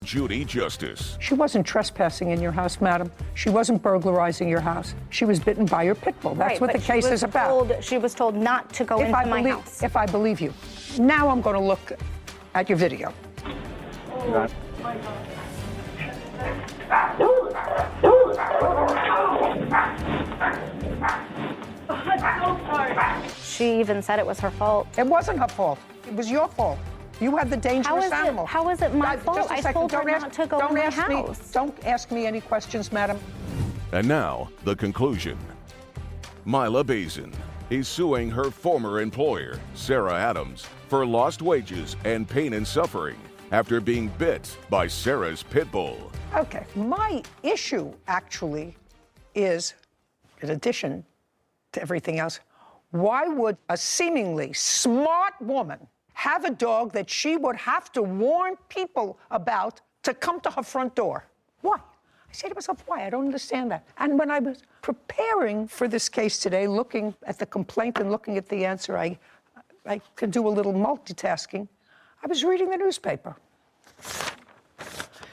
Judy Justice. She wasn't trespassing in your house, madam. She wasn't burglarizing your house. She was bitten by your pit bull. That's what the case is about. She was told not to go into my house. If I believe you. Now I'm going to look at your video. Oh, my God. She even said it was her fault. It wasn't her fault. It was your fault. You had the dangerous animal. How is it my fault? I told her not to go in my house. Don't ask me any questions, madam. And now, the conclusion. Mila Bazin is suing her former employer, Sarah Adams, for lost wages and pain and suffering after being bit by Sarah's pit bull. Okay, my issue actually is, in addition to everything else, why would a seemingly smart woman have a dog that she would have to warn people about to come to her front door? Why? I say to myself, why? I don't understand that. And when I was preparing for this case today, looking at the complaint and looking at the answer, I could do a little multitasking. I was reading the newspaper.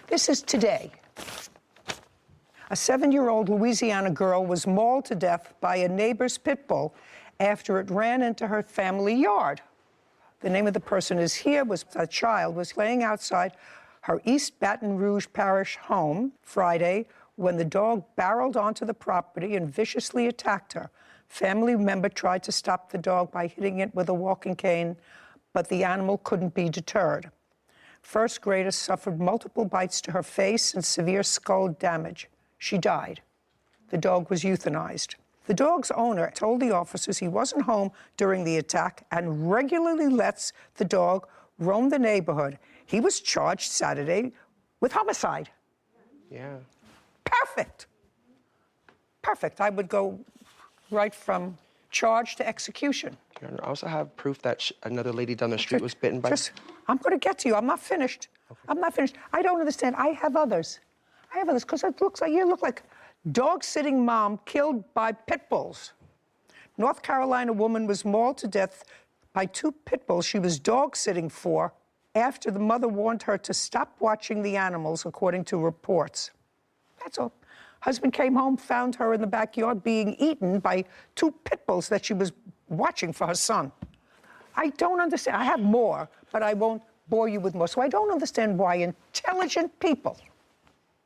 This is today. A 7-year-old Louisiana girl was mauled to death by a neighbor's pit bull after it ran into her family yard. The name of the person is here. A child was playing outside her East Baton Rouge Parish home Friday when the dog barreled onto the property and viciously attacked her. Family member tried to stop the dog by hitting it with a walking cane, but the animal couldn't be deterred. First grader suffered multiple bites to her face and severe skull damage. She died. The dog was euthanized. The dog's owner told the officers he wasn't home during the attack and regularly lets the dog roam the neighborhood. He was charged Saturday with homicide. Yeah. Perfect. Perfect. I would go right from charge to execution. Your Honor, I also have proof that another lady down the street was bitten by... I'm going to get to you. I'm not finished. Okay. I'm not finished. I don't understand. I have others. Because it looks like you look like dog-sitting mom killed by pit bulls. North Carolina woman was mauled to death by 2 pit bulls she was dog-sitting for after the mother warned her to stop watching the animals, according to reports. That's all. Husband came home, found her in the backyard being eaten by 2 pit bulls that she was watching for her son. I don't understand. I have more, but I won't bore you with more. So I don't understand why intelligent people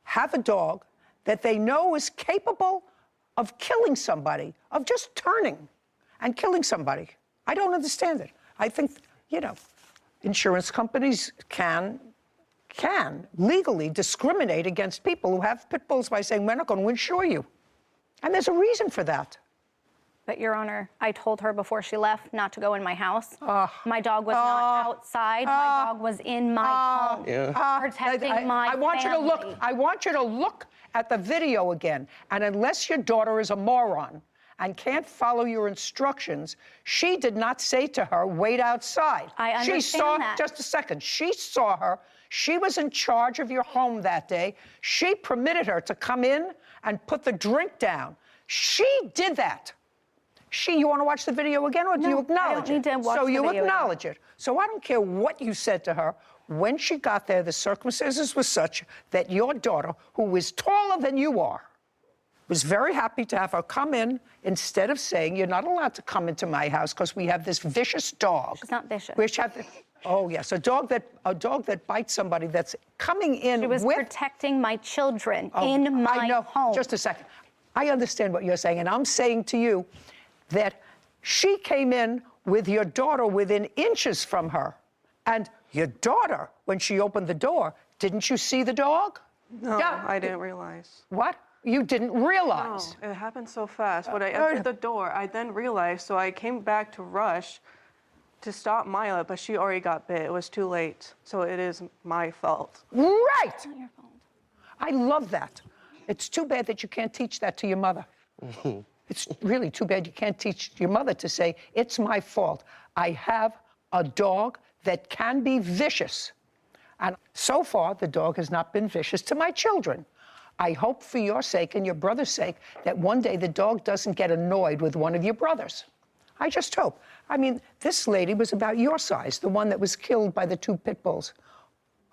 have a dog that they know is capable of killing somebody, of just turning and killing somebody. I don't understand it. I think, insurance companies can legally discriminate against people who have pit bulls by saying, we're not going to insure you. And there's a reason for that. But, Your Honor, I told her before she left not to go in my house. My dog was not outside. My dog was in my home, protecting my family. I want you to look at the video again. And unless your daughter is a moron and can't follow your instructions, she did not say to her, wait outside. I understand that. Just a second. She saw her. She was in charge of your home that day. She permitted her to come in and put the drink down. She did that. You want to watch the video again, or do you acknowledge it? I don't need to watch the video. So you acknowledge it. So I don't care what you said to her. When she got there, the circumstances were such that your daughter, who is taller than you are, was very happy to have her come in instead of saying, you're not allowed to come into my house because we have this vicious dog. She's not vicious. Oh, yes, a dog that bites somebody that's coming in with... She was protecting my children in my home. Just a second. I understand what you're saying, and I'm saying to you that she came in with your daughter within inches from her. And your daughter, when she opened the door, didn't you see the dog? No, I didn't realize. What? You didn't realize? No, it happened so fast. When I entered the door, I then realized, so I came back to rush to stop Mila, but she already got bit. It was too late. So it is my fault. Right! It's not your fault. I love that. It's too bad that you can't teach that to your mother. It's really too bad you can't teach your mother to say, it's my fault. I have a dog that can be vicious. And so far, the dog has not been vicious to my children. I hope for your sake and your brother's sake that one day the dog doesn't get annoyed with one of your brothers. I just hope. I mean, this lady was about your size, the one that was killed by the 2 pit bulls.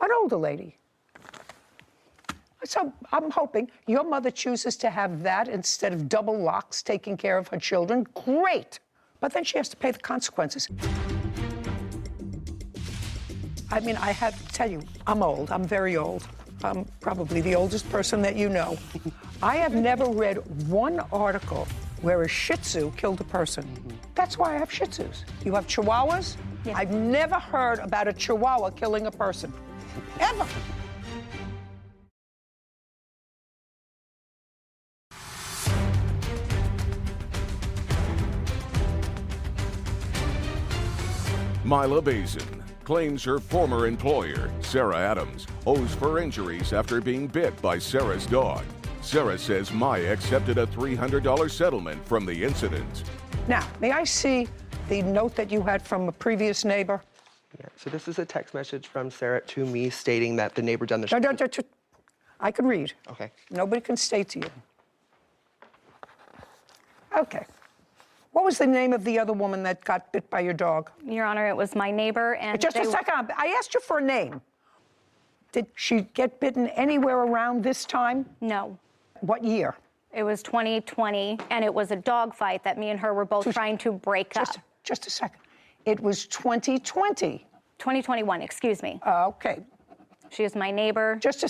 An older lady. So I'm hoping your mother chooses to have that instead of double locks taking care of her children. Great. But then she has to pay the consequences. I mean, I have to tell you, I'm old. I'm very old. I'm probably the oldest person that you know. I have never read one article where a Shih Tzu killed a person. That's why I have Shih Tzus. You have Chihuahuas? Yes. I've never heard about a Chihuahua killing a person. Ever. Mila Bazin claims her former employer, Sarah Adams, owes for injuries after being bit by Sarah's dog. Sarah says Maya accepted a $300 settlement from the incident. Now, may I see the note that you had from a previous neighbor? Yeah, so this is a text message from Sarah to me stating that the neighbor down the street... No, I can read. Okay. Nobody can state to you. Okay. What was the name of the other woman that got bit by your dog? Your Honor, it was my neighbor, and Just a second. I asked you for a name. Did she get bitten anywhere around this time? No. What year? It was 2020, and it was a dog fight that me and her were both trying to break up. Just a second. It was 2020. 2021, excuse me. Okay. She is my neighbor. Just a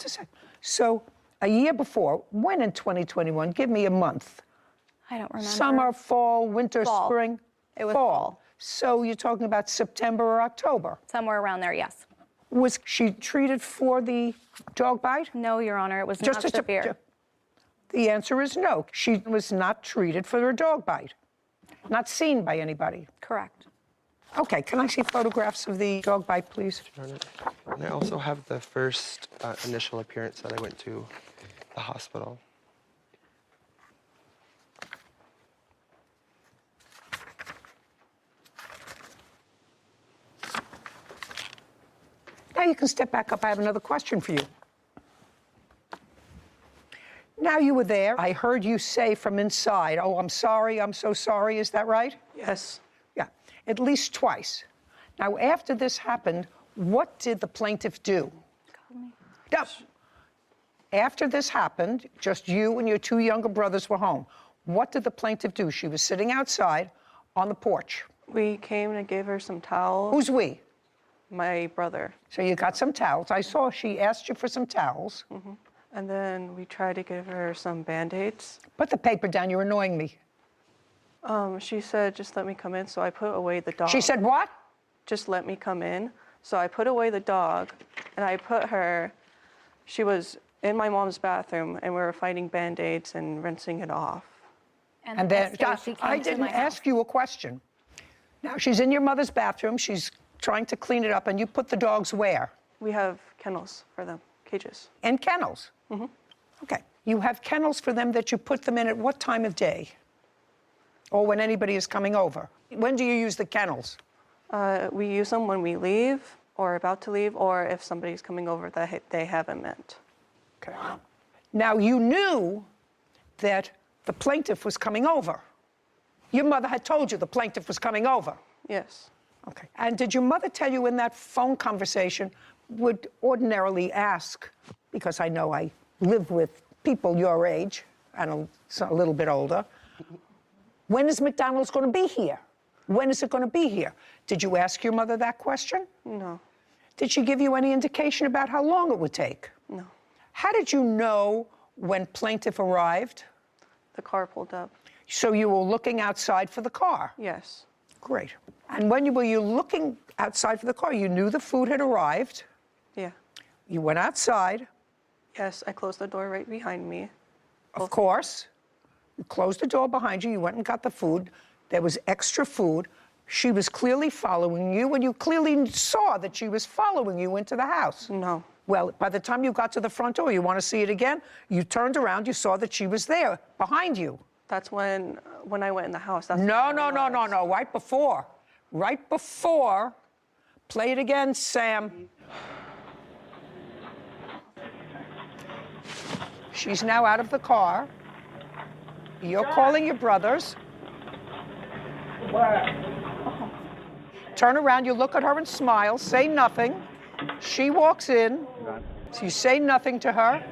second. So a year before, when in 2021? Give me a month. I don't remember. Summer, fall, winter, Fall. spring? It was fall. So you're talking about September or October. Somewhere around there, yes. Was she treated for the dog bite? No, Your Honor, it was not severe. The answer is no. She was not treated for her dog bite. Not seen by anybody. Correct. Okay, can I see photographs of the dog bite, please? And I also have the first initial appearance that I went to the hospital. Now you can step back up. I have another question for you. Now you were there. I heard you say from inside, "Oh, I'm sorry, I'm so sorry." Is that right? Yes. Yeah, at least twice. Now, after this happened, what did the plaintiff do? No. After this happened, just you and your two younger brothers were home. What did the plaintiff do? She was sitting outside on the porch. We came and gave her some towels. Who's we? My brother. So you got some towels. I saw she asked you for some towels. And then we tried to give her some Band-Aids. Put the paper down. You're annoying me. She said, just let me come in. So I put away the dog. She said what? Just let me come in. So I put away the dog and I put her, she was in my mom's bathroom and we were finding Band-Aids and rinsing it off. And And the then next day she came I to didn't my house. ask you a question. Now she's in your mother's bathroom. She's trying to clean it up, and you put the dogs where? We have kennels for them, cages. In kennels. Okay. You have kennels for them that you put them in at what time of day? Or when anybody is coming over? When do you use the kennels? We use them when we leave or about to leave, or if somebody's coming over that they haven't met. Okay. Now you knew that the plaintiff was coming over. Your mother had told you the plaintiff was coming over. Yes. Okay. And did your mother tell you in that phone conversation, would ordinarily ask, because I know I live with people your age and a little bit older, when is McDonald's going to be here? When is it going to be here? Did you ask your mother that question? No. Did she give you any indication about how long it would take? No. How did you know when plaintiff arrived? The car pulled up. So you were looking outside for the car? Yes. Great. And when were you looking outside for the car? You knew the food had arrived. Yeah. You went outside. Yes, I closed the door right behind me. Of course. You closed the door behind you. You went and got the food. There was extra food. She was clearly following you, and you clearly saw that she was following you into the house. No. Well, by the time you got to the front door, you want to see it again? You turned around, you saw that she was there, behind you. That's when I went in the house. That's No, when I no, no, no, realized. no, right before. Right before. Play it again, Sam. She's now out of the car. You're calling your brothers. Turn around, you look at her and smile, say nothing. She walks in. So you say nothing to her?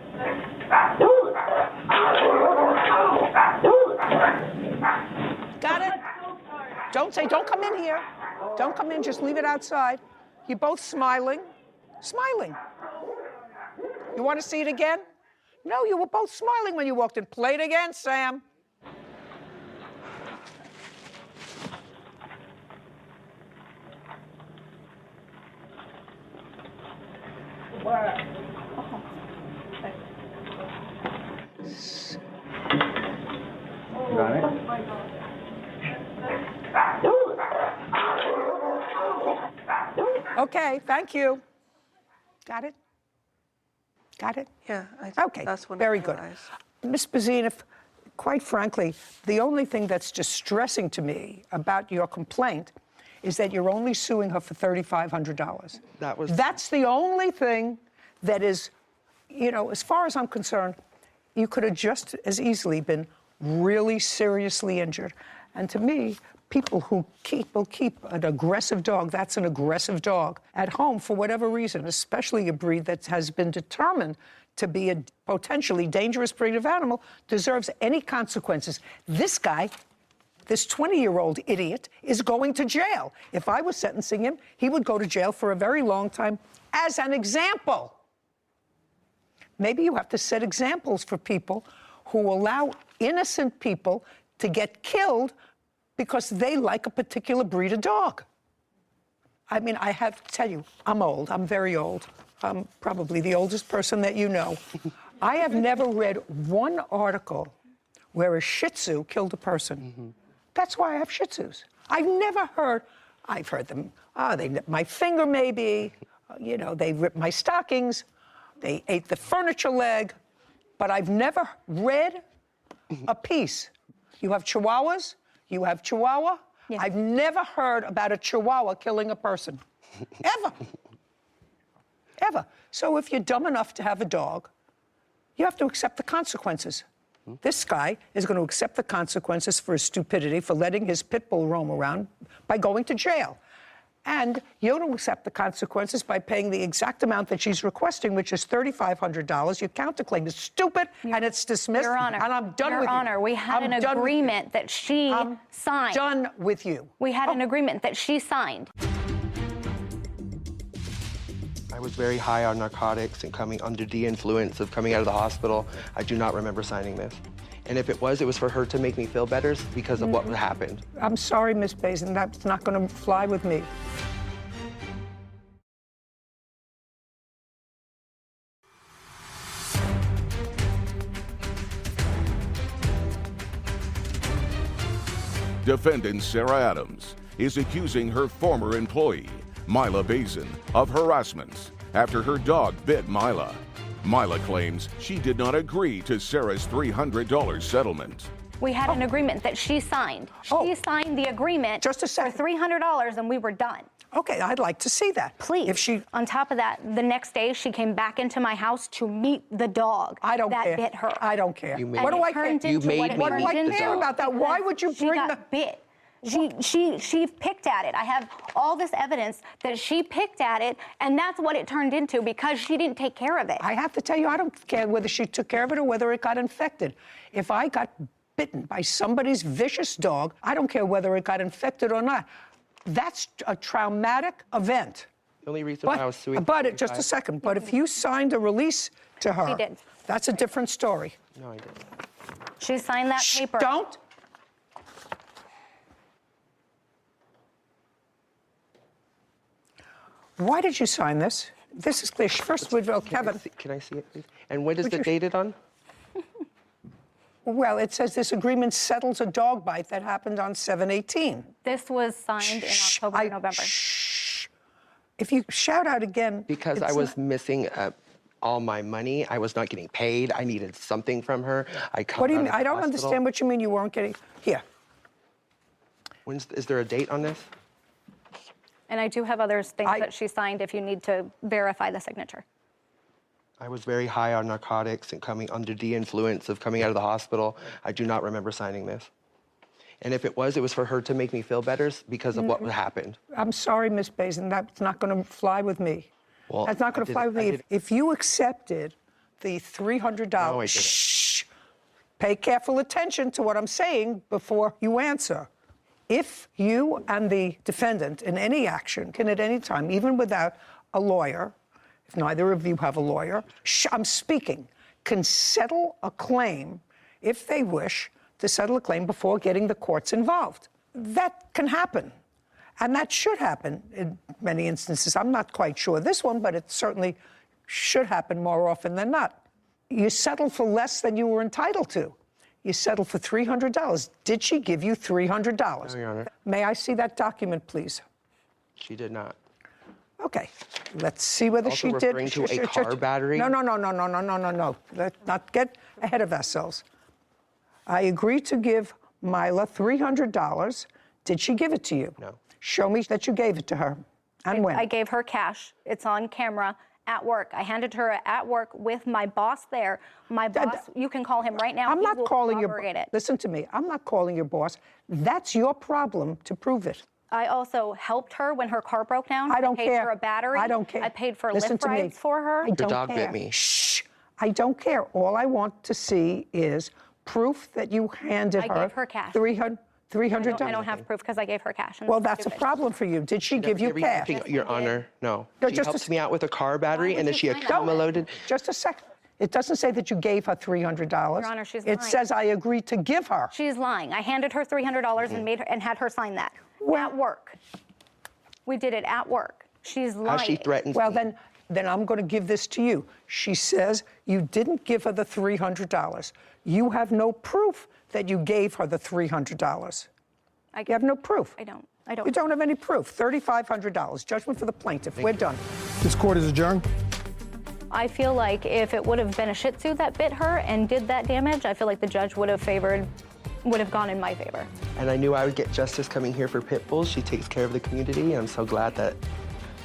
Got it? Don't come in here. Don't come in, just leave it outside. You're both smiling. Smiling. You want to see it again? No, you were both smiling when you walked in. Play it again, Sam. Got it? Okay, thank you. Got it? Got it? Yeah, Okay, that's when very I good. realized. Ms. Bazine, quite frankly, the only thing that's distressing to me about your complaint is that you're only suing her for $3,500. That's the only thing that is, as far as I'm concerned, you could have just as easily been really seriously injured. And to me, people who will keep an aggressive dog, that's an aggressive dog, at home for whatever reason, especially a breed that has been determined to be a potentially dangerous breed of animal, deserves any consequences. This guy, this 20-year-old idiot, is going to jail. If I was sentencing him, he would go to jail for a very long time as an example. Maybe you have to set examples for people who allow innocent people to get killed because they like a particular breed of dog. I mean, I have to tell you, I'm old. I'm very old. I'm probably the oldest person that you know. I have never read one article where a Shih Tzu killed a person. That's why I have Shih Tzus. I've heard them, they nipped my finger maybe, they ripped my stockings, they ate the furniture leg, but I've never read a piece. You have Chihuahuas, you have Chihuahua. Yeah. I've never heard about a Chihuahua killing a person, ever. Ever. So if you're dumb enough to have a dog, you have to accept the consequences. This guy is going to accept the consequences for his stupidity, for letting his pit bull roam around, by going to jail. And you're going to accept the consequences by paying the exact amount that she's requesting, which is $3,500. Your counterclaim is stupid, and it's dismissed. Your Honor, and I'm done with you. Your Honor, we had an agreement that she signed. Done with you. We had an agreement that she signed. I was very high on narcotics and coming under the influence of coming out of the hospital. I do not remember signing this. And if it was for her to make me feel better because of what happened. I'm sorry, Ms. Bazin, that's not going to fly with me. Defendant Sarah Adams is accusing her former employee, Mila Bazin, of harassment after her dog bit Mila. Mila claims she did not agree to Sarah's $300 settlement. We had an agreement that she signed. She signed the agreement Just a second. for $300, and we were done. Okay, I'd like to see that. Please. If she, on top of that, the next day she came back into my house to meet the dog that bit her. I don't care. made What do I care? What do I care about that? Why would you bring she got bit? She picked at it. I have all this evidence that she picked at it, and that's what it turned into because she didn't take care of it. I have to tell you, I don't care whether she took care of it or whether it got infected. If I got bitten by somebody's vicious dog, I don't care whether it got infected or not. That's a traumatic event. The only reason why I was suing. Just a second. But if you signed a release to her, She did. That's a different story. No, I didn't. She signed that paper. Don't. Why did you sign this? This is clear. First, Kevin. Can I see it, please? And when is it dated on? Well, it says this agreement settles a dog bite that happened on 7/18. This was signed in October, November. Shh. If you shout out again. Because I was missing all my money. I was not getting paid. I needed something from her. What do you mean? I don't understand what you mean you weren't getting. Here. Is there a date on this? And I do have other things that she signed if you need to verify the signature. I was very high on narcotics and coming under the influence of coming out of the hospital. I do not remember signing this. And if it was for her to make me feel better because of what happened. I'm sorry, Miss Bazin, that's not going to fly with me. Well, That's not going to fly with me. If you accepted the $300, No, I didn't. shh, pay careful attention to what I'm saying before you answer. If you and the defendant in any action can at any time, even without a lawyer, if neither of you have a lawyer, I'm speaking, can settle a claim if they wish to settle a claim before getting the courts involved. That can happen. And that should happen in many instances. I'm not quite sure this one, but it certainly should happen more often than not. You settle for less than you were entitled to. You settled for $300. Did she give you $300? No, Your Honor. May I see that document, please? She did not. Okay. Let's see whether Also she did. referring to a car battery? No. Let's not get ahead of ourselves. I agreed to give Mila $300. Did she give it to you? No. Show me that you gave it to her. And when? I gave her cash. It's on camera at work. I handed to her at work with my boss there. My boss, you can call him right now. I'm He not will calling your corroborate it. Listen to me. I'm not calling your boss. That's your problem to prove it. I also helped her when her car broke down. I don't paid care. for a battery. I don't care. I paid for Listen lift to me. rides for her. I don't dog care. bit me. Shh. I don't care. All I want to see is proof that you handed her. I gave her cash. $300. I don't have proof because I gave her cash. And Well, it's that's a stupid. problem for you. Did she give you cash? Your Honor, no. No, She just helped a- me out with a car battery, Why and would then she you sign that? accumulated. Just a second. It doesn't say that you gave her $300. Your Honor, she's It lying. says I agreed to give her. She's lying. I handed her $300 and made her and had her sign that at work. We did it at work. She's lying. How she threatens Well, me. then I'm going to give this to you. She says you didn't give her the $300. You have no proof that you gave her the $300. You have no proof. I don't. You don't have any proof. $3,500. Judgment for the plaintiff. We're done. This court is adjourned. I feel like if it would have been a Shih Tzu that bit her and did that damage, I feel like the judge would have gone in my favor. And I knew I would get justice coming here for pit bulls. She takes care of the community, and I'm so glad that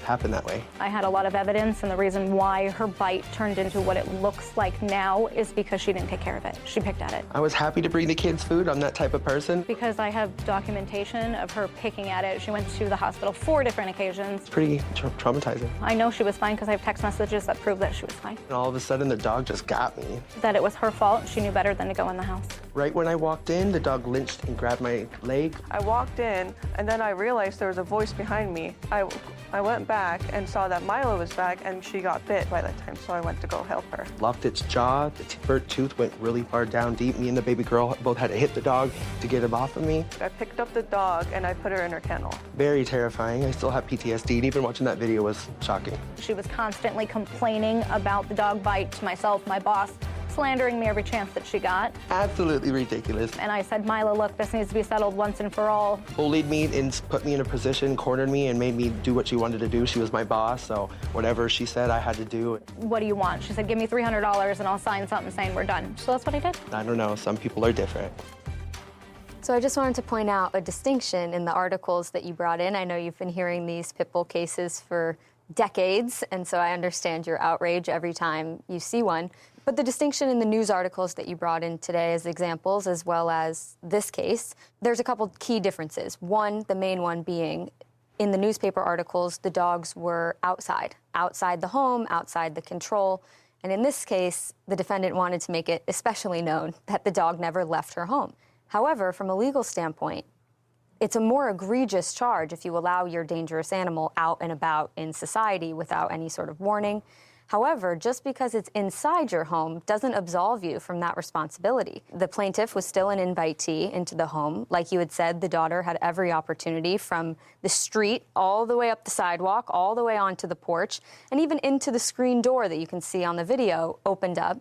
happened that way. I had a lot of evidence, and the reason why her bite turned into what it looks like now is because she didn't take care of it. She picked at it. I was happy to bring the kids food. I'm that type of person. Because I have documentation of her picking at it. She went to the hospital 4 different occasions. Pretty traumatizing. I know she was fine because I have text messages that prove that she was fine. And all of a sudden, the dog just got me. That it was her fault. She knew better than to go in the house. Right when I walked in, the dog lynched and grabbed my leg. I walked in, and then I realized there was a voice behind me. I went back and saw that Milo was back, and she got bit by that time, so I went to go help her. Locked its jaw. The burnt tooth went really far down deep. Me and the baby girl both had to hit the dog to get him off of me. I picked up the dog, and I put her in her kennel. Very terrifying. I still have PTSD, and even watching that video was shocking. She was constantly complaining about the dog bite to myself, my boss, slandering me every chance that she got. Absolutely ridiculous. And I said, Mila, look, this needs to be settled once and for all. Bullied me and put me in a position, cornered me, and made me do what she wanted to do. She was my boss, so whatever she said, I had to do. What do you want? She said, give me $300 and I'll sign something saying we're done. So that's what I did. I don't know. Some people are different. So I just wanted to point out a distinction in the articles that you brought in. I know you've been hearing these pit bull cases for decades, and so I understand your outrage every time you see one. But the distinction in the news articles that you brought in today as examples, as well as this case, there's a couple key differences. One, the main one being, in the newspaper articles, the dogs were outside the home, outside the control. And in this case, the defendant wanted to make it especially known that the dog never left her home. However, from a legal standpoint, it's a more egregious charge if you allow your dangerous animal out and about in society without any sort of warning. However, just because it's inside your home doesn't absolve you from that responsibility. The plaintiff was still an invitee into the home. Like you had said, the daughter had every opportunity from the street all the way up the sidewalk, all the way onto the porch, and even into the screen door that you can see on the video opened up.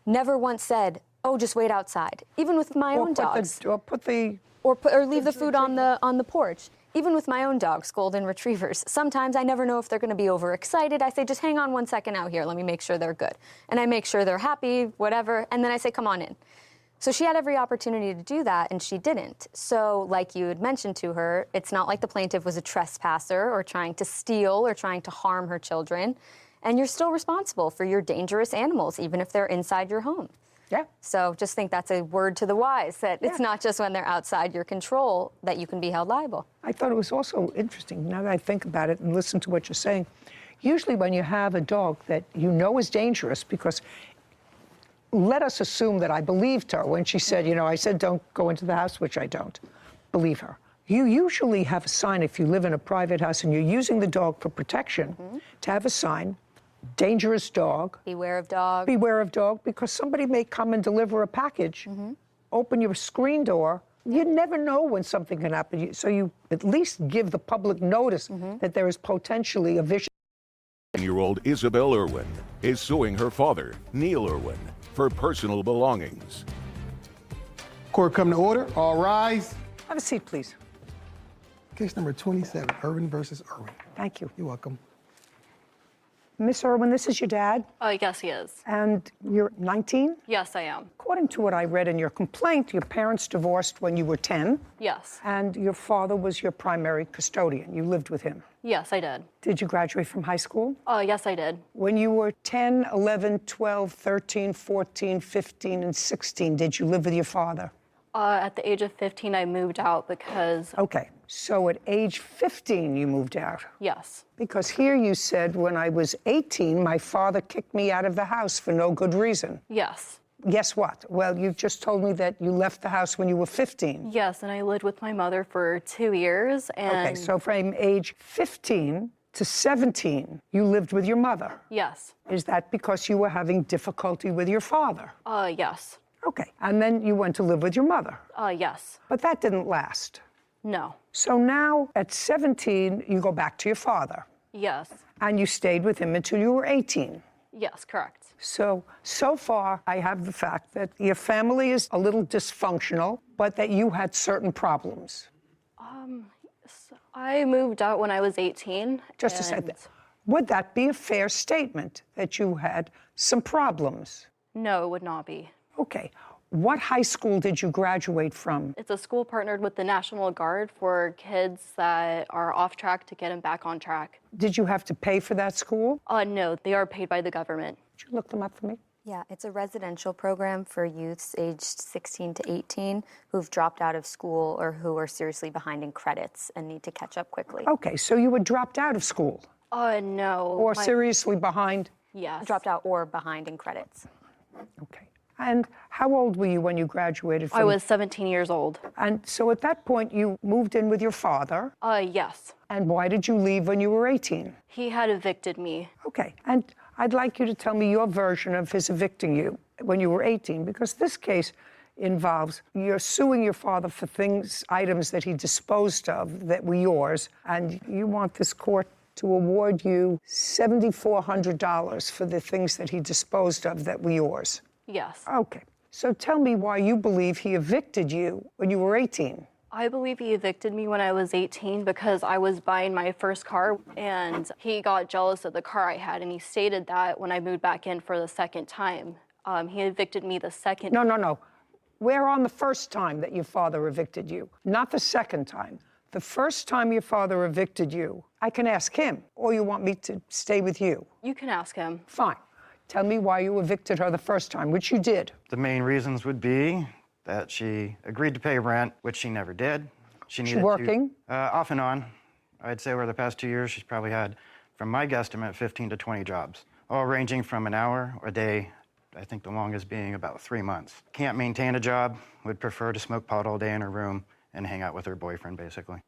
Never once said, oh, just wait outside. Even with my own dogs. Or leave the food on the porch. Even with my own dogs, golden retrievers, sometimes I never know if they're going to be overexcited. I say, just hang on 1 second out here. Let me make sure they're good. And I make sure they're happy, whatever. And then I say, come on in. So she had every opportunity to do that, and she didn't. So like you had mentioned to her, it's not like the plaintiff was a trespasser or trying to steal or trying to harm her children. And you're still responsible for your dangerous animals, even if they're inside your home. Yeah. So just think that's a word to the wise, that it's not just when they're outside your control that you can be held liable. I thought it was also interesting, now that I think about it and listen to what you're saying, Usually when you have a dog that you know is dangerous, because let us assume that I believed her when she said, I said don't go into the house, which I don't believe her. You usually have a sign if you live in a private house and you're using the dog for protection, to have a sign, dangerous dog. Beware of dog. Beware of dog, because somebody may come and deliver a package, open your screen door. You never know when something can happen. So you at least give the public notice that there is potentially a vicious. 10-year-old Isabel Irwin is suing her father, Neil Irwin, for personal belongings. Court come to order. All rise. Have a seat, please. Case number 27, Irwin versus Irwin. Thank you. You're welcome. Miss Irwin, this is your dad, Yes, he is. and you're 19? Yes, I am. According to what I read in your complaint, your parents divorced when you were 10, Yes. and your father was your primary custodian. You lived with him. Yes, I did. Did you graduate from high school? Yes, I did. When you were 10, 11, 12, 13, 14, 15, and 16, did you live with your father? At the age of 15, I moved out because... Okay, so at age 15, you moved out. Yes. Because here you said, when I was 18, my father kicked me out of the house for no good reason. Yes. Guess what? Well, you've just told me that you left the house when you were 15. Yes, and I lived with my mother for 2 years, and... Okay, so from age 15 to 17, you lived with your mother. Yes. Is that because you were having difficulty with your father? Yes. Okay, and then you went to live with your mother. Yes. But that didn't last. No. So now, at 17, you go back to your father, Yes. and you stayed with him until you were 18. Yes, correct. So far, I have the fact that your family is a little dysfunctional, but that you had certain problems. I moved out when I was 18. Just a second. Would that be a fair statement, that you had some problems? No, it would not be. Okay. What high school did you graduate from? It's a school partnered with the National Guard for kids that are off track to get them back on track. Did you have to pay for that school? No, they are paid by the government. Could you look them up for me? Yeah, it's a residential program for youths aged 16 to 18 who've dropped out of school or who are seriously behind in credits and need to catch up quickly. Okay, so you were dropped out of school? No. Or seriously behind? Yes. Dropped out or behind in credits. Okay. And how old were you when you graduated from? I was 17 years old. And so at that point, you moved in with your father. Yes. And why did you leave when you were 18? He had evicted me. Okay. And I'd like you to tell me your version of his evicting you when you were 18, because this case involves you're suing your father for items that he disposed of that were yours, and you want this court to award you $7,400 for the things that he disposed of that were yours. Yes. Okay. So tell me why you believe he evicted you when you were 18. I believe he evicted me when I was 18 because I was buying my first car and he got jealous of the car I had, and he stated that when I moved back in for the second time. He evicted me the second. No. We're on the first time that your father evicted you, not the second time. The first time your father evicted you, I can ask him, or you want me to stay with you? You can ask him. Fine. Tell me why you evicted her the first time, which you did. The main reasons would be that she agreed to pay rent, which she never did. She needed working? Off and on. I'd say over the past 2 years, she's probably had, from my guesstimate, 15 to 20 jobs, all ranging from an hour or a day, I think the longest being about 3 months. Can't maintain a job, would prefer to smoke pot all day in her room and hang out with her boyfriend, basically.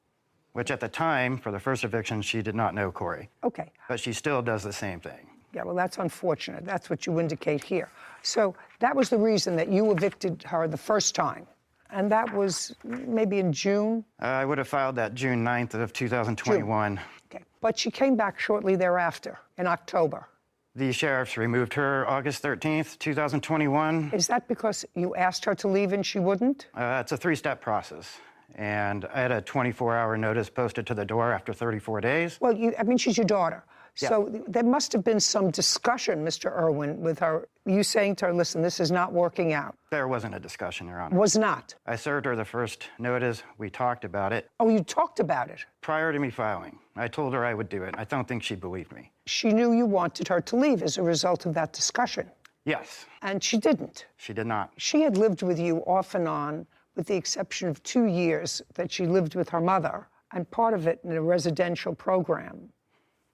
Which at the time, for the first eviction, she did not know Corey. Okay. But she still does the same thing. Yeah, well, that's unfortunate. That's what you indicate here. So that was the reason that you evicted her the first time. And that was maybe in June? I would have filed that June 9th of 2021. June. Okay. But she came back shortly thereafter, in October. The sheriffs removed her August 13th, 2021. Is that because you asked her to leave and she wouldn't? It's a three-step process. And I had a 24-hour notice posted to the door after 34 days. Well, she's your daughter. Yeah. So there must have been some discussion, Mr. Irwin, with her. You saying to her, listen, this is not working out. There wasn't a discussion, Your Honor. Was not. I served her the first notice. We talked about it. Oh, you talked about it? Prior to me filing. I told her I would do it. I don't think she believed me. She knew you wanted her to leave as a result of that discussion. Yes. And she didn't. She did not. She had lived with you off and on, with the exception of 2 years that she lived with her mother, and part of it in a residential program.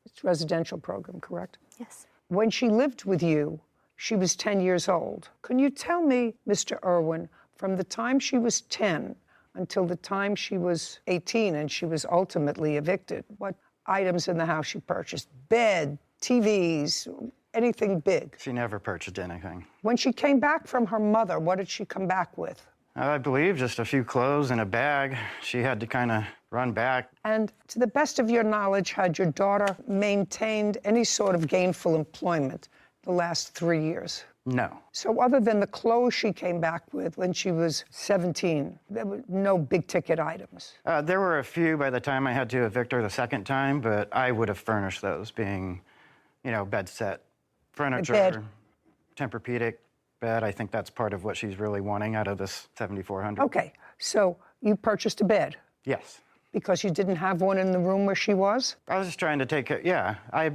It's a residential program, correct? Yes. When she lived with you, she was 10 years old. Can you tell me, Mr. Irwin, from the time she was 10 until the time she was 18 and she was ultimately evicted, what items in the house she purchased? Bed, TVs, anything big? She never purchased anything. When she came back from her mother, what did she come back with? I believe just a few clothes and a bag. She had to kind of run back. And to the best of your knowledge, had your daughter maintained any sort of gainful employment the last 3 years? No. So other than the clothes she came back with when she was 17, there were no big-ticket items? There were a few by the time I had to evict her the second time, but I would have furnished those, being, you know, bed set, furniture, bed. Tempur-Pedic bed. I think that's part of what she's really wanting out of this $7,400. Okay, so you purchased a bed Yes. because you didn't have one in the room where she was? I was just trying to take care. Yeah, I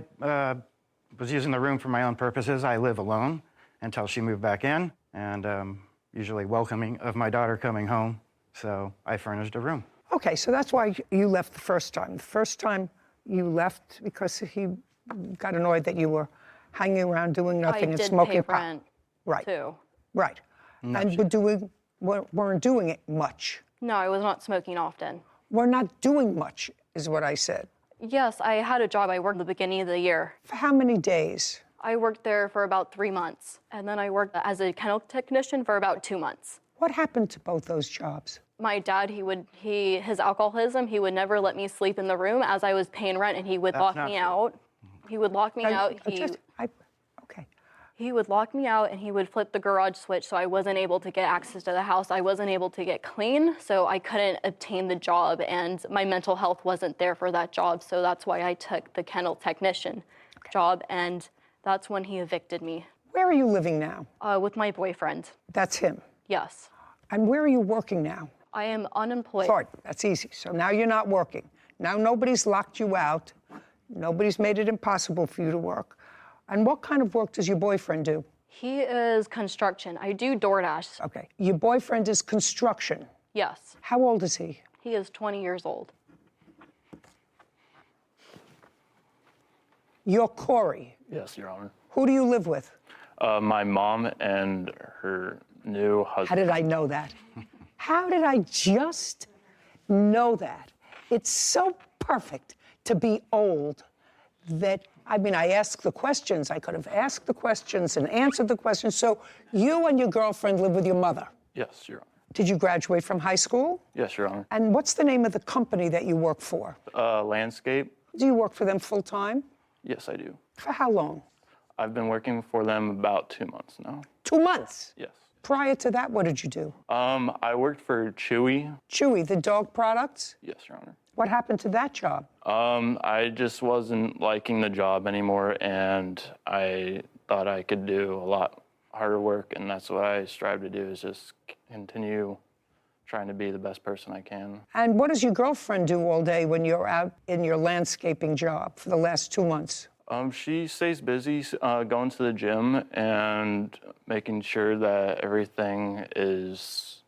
was using the room for my own purposes. I live alone until she moved back in, and usually welcoming of my daughter coming home. So I furnished a room. Okay, so that's why you left the first time. The first time you left because he got annoyed that you were hanging around doing nothing and smoking I did pay pot. rent, Right. too. Right. And weren't doing it much. No, I was not smoking often. We're not doing much, is what I said. Yes, I had a job. I worked at the beginning of the year. For how many days? I worked there for about 3 months, and then I worked as a kennel technician for about 2 months. What happened to both those jobs? My dad, his alcoholism, he would never let me sleep in the room as I was paying rent, and he would lock me out. He would lock me out. Okay. He would lock me out, and he would flip the garage switch, so I wasn't able to get access to the house. I wasn't able to get clean, so I couldn't obtain the job, and my mental health wasn't there for that job, so that's why I took the kennel technician job, and that's when he evicted me. Where are you living now? With my boyfriend. That's him. Yes. And where are you working now? I am unemployed. Sorry, that's easy. So now you're not working. Now nobody's locked you out. Nobody's made it impossible for you to work. And what kind of work does your boyfriend do? He is construction. I do DoorDash. Okay. Your boyfriend is construction. Yes. How old is he? He is 20 years old. You're Corey. Yes, Your Honor. Who do you live with? My mom and her new husband. How did I know that? How did I just know that? It's so perfect to be old that, I mean, I ask the questions. I could have asked the questions and answered the questions. So you and your girlfriend live with your mother. Yes, Your Honor. Did you graduate from high school? Yes, Your Honor. And what's the name of the company that you work for? Landscape. Do you work for them full time? Yes, I do. For how long? I've been working for them about 2 months now. 2 months? Yes. Prior to that, what did you do? I worked for Chewy. Chewy, the dog products? Yes, Your Honor. What happened to that job? I just wasn't liking the job anymore, and I thought I could do a lot harder work, and that's what I strive to do, is just continue trying to be the best person I can. And what does your girlfriend do all day when you're out in your landscaping job for the last 2 months? She stays busy going to the gym and making sure that everything is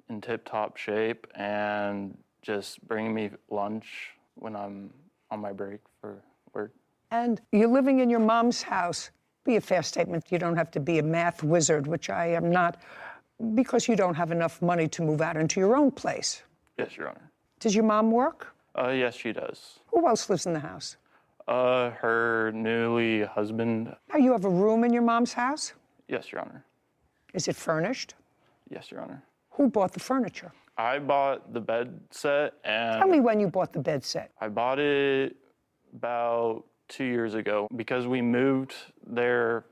in tip-top shape, and just bringing me lunch when I'm on my break for work. And you're living in your mom's house. Be a fair statement. You don't have to be a math wizard, which I am not, because you don't have enough money to move out into your own place. Yes, Your Honor. Does your mom work? Yes, she does. Who else lives in the house? Her newly husband. Now, you have a room in your mom's house? Yes, Your Honor. Is it furnished? Yes, Your Honor. Who bought the furniture? I bought the bed set, and Tell me when you bought the bed set. I bought it about 2 years ago because we moved there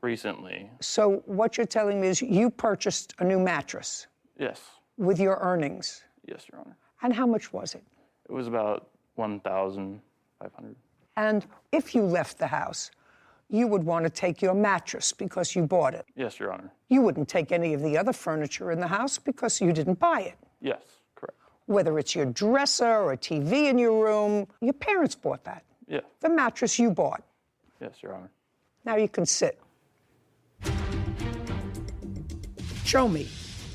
recently. So what you're telling me is you purchased a new mattress Yes. with your earnings. Yes, Your Honor. And how much was it? It was about $1,500. And if you left the house, you would want to take your mattress because you bought it. Yes, Your Honor. You wouldn't take any of the other furniture in the house because you didn't buy it. Yes, correct. Whether it's your dresser or a TV in your room, your parents bought that. Yeah. The mattress you bought. Yes, Your Honor. Now you can sit. Show me.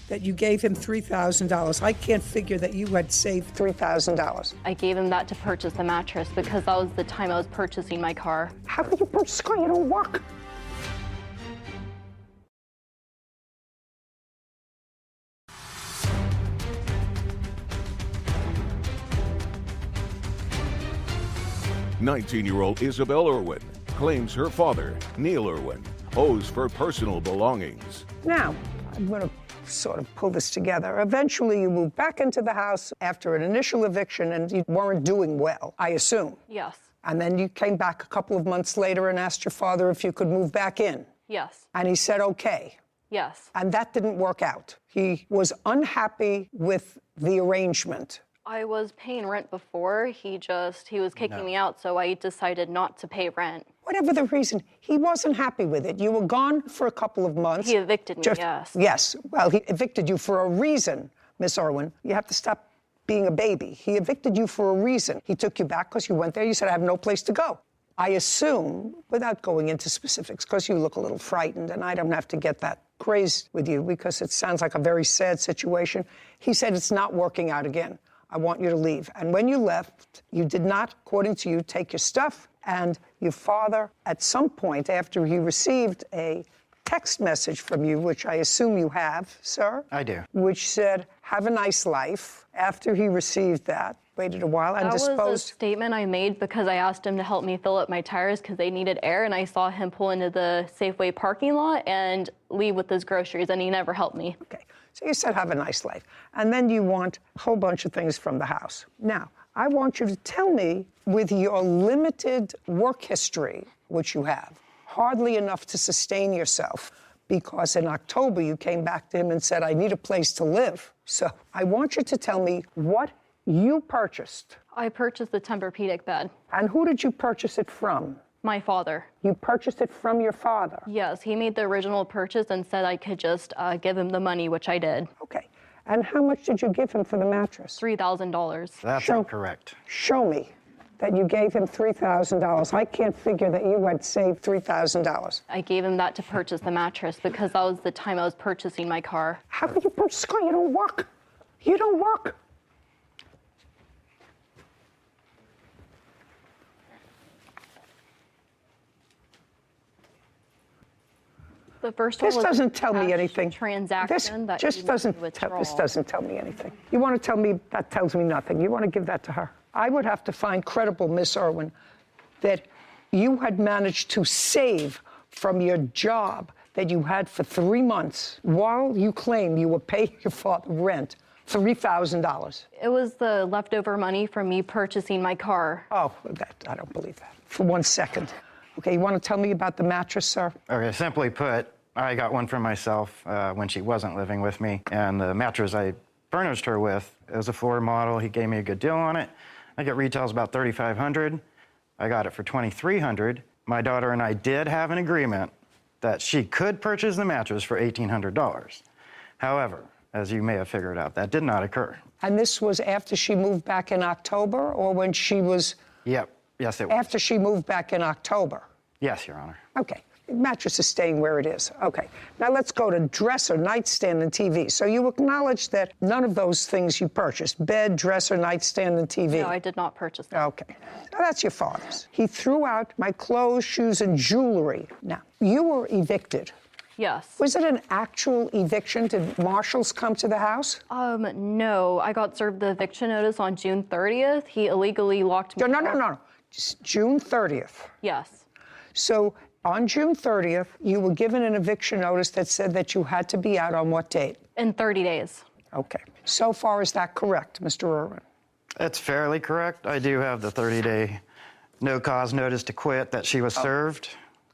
that you gave him $3,000. I can't figure that you had saved $3,000. I gave him that to purchase the mattress because that was the time I was purchasing my car. How could you purchase a car? You don't work. "19-year-old Isabel Irwin claims her father, Neil Irwin, owes for personal belongings." Now, I'm going to sort of pull this together. Eventually, you moved back into the house after an initial eviction, and you weren't doing well, I assume. Yes. And then you came back a couple of months later and asked your father if you could move back in. Yes. And he said, okay. Yes. And that didn't work out. He was unhappy with the arrangement. I was paying rent before. He was kicking me out, so I decided not to pay rent. Whatever the reason, he wasn't happy with it. You were gone for a couple of months. He evicted me, yes. Yes. Well, he evicted you for a reason, Miss Irwin. You have to stop being a baby. He evicted you for a reason. He took you back because you went there. You said, I have no place to go. I assume, without going into specifics, because you look a little frightened, and I don't have to get that crazed with you because it sounds like a very sad situation. He said, it's not working out again. I want you to leave. And when you left, you did not, according to you, take your stuff. And your father, at some point after he received a text message from you, which I assume you have, sir. I do. Which said, have a nice life. After he received that, waited a while and disposed. That was a statement I made because I asked him to help me fill up my tires because they needed air, and I saw him pull into the Safeway parking lot and leave with his groceries, and he never helped me. Okay. So you said, have a nice life. And then you want a whole bunch of things from the house. Now, I want you to tell me, with your limited work history, which you have, hardly enough to sustain yourself, because in October you came back to him and said, I need a place to live. So I want you to tell me what you purchased. I purchased the Tempur-Pedic bed. And who did you purchase it from? My father. You purchased it from your father? Yes, he made the original purchase and said I could just give him the money, which I did. Okay. And how much did you give him for the mattress? $3,000. That's incorrect. Show me that you gave him $3,000. I can't figure that you had saved $3,000. I gave him that to purchase the mattress because that was the time I was purchasing my car. How could you purchase a car? You don't work. You don't work. The first one This was doesn't tell me cash anything. Transaction that this you doesn't tell me anything. You want to tell me that tells me nothing. You want to give that to her. I would have to find credible, Miss Irwin, that you had managed to save from your job that you had for 3 months while you claim you were paying your father rent $3,000. It was the leftover money from me purchasing my car. Oh, I don't believe that. For 1 second. Okay, you want to tell me about the mattress, sir? Okay, simply put, I got one for myself when she wasn't living with me, and the mattress I furnished her with, it was a floor model. He gave me a good deal on it. I think it retails about $3,500. I got it for $2,300. My daughter and I did have an agreement that she could purchase the mattress for $1,800. However, as you may have figured out, that did not occur. And this was after she moved back in October, or when she was... Yep. Yes, it was. After she moved back in October? Yes, Your Honor. Okay. Mattress is staying where it is. Okay. Now let's go to dresser, nightstand, and TV. So you acknowledge that none of those things you purchased, bed, dresser, nightstand, and TV. No, I did not purchase that. Okay. Now that's your father's. He threw out my clothes, shoes, and jewelry. Now, you were evicted. Yes. Was it an actual eviction? Did marshals come to the house? No. I got served the eviction notice on June 30th. He illegally locked me out. No. Just June 30th. Yes. So on June 30th, you were given an eviction notice that said that you had to be out on what date? In 30 days. Okay. So far, is that correct, Mr. Irwin? That's fairly correct. I do have the 30-day no-cause notice to quit that she was served.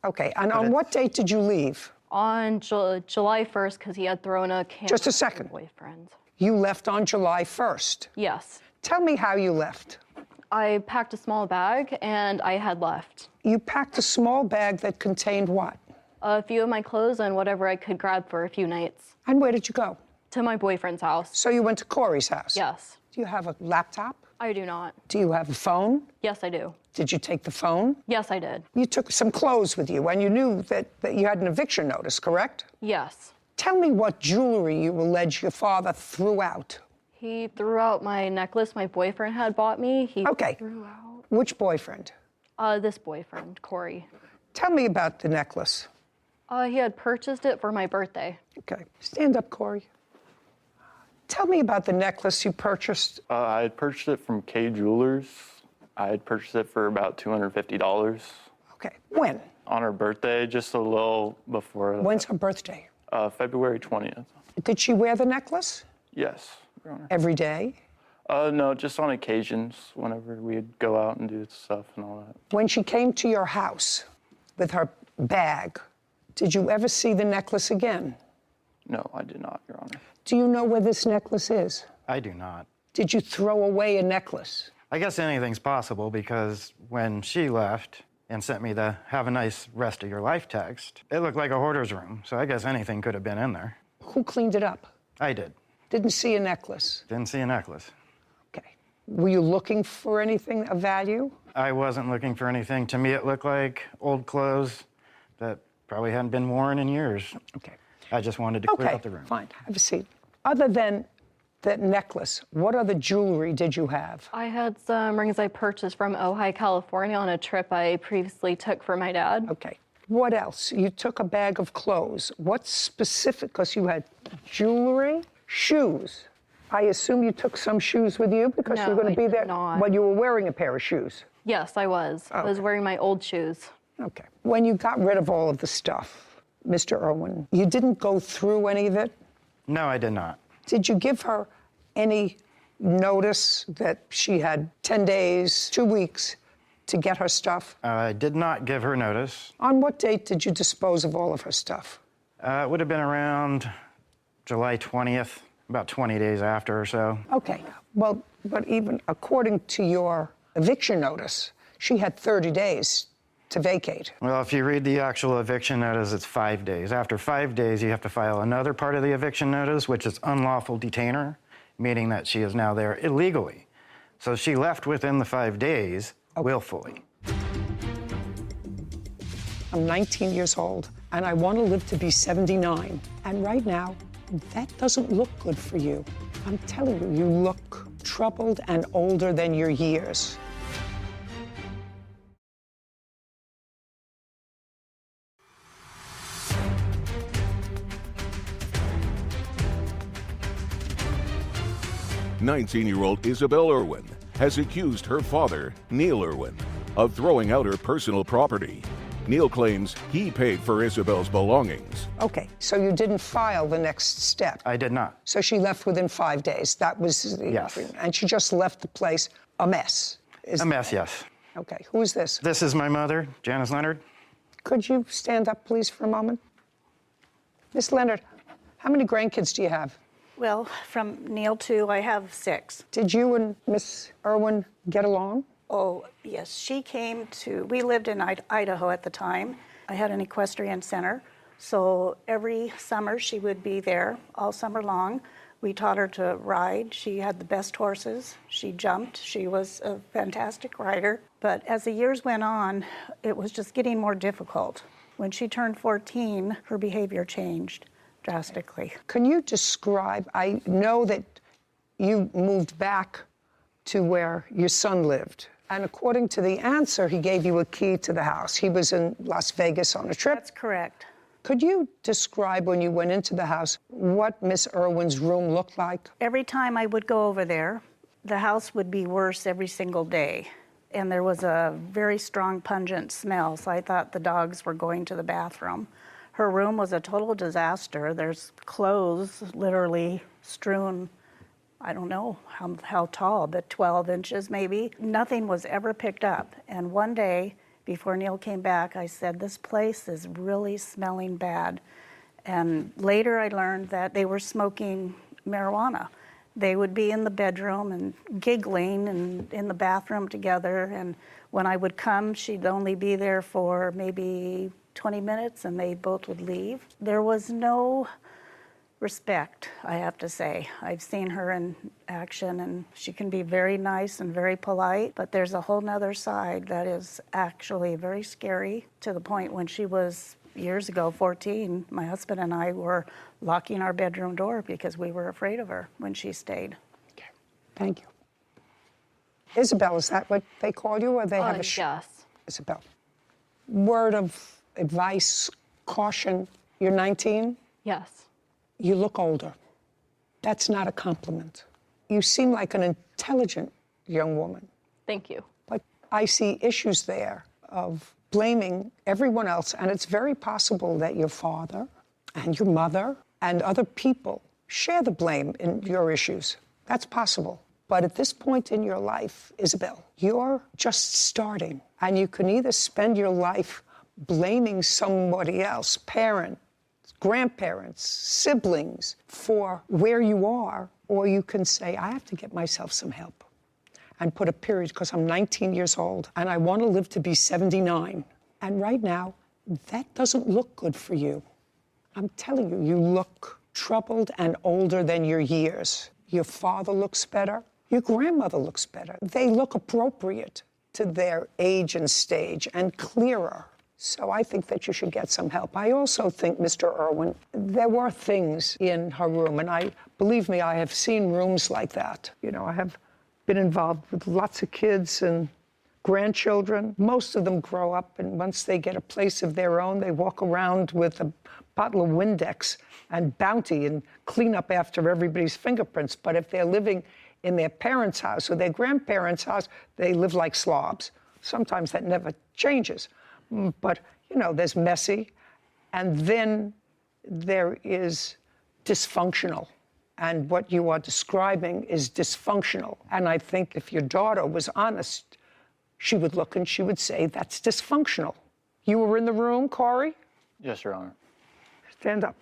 Okay. And on what date did you leave? On July 1st, because he had thrown a camera Just a at second. my boyfriend. You left on July 1st. Yes. Tell me how you left. I packed a small bag, and I had left. You packed a small bag that contained what? A few of my clothes and whatever I could grab for a few nights. And where did you go? To my boyfriend's house. So you went to Corey's house? Yes. Do you have a laptop? I do not. Do you have a phone? Yes, I do. Did you take the phone? Yes, I did. You took some clothes with you, and you knew that you had an eviction notice, correct? Yes. Tell me what jewelry you allege your father threw out. He threw out my necklace my boyfriend had bought me. He Okay. threw out Which boyfriend? this boyfriend, Corey. Tell me about the necklace. He had purchased it for my birthday. Okay. Stand up, Corey. Tell me about the necklace you purchased. I had purchased it from K Jewelers. I had purchased it for about $250. Okay. When? On her birthday, just a little before. When's her birthday? February 20th. Did she wear the necklace? Yes, Your Honor. Every day? No, just on occasions, whenever we'd go out and do stuff and all that. When she came to your house with her bag, did you ever see the necklace again? No, I did not, Your Honor. Do you know where this necklace is? I do not. Did you throw away a necklace? I guess anything's possible because when she left and sent me the "have a nice rest of your life" text, it looked like a hoarder's room, so I guess anything could have been in there. Who cleaned it up? I did. Didn't see a necklace. Didn't see a necklace. Okay. Were you looking for anything of value? I wasn't looking for anything. To me, it looked like old clothes that probably hadn't been worn in years. Okay. I just wanted to clear out the room. Fine. Have a seat. Other than that necklace, what other jewelry did you have? I had some rings I purchased from Ojai, California on a trip I previously took for my dad. Okay. What else? You took a bag of clothes. What specific? Because you had jewelry, shoes. I assume you took some shoes with you because No, you were going I to be did there. not. But you were wearing a pair of shoes. Yes, I was. I was wearing my old shoes. Okay. When you got rid of all of the stuff, Mr. Irwin, you didn't go through any of it? No, I did not. Did you give her any notice that she had 10 days, 2 weeks to get her stuff? I did not give her notice. On what date did you dispose of all of her stuff? It would have been around July 20th, about 20 days after or so. Okay. Well, but even according to your eviction notice, she had 30 days to vacate. Well, if you read the actual eviction notice, it's 5 days. After 5 days, you have to file another part of the eviction notice, which is unlawful detainer, meaning that she is now there illegally. So she left within the 5 days willfully. I'm 19 years old, and I want to live to be 79. And right now, that doesn't look good for you. I'm telling you, you look troubled and older than your years. "19-year-old Isabel Irwin has accused her father, Neil Irwin, of throwing out her personal property. Neil claims he paid for Isabel's belongings. Okay, so you didn't file the next step. I did not. So she left within 5 days. That was the Yes. agreement. And she just left the place a mess. A mess, yes. Okay, who is this? This is my mother, Janice Leonard. Could you stand up, please, for a moment? Miss Leonard, how many grandkids do you have? Well, from Neil to I have 6. Did you and Miss Irwin get along? Oh, yes. She came to, we lived in Idaho at the time. I had an equestrian center. So every summer she would be there all summer long. We taught her to ride. She had the best horses. She jumped. She was a fantastic rider. But as the years went on, it was just getting more difficult. When she turned 14, her behavior changed drastically. Can you describe, I know that you moved back to where your son lived. And according to the answer, he gave you a key to the house. He was in Las Vegas on a trip. That's correct. Could you describe when you went into the house what Miss Irwin's room looked like? Every time I would go over there, the house would be worse every single day. And there was a very strong, pungent smell, so I thought the dogs were going to the bathroom. Her room was a total disaster. There's clothes literally strewn, I don't know how tall, but 12 inches maybe. Nothing was ever picked up. And one day, before Neil came back, I said, this place is really smelling bad. And later I learned that they were smoking marijuana. They would be in the bedroom and giggling and in the bathroom together. And when I would come, she'd only be there for maybe 20 minutes and they both would leave. There was no respect, I have to say. I've seen her in action and she can be very nice and very polite, but there's a whole nother side that is actually very scary, to the point when she was years ago, 14, my husband and I were locking our bedroom door because we were afraid of her when she stayed. Okay. Thank you. Isabel, is that what they call you, or they have a Yes. Isabel. Word of advice, caution. You're 19. Yes. You look older. That's not a compliment. You seem like an intelligent young woman, Thank you. but I see issues there of blaming everyone else, and it's very possible that your father and your mother and other people share the blame in your issues. That's possible. But at this point in your life, Isabel, you're just starting, and you can either spend your life blaming somebody else, parents, grandparents, siblings, for where you are, or you can say, I have to get myself some help, and put a period, because I'm 19 years old, and I want to live to be 79. And right now, that doesn't look good for you. I'm telling you, you look troubled and older than your years. Your father looks better. Your grandmother looks better. They look appropriate to their age and stage and clearer. So I think that you should get some help. I also think, Mr. Irwin, there were things in her room, and believe me, I have seen rooms like that. You know, I have been involved with lots of kids and grandchildren. Most of them grow up, and once they get a place of their own, they walk around with a bottle of Windex and Bounty and clean up after everybody's fingerprints. But if they're living in their parents' house or their grandparents' house, they live like slobs. Sometimes that never changes. But, you know, there's messy, and then there is dysfunctional. And what you are describing is dysfunctional. And I think if your daughter was honest, she would look and she would say, that's dysfunctional. You were in the room, Corey? Yes, Your Honor. Stand up.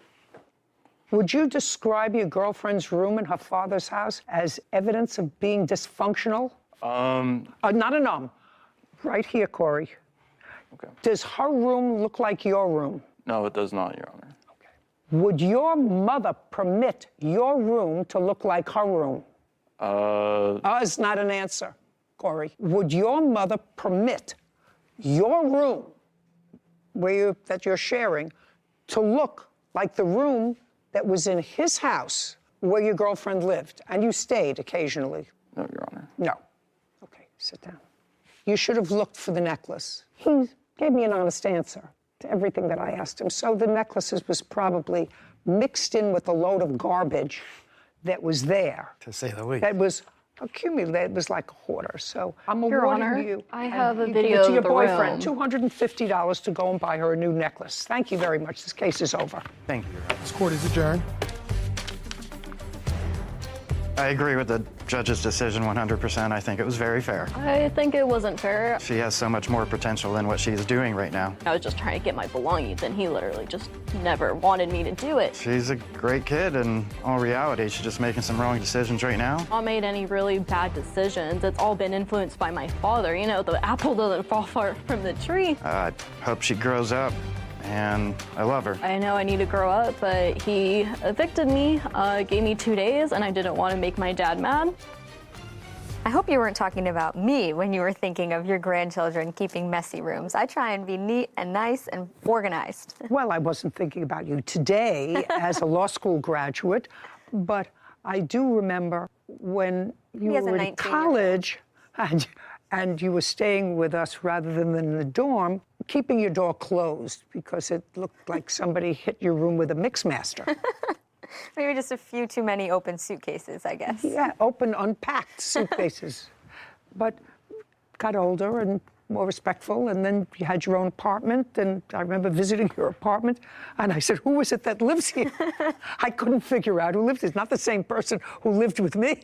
Would you describe your girlfriend's room in her father's house as evidence of being dysfunctional? Not a nom. Right here, Corey. Okay. Does her room look like your room? No, it does not, Your Honor. Okay. Would your mother permit your room to look like her room? Is not an answer, Corey. Would your mother permit your room that you're sharing to look like the room that was in his house where your girlfriend lived and you stayed occasionally? No, Your Honor. No. Okay, sit down. You should have looked for the necklace. He gave me an honest answer to everything that I asked him. So the necklaces was probably mixed in with a load of garbage that was there. To say the least. That was accumulated. It was like a hoarder. So I'm Your awarding Honor, you. I and have a you give video it to your of the boyfriend. room. $250 to go and buy her a new necklace. Thank you very much. This case is over. Thank you, Your Honor. This court is adjourned. I agree with the judge's decision 100%. I think it was very fair. I think it wasn't fair. She has so much more potential than what she's doing right now. I was just trying to get my belongings, and he literally just never wanted me to do it. She's a great kid, and in all reality, she's just making some wrong decisions right now. I made any really bad decisions. It's all been influenced by my father. You know, the apple doesn't fall far from the tree. I hope she grows up, and I love her. I know I need to grow up, but he evicted me, gave me 2 days, and I didn't want to make my dad mad. I hope you weren't talking about me when you were thinking of your grandchildren keeping messy rooms. I try and be neat and nice and organized. Well, I wasn't thinking about you today as a law school graduate, but I do remember when you has a were in 19-year-old. college and you were staying with us rather than in the dorm, keeping your door closed because it looked like somebody hit your room with a Mixmaster. Maybe just a few too many open suitcases, I guess. Yeah, open, unpacked suitcases. But got older and more respectful, and then you had your own apartment, and I remember visiting your apartment, and I said, who is it that lives here? I couldn't figure out who lived here. It's not the same person who lived with me.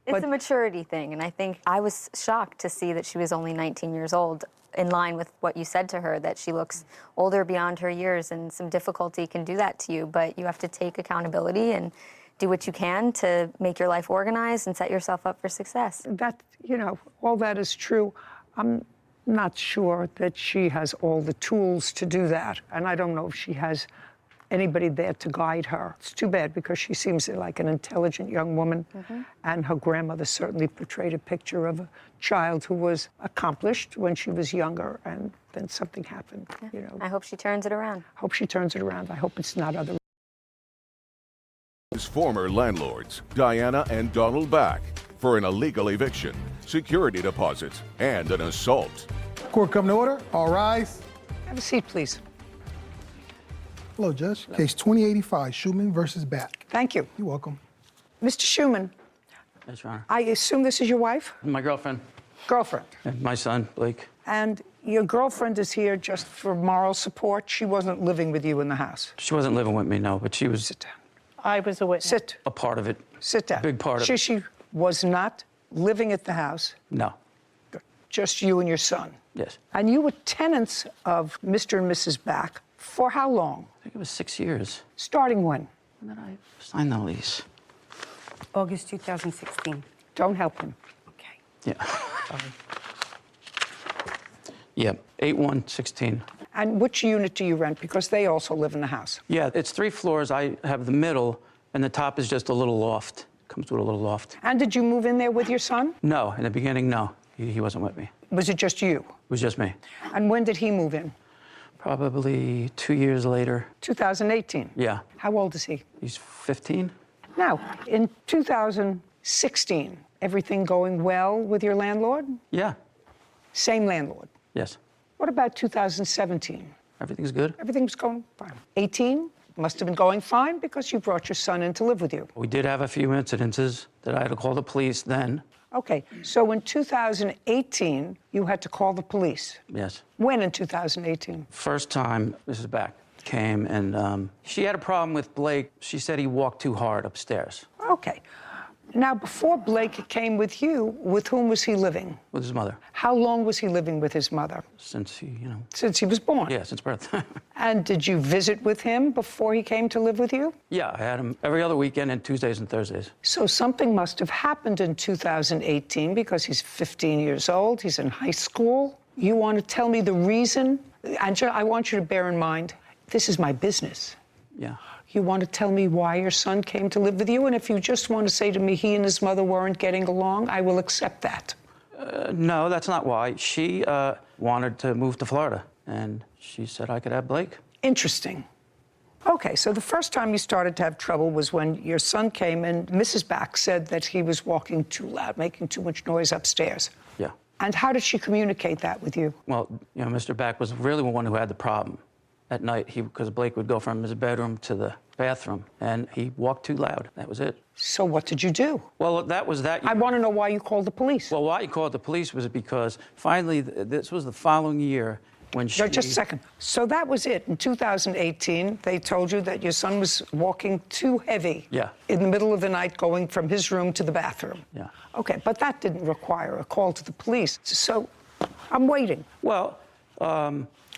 It's a maturity thing, and I think I was shocked to see that she was only 19 years old, in line with what you said to her, that she looks older beyond her years, and some difficulty can do that to you, but you have to take accountability and do what you can to make your life organized and set yourself up for success. That, you know, all that is true. I'm not sure that she has all the tools to do that, and I don't know if she has anybody there to guide her. It's too bad because she seems like an intelligent young woman, and her grandmother certainly portrayed a picture of a child who was accomplished when she was younger, and then something happened. You know, I hope she turns it around. hope she turns it around. I hope it's not other. His former landlords, Diana and Donald Back, for an illegal eviction, security deposits, and an assault. Court come to order. All rise. Have a seat, please. Hello, Judge. Case 2085, Schumann versus Back. Thank you. You're welcome. Mr. Schumann, Yes, Your Honor. I assume this is your wife? My girlfriend Girlfriend. and my son, Blake. And your girlfriend is here just for moral support. She wasn't living with you in the house. She wasn't living with me, no, but she was Sit down. I was a witness. Sit. a part of it. Sit down. Big part of it. She was not living at the house. No. Just you and your son. Yes. And you were tenants of Mr. and Mrs. Back for how long? I think it was 6 years. Starting when? When did I sign the lease? August 2016. Don't help him. Okay. Yeah. Yeah, 8/1/16. And which unit do you rent? Because they also live in the house. Yeah, it's 3 floors. I have the middle, and the top is just a little loft. Comes with a little loft. And did you move in there with your son? No, in the beginning, no. He wasn't with me. Was it just you? It was just me. And when did he move in? Probably 2 years later. 2018. Yeah. How old is he? He's 15. Now, in 2016, everything going well with your landlord? Yeah. Same landlord. Yes. What about 2017? Everything's good. Everything's going fine. 18 must have been going fine because you brought your son in to live with you. We did have a few incidences that I had to call the police then. Okay, so in 2018, you had to call the police. Yes. When in 2018? First time Mrs. Back came, and she had a problem with Blake. She said he walked too hard upstairs. Okay. Now, before Blake came with you, with whom was he living? With his mother. How long was he living with his mother? Since he, Since he was born? Yeah, since birth. And did you visit with him before he came to live with you? Yeah, I had him every other weekend and Tuesdays and Thursdays. So something must have happened in 2018 because he's 15 years old, he's in high school. You want to tell me the reason? Angela, I want you to bear in mind, this is my business. Yeah. You want to tell me why your son came to live with you? And if you just want to say to me he and his mother weren't getting along, I will accept that. No, that's not why. She wanted to move to Florida, and she said I could have Blake. Interesting. Okay, so the first time you started to have trouble was when your son came and Mrs. Back said that he was walking too loud, making too much noise upstairs. Yeah. And how did she communicate that with you? Well, Mr. Back was really the one who had the problem. At night, because Blake would go from his bedroom to the bathroom, and he walked too loud. That was it. So what did you do? Well, that was that. I want to know why you called the police. Well, why you called the police was because finally, this was the following year when she... Just a second. So that was it. In 2018, they told you that your son was walking too heavy. Yeah. In the middle of the night, going from his room to the bathroom. Yeah. Okay, but that didn't require a call to the police. So I'm waiting. Well,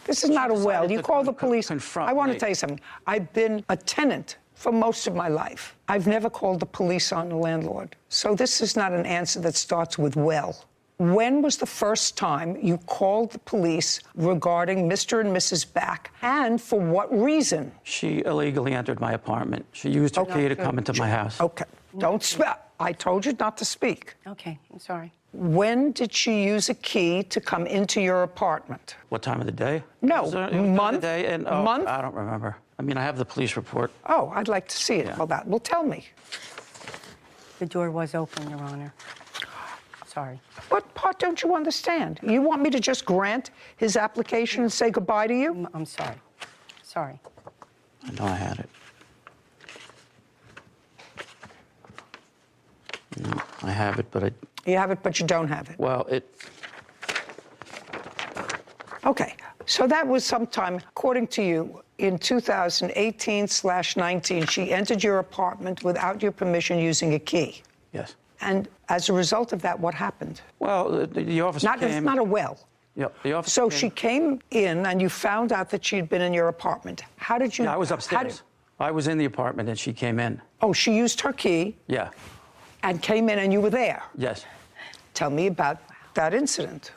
This is not a well. You call the police. confront I want to me. tell you something. I've been a tenant for most of my life. I've never called the police on the landlord. So this is not an answer that starts with well. When was the first time you called the police regarding Mr. and Mrs. Back, and for what reason? she illegally entered my apartment. She used her key to come into my house. Okay, don't speak. I told you not to speak. Okay, I'm sorry. When did she use a key to come into your apartment? What time of the day? No, It was during the month? day, and, Month? I don't remember. I mean, I have the police report. Oh, I'd like to see it. Yeah. Well, that will tell me. The door was open, Your Honor. Sorry. What part don't you understand? You want me to just grant his application and say goodbye to you? I'm sorry. Sorry. I know I had it. No, I have it, but You have it, but you don't have it. well, Okay, so that was sometime, according to you, in 2018/19, she entered your apartment without your permission using a key. yes. And as a result of that, what happened? Well, the officer It's came. not a well. Yep, the officer So came. she came in and you found out that she had been in your apartment. How did you... Yeah, I was how upstairs. did- I was in the apartment, and she came in. Oh, she used her key Yeah, and came in and you were there. yes. Tell me about that incident.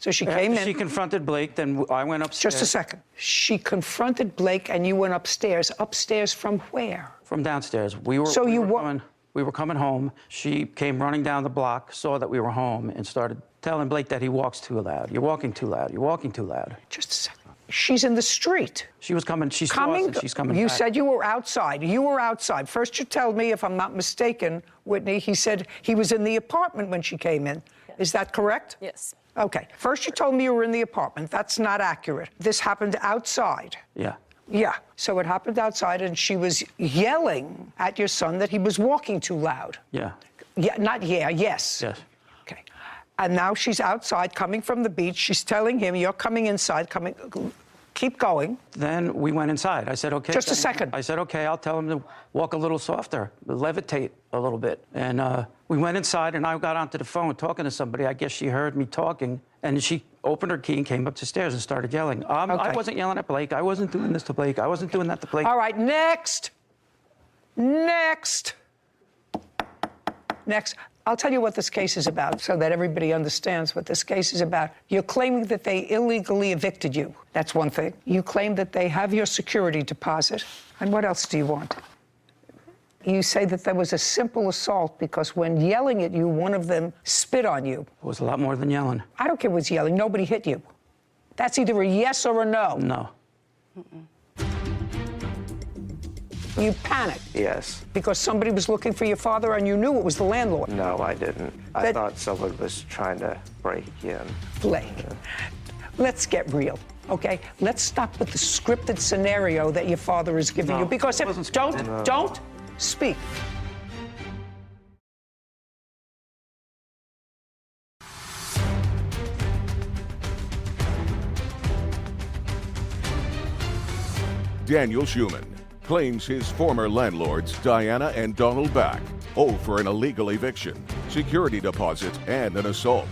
So she came in. She confronted Blake, then I went upstairs. Just a second. She confronted Blake and you went upstairs. Upstairs from where? From downstairs. We were coming home. She came running down the block, saw that we were home, and started telling Blake that he walks too loud. You're walking too loud. You're walking too loud. Just a second. She's in the street. She was coming. She saw us and she's coming You back. said you were outside. You were outside. First you tell me, if I'm not mistaken, Whitney, he said he was in the apartment when she came in. Yes. Is that correct? Yes. Okay. First you told me you were in the apartment. That's not accurate. This happened outside. Yeah. Yeah. So it happened outside, and she was yelling at your son that he was walking too loud. Yeah. Yeah. Not yeah. Yes. Yes. Okay. And now she's outside, coming from the beach. She's telling him, "You're coming inside. Keep going." Then we went inside. I said, okay. Just a second. I said, okay, I'll tell him to walk a little softer, levitate a little bit. And we went inside, and I got onto the phone talking to somebody. I guess she heard me talking, and she opened her key and came up the stairs and started yelling. I wasn't yelling at Blake. I wasn't doing this to Blake. I wasn't doing that to Blake. All right, next. Next. Next. I'll tell you what this case is about so that everybody understands what this case is about. You're claiming that they illegally evicted you. That's one thing. You claim that they have your security deposit. And what else do you want? You say that there was a simple assault because when yelling at you, one of them spit on you. It was a lot more than yelling. I don't care what's yelling. Nobody hit you. That's either a yes or a no. No. You panicked. Yes. Because somebody was looking for your father and you knew it was the landlord. No, I didn't. I thought someone was trying to break in. Blake, let's get real, okay? Let's stop with the scripted scenario that your father is giving you. Because if don't speak. Daniel Schumann claims his former landlords, Diana and Donald Back, owe for an illegal eviction, security deposit, and an assault.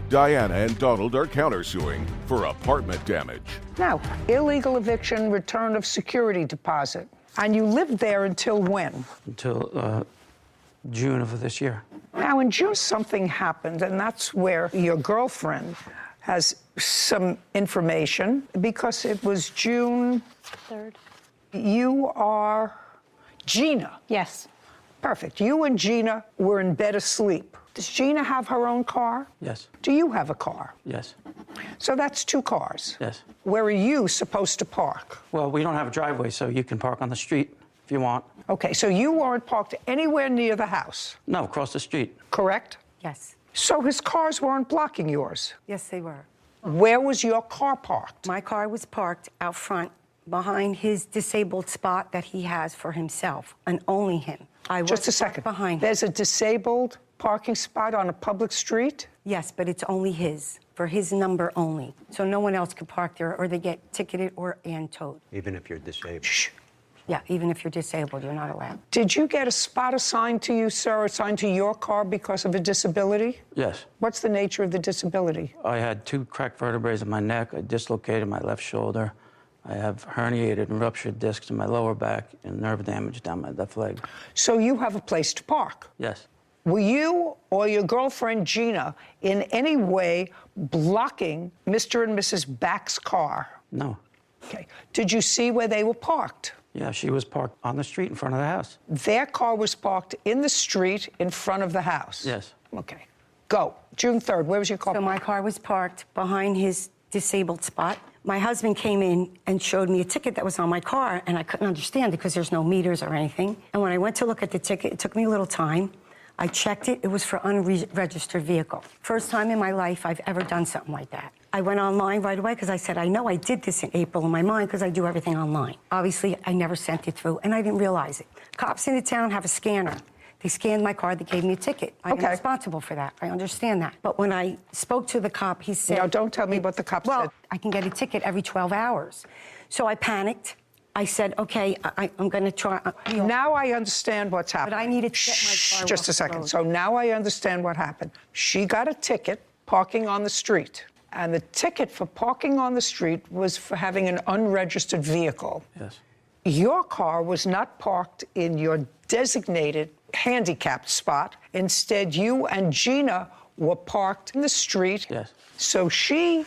Diana and Donald are countersuing for apartment damage. Now, illegal eviction, return of security deposit. And you lived there until when? Until June of this year. Now, in June, something happened, and that's where your girlfriend has some information, because it was June 3rd. You are Gina. Yes. Perfect. You and Gina were in bed asleep. Does Gina have her own car? Yes. Do you have a car? Yes. So that's two cars. Yes. Where are you supposed to park? Well, we don't have a driveway, so you can park on the street if you want. Okay, so you weren't parked anywhere near the house? No, across the street. Correct? Yes. So his cars weren't blocking yours? Yes, they were. Where was your car parked? My car was parked out front behind his disabled spot that he has for himself, and only him. Just a second. Behind him. There's a disabled parking spot on a public street? Yes, but it's only his, for his number only. So no one else can park there, or they get ticketed and towed. Even if you're disabled. Shh. Yeah, even if you're disabled, you're not allowed. Did you get a spot assigned to you, sir, assigned to your car because of a disability? Yes. What's the nature of the disability? I had 2 cracked vertebrae in my neck. I dislocated my left shoulder. I have herniated and ruptured discs in my lower back and nerve damage down my left leg. So you have a place to park? Yes. Were you or your girlfriend, Gina, in any way blocking Mr. and Mrs. Back's car? No. Okay. Did you see where they were parked? Yeah, she was parked on the street in front of the house. Their car was parked in the street in front of the house? Yes. Okay. Go. June 3rd, where was your car? So my car was parked behind his disabled spot. My husband came in and showed me a ticket that was on my car, and I couldn't understand it because there's no meters or anything. And when I went to look at the ticket, it took me a little time. I checked it. It was for unregistered vehicle. First time in my life I've ever done something like that. I went online right away because I said, I know I did this in April in my mind because I do everything online. Obviously, I never sent it through, and I didn't realize it. Cops in the town have a scanner. They scanned my card, they gave me a ticket. I'm responsible for that. I understand that. But when I spoke to the cop, he said... No, don't tell me what the cop said. Well, I can get a ticket every 12 hours. So I panicked. I said, okay, I'm going to try... Now I understand what's happening. But I needed to get my car Just a off the second. road. So now I understand what happened. She got a ticket parking on the street. And the ticket for parking on the street was for having an unregistered vehicle. Yes. Your car was not parked in your designated handicapped spot. Instead, you and Gina were parked in the street. Yes. So she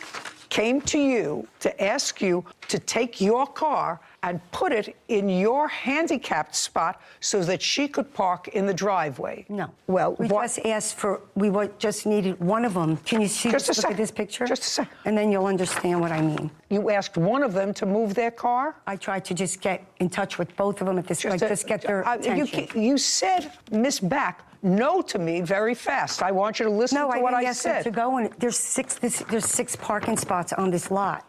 came to you to ask you to take your car and put it in your handicapped spot so that she could park in the driveway. No. Well, we just asked for, just needed one of them. Can you see, Just a look sec. at this picture? Just a sec. And then you'll understand what I mean. You asked one of them to move their car? I tried to just get in touch with both of them at this, just get their attention. You said, Miss Back, no to me very fast. I want you to listen to what I asked them said. to go, and there's six parking spots on this lot.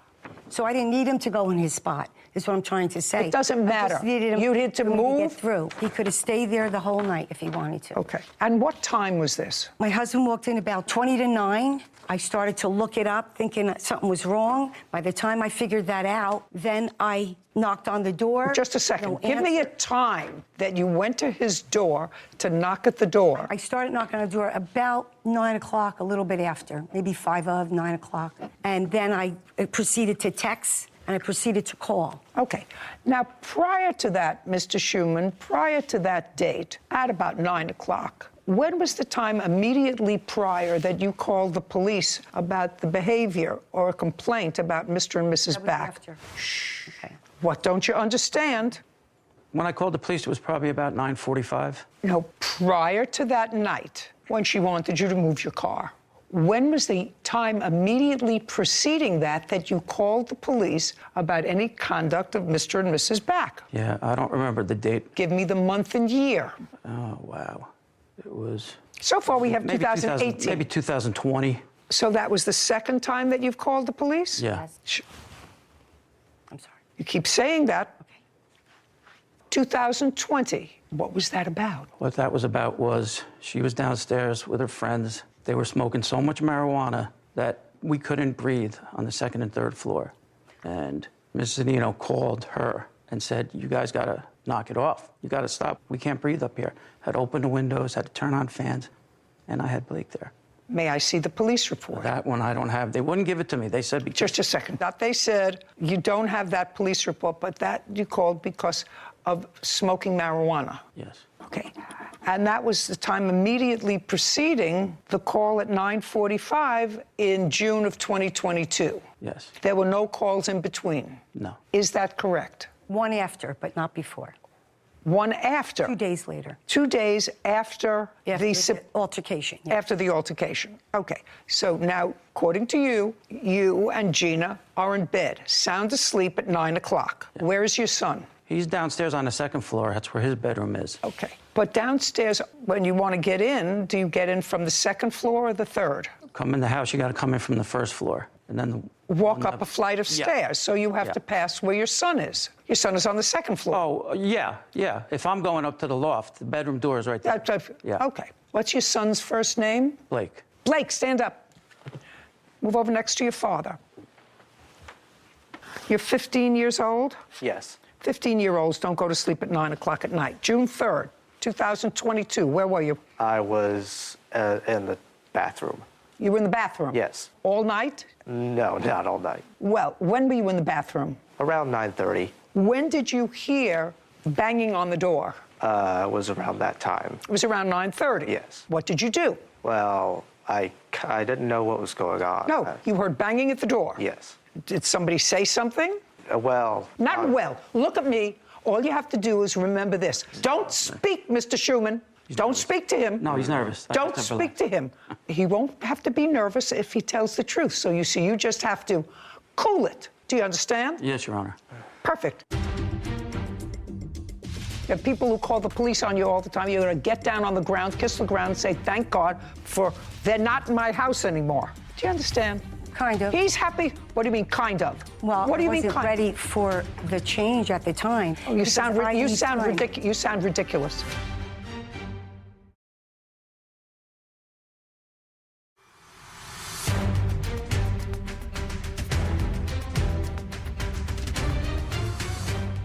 So I didn't need him to go in his spot, is what I'm trying to say. It doesn't matter. I just needed him You need to for me move? get through. He could have stayed there the whole night if he wanted to. Okay. And what time was this? My husband walked in about 20 to 9. I started to look it up, thinking that something was wrong. By the time I figured that out, then I knocked on the door. Just a second. No Give me a answer. time that you went to his door to knock at the door. I started knocking on the door about 9 o'clock, a little bit after, maybe 9 o'clock. And then I proceeded to text, and I proceeded to call. Okay. Now, prior to that, Mr. Schumann, prior to that date, at about 9 o'clock, when was the time immediately prior that you called the police about the behavior or a complaint about Mr. and Mrs. That was Back? after. Shh. Okay. What don't you understand? When I called the police, it was probably about 9:45. No, prior to that night, when she wanted you to move your car, when was the time immediately preceding that you called the police about any conduct of Mr. and Mrs. Back? Yeah, I don't remember the date. Give me the month and year. Oh, wow. It was... So far, we have maybe 2018. Maybe 2020. So that was the second time that you've called the police? Yeah. I'm sorry. You keep saying that. Okay. 2020. What was that about? What that was about was she was downstairs with her friends. They were smoking so much marijuana that we couldn't breathe on the second and third floor. And Mrs. Zanino called her and said, you guys got to knock it off. You got to stop. We can't breathe up here. Had to open the windows, had to turn on fans, and I had Blake there. May I see the police report? That one I don't have. They wouldn't give it to me. They said because... Just a second. That they said you don't have that police report, but that you called because of smoking marijuana. Yes. Okay. And that was the time immediately preceding the call at 9:45 in June of 2022. Yes. There were no calls in between. No. Is that correct? One after, but not before. One after. 2 days later. 2 days after The altercation. Yeah. After the altercation. Okay. So now, according to you, you and Gina are in bed, sound asleep at 9 o'clock. Yeah. Where is your son? He's downstairs on the second floor. That's where his bedroom is. Okay. But downstairs, when you want to get in, do you get in from the second floor or the third? Come in the house, you got to come in from the first floor. And then... Walk up a flight of stairs. So you have Yeah. to pass where your son is. Your son is on the second floor. Oh, yeah. If I'm going up to the loft, the bedroom door is right there. Yeah. Okay. What's your son's first name? Blake. Blake, stand up. Move over next to your father. You're 15 years old? Yes. 15-year-olds don't go to sleep at 9 o'clock at night. June 3rd, 2022, where were you? I was in the bathroom. You were in the bathroom? Yes. All night? No, not all night. Well, when were you in the bathroom? Around 9:30 When did you hear banging on the door? was around that time. It was around 9:30? Yes. What did you do? Well, I didn't know what was going on. No, you heard banging at the door? Yes. Did somebody say something? Well. Not well. Look at me. All you have to do is remember this. Don't speak, Mr. Schumann. Don't speak to him. No, he's nervous. Don't speak to him. He won't have to be nervous if he tells the truth. So you see, you just have to cool it. Do you understand? Yes, Your Honor. Perfect. You have people who call the police on you all the time. You're going to get down on the ground, kiss the ground, and say, thank God for they're not in my house anymore. Do you understand? Kind of. He's happy. What do you mean, kind of? Well, what do you I mean, wasn't kind ready for the change at the time. Oh, you sound time. ridiculous.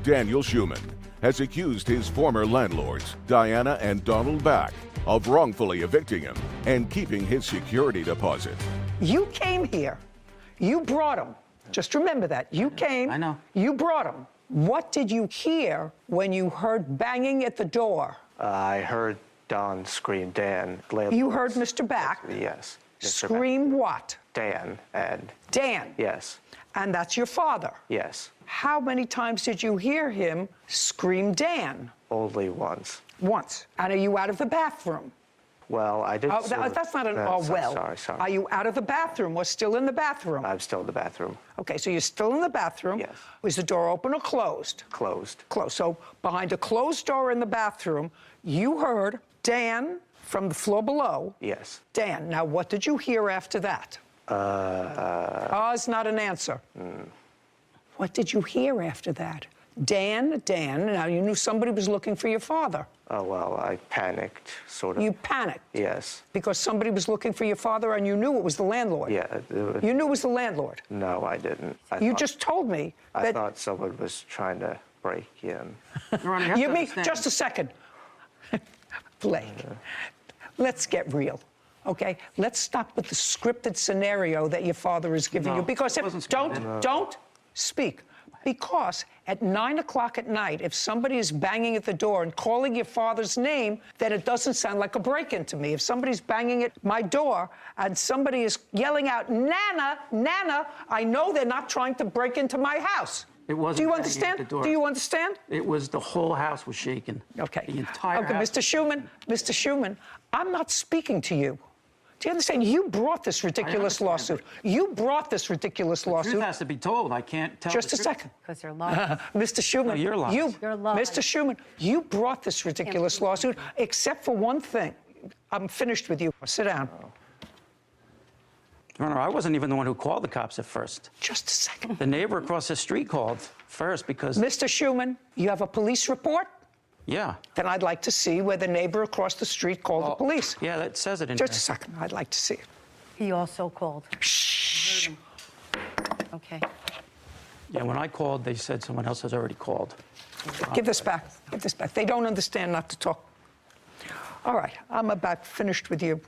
Daniel Schumann has accused his former landlords, Diana and Donald Back, of wrongfully evicting him and keeping his security deposit. You came here. You brought him. Just remember that. You came. I know. You brought him. What did you hear when you heard banging at the door? I heard Don screamed Dan. You heard Mr. Back Yes. Mr. scream what? Dan and Dan. yes, And that's your father. yes. How many times did you hear him scream Dan? Only once. Once. And are you out of the bathroom? Well, I did. Oh, sort of- that's not an no, well. Sorry. Are you out of the bathroom or still in the bathroom? I'm still in the bathroom. Okay, so you're still in the bathroom. Yes. Was the door open or closed? Closed. Closed. So behind a closed door in the bathroom, you heard Dan from the floor below. Yes. Dan. Now, what did you hear after that? Is not an answer. What did you hear after that? Dan. Now, you knew somebody was looking for your father. Oh, well, I panicked, sort of. You panicked. Yes. Because somebody was looking for your father and you knew it was the landlord. Yeah. You knew it was the landlord. No, I didn't. You just told me I that. thought someone was trying to break in. Your Honor, you have You to mean, understand. just a second. Blake, let's get real, okay? Let's stop with the scripted scenario that your father is giving No, you. Because it if, wasn't don't scripted. speak. Because at 9 o'clock at night, if somebody is banging at the door and calling your father's name, then it doesn't sound like a break-in to me. If somebody's banging at my door and somebody is yelling out, Nana, Nana, I know they're not trying to break into my house. It wasn't Do you banging at understand? the door. Do you understand? It was the whole house was shaking. Okay. The entire okay, house. Mr. Schuman, I'm not speaking to you. Do you understand? You brought this ridiculous understand, lawsuit. You brought this ridiculous The lawsuit. truth has to be told. I can't tell Just the a truth. second. Because you're lying. Mr. Schuman, No, you're lying. You're lying. Mr. Schuman, you brought this ridiculous lawsuit, except for one thing. I'm finished with you. Sit down. Your Honor, I wasn't even the one who called the cops at first. Just a second. The neighbor across the street called first because, Mr. Schuman, you have a police report? yeah. Then I'd like to see where the neighbor across the street called the police. Yeah, that says it in Just a there. second. I'd like to see it. He also called. Shh. Okay. Yeah, when I called, they said someone else has already called. Give this back. Give this back. They don't understand not to talk. All right, I'm about finished with you.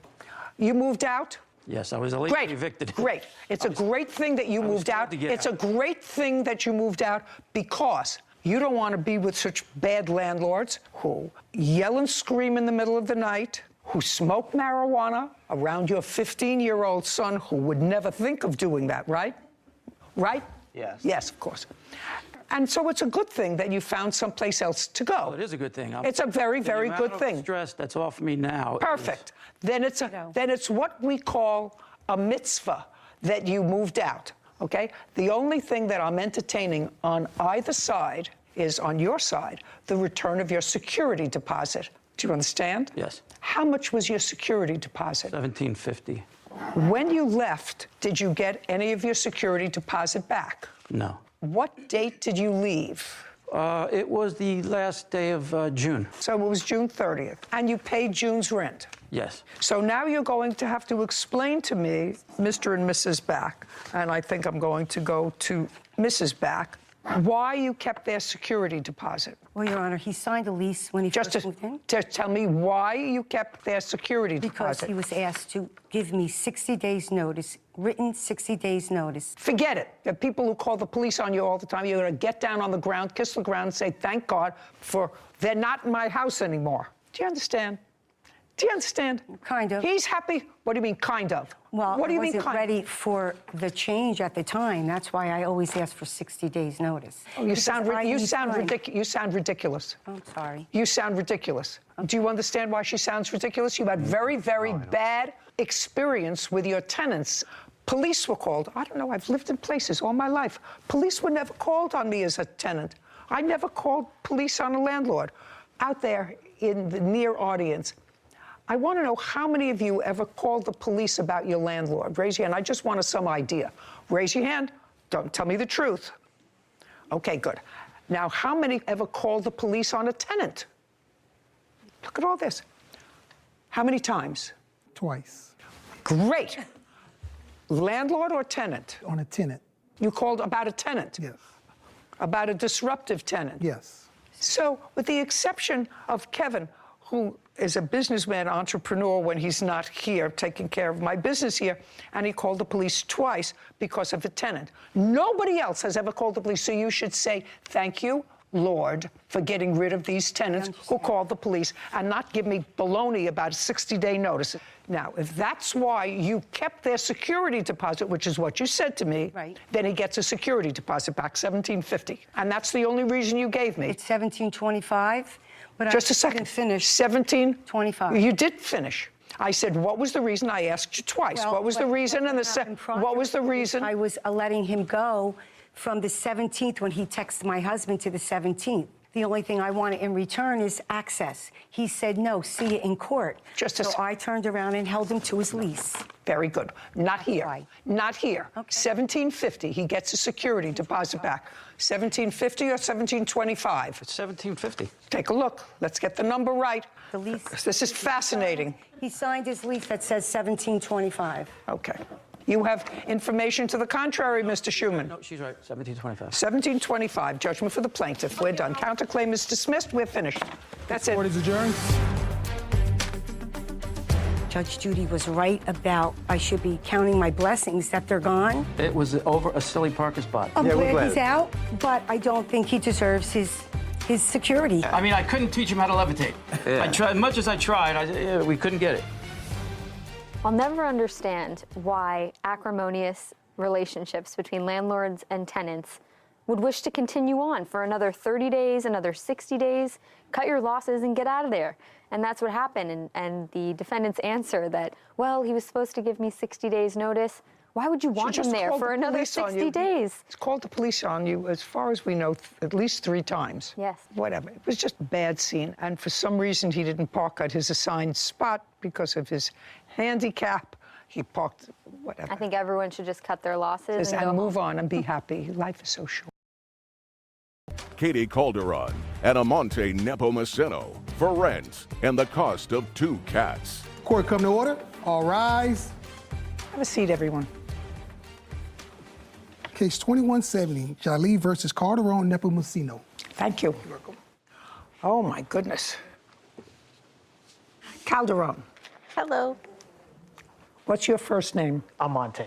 You moved out? Yes, I was illegally Great. evicted. Great. It's a great thing that you I was moved told out. to get It's a out. great thing that you moved out because you don't want to be with such bad landlords who yell and scream in the middle of the night, who smoke marijuana around your 15-year-old son who would never think of doing that, right? Right? Yes. Yes, of course. And so it's a good thing that you found someplace else to go. Well, it is a good thing. It's a very, very The good amount thing. of stress that's off me now. Perfect. Then it's what we call a mitzvah that you moved out. Okay? The only thing that I'm entertaining on either side is on your side the return of your security deposit. Do you understand? Yes. How much was your security deposit? $1,750. When you left, did you get any of your security deposit back? No. What date did you leave? It was the last day of June. So it was June 30th. And you paid June's rent. Yes. So now you're going to have to explain to me, Mr. and Mrs. Back, and I think I'm going to go to Mrs. Back, why you kept their security deposit. Well, Your Honor, he signed a lease when he first moved in. Just tell me why you kept their security Because deposit. he was asked to give me 60 days notice, written 60 days notice. Forget it. There are people who call the police on you all the time. You're going to get down on the ground, kiss the ground, and say, thank God for they're not in my house anymore. Do you understand? Do you understand? Kind of. He's happy. What do you mean, kind of? Well, what do you I mean, wasn't kind ready for the change at the time. That's why I always ask for 60 days notice. Oh, you sound Because I need time. ridiculous. I'm sorry. You sound ridiculous. Do you understand why she sounds ridiculous? You had very, very bad experience with your tenants. Police were called. I don't know. I've lived in places all my life. Police were never called on me as a tenant. I never called police on a landlord. Out there in the near audience, I want to know how many of you ever called the police about your landlord. Raise your hand. I just want some idea. Raise your hand. Don't tell me the truth. Okay, good. Now, how many ever called the police on a tenant? Look at all this. How many times? Twice. Great. Landlord or tenant? On a tenant. You called about a tenant? Yes. About a disruptive tenant? Yes. So, with the exception of Kevin, who is a businessman, entrepreneur when he's not here, taking care of my business here, and he called the police twice because of a tenant. Nobody else has ever called the police, so you should say, thank you, landlord for getting rid of these tenants who called the police and not give me baloney about a 60-day notice. Now, if that's why you kept their security deposit, which is what you said to me, then he gets a security deposit back, $1,750. And that's the only reason you gave me. It's $1,725, but Just I a second. didn't finish. $1,725. You did finish. I said, what was the reason? I asked you twice. Well, what was the reason? And what was the reason? I was letting him go from the 17th when he texted my husband to the 17th. The only thing I wanted in return is access. He said, no, see you in court. So I turned around and held him to his lease. Very good. Not here. Not here. Okay. $1,750. He gets a security deposit back. $1,750 or $1,725? It's $1,750. Take a look. Let's get the number right. The lease. This is fascinating. He signed his lease that says $1,725. Okay. You have information to the contrary, Mr. Schuman. No, she's right. $1,725. $1,725. Judgment for the plaintiff. We're done. Counterclaim is dismissed. We're finished. That's it. Court is adjourned. Judge Judy was right about I should be counting my blessings that they're gone. It was over a silly parking spot. I'm glad he's out, but I don't think he deserves his security. I mean, I couldn't teach him how to levitate. I tried, as much as I tried, we couldn't get it. I'll never understand why acrimonious relationships between landlords and tenants would wish to continue on for another 30 days, another 60 days, cut your losses and get out of there. And that's what happened. And the defendant's answer that, well, he was supposed to give me 60 days notice. Why would you want him there for another 60 days? It's called the police on you, as far as we know, at least 3 times. Yes. Whatever. It was just a bad scene. And for some reason, he didn't park at his assigned spot because of his handicap. He parked, whatever. I think everyone should just cut their losses and go move home. on and be happy. Life is so short. Katie Calderon and Amante Nepomuceno for rent and the cost of 2 cats. Court come to order. All rise. Have a seat, everyone. Case 2170, Jolie versus Calderon Nepomuceno. Thank you. You're welcome. Oh, my goodness. Calderon. Hello. What's your first name? Amante.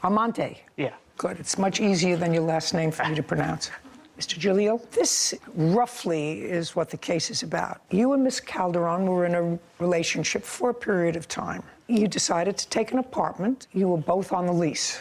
Amante? Yeah. Good. It's much easier than your last name for me to pronounce. Mr. Giglio, this roughly is what the case is about. You and Miss Calderon were in a relationship for a period of time. You decided to take an apartment. You were both on the lease.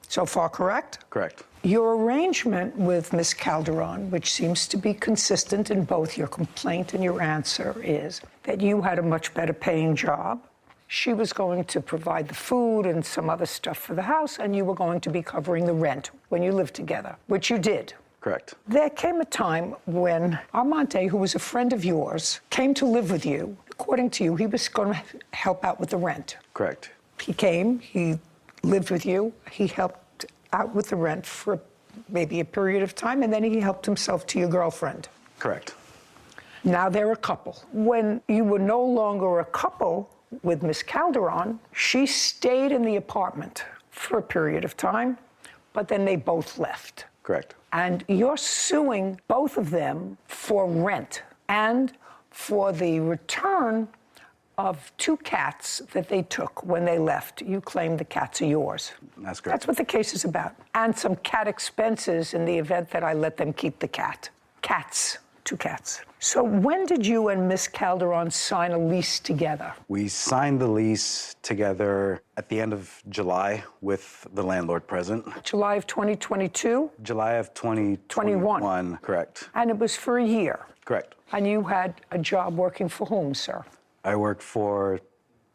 So far, correct? Correct. Your arrangement with Miss Calderon, which seems to be consistent in both your complaint and your answer, is that you had a much better paying job. She was going to provide the food and some other stuff for the house, and you were going to be covering the rent when you lived together, which you did. Correct. There came a time when Armante, who was a friend of yours, came to live with you. According to you, he was going to help out with the rent. Correct. He came, he lived with you, he helped out with the rent for maybe a period of time, and then he helped himself to your girlfriend. Correct. Now they're a couple. When you were no longer a couple with Miss Calderon, she stayed in the apartment for a period of time, but then they both left. Correct. And you're suing both of them for rent and for the return of 2 cats that they took when they left. You claim the cats are yours. That's correct. That's what the case is about. And some cat expenses in the event that I let them keep the cat. Cats. 2 cats. So when did you and Miss Calderon sign a lease together? We signed the lease together at the end of July with the landlord present. July of 2022? July of 2021. Correct. And it was for a year? Correct. And you had a job working for whom, sir? I worked for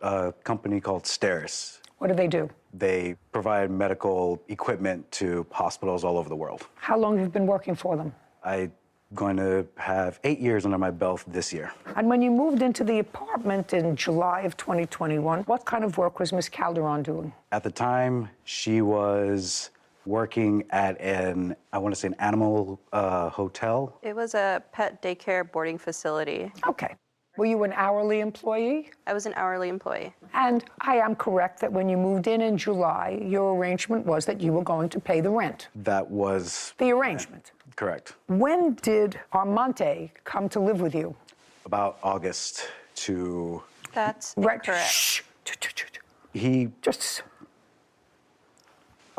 a company called Steris. What do they do? They provide medical equipment to hospitals all over the world. How long have you been working for them? I'm going to have 8 years under my belt this year. And when you moved into the apartment in July of 2021, what kind of work was Miss Calderon doing? At the time, she was working at an animal hotel. It was a pet daycare boarding facility. Okay. Were you an hourly employee? I was an hourly employee. And I am correct that when you moved in July, your arrangement was that you were going to pay the rent. That was the arrangement. Correct. When did Armante come to live with you? About August to... That's right. correct. Shh. He... Just...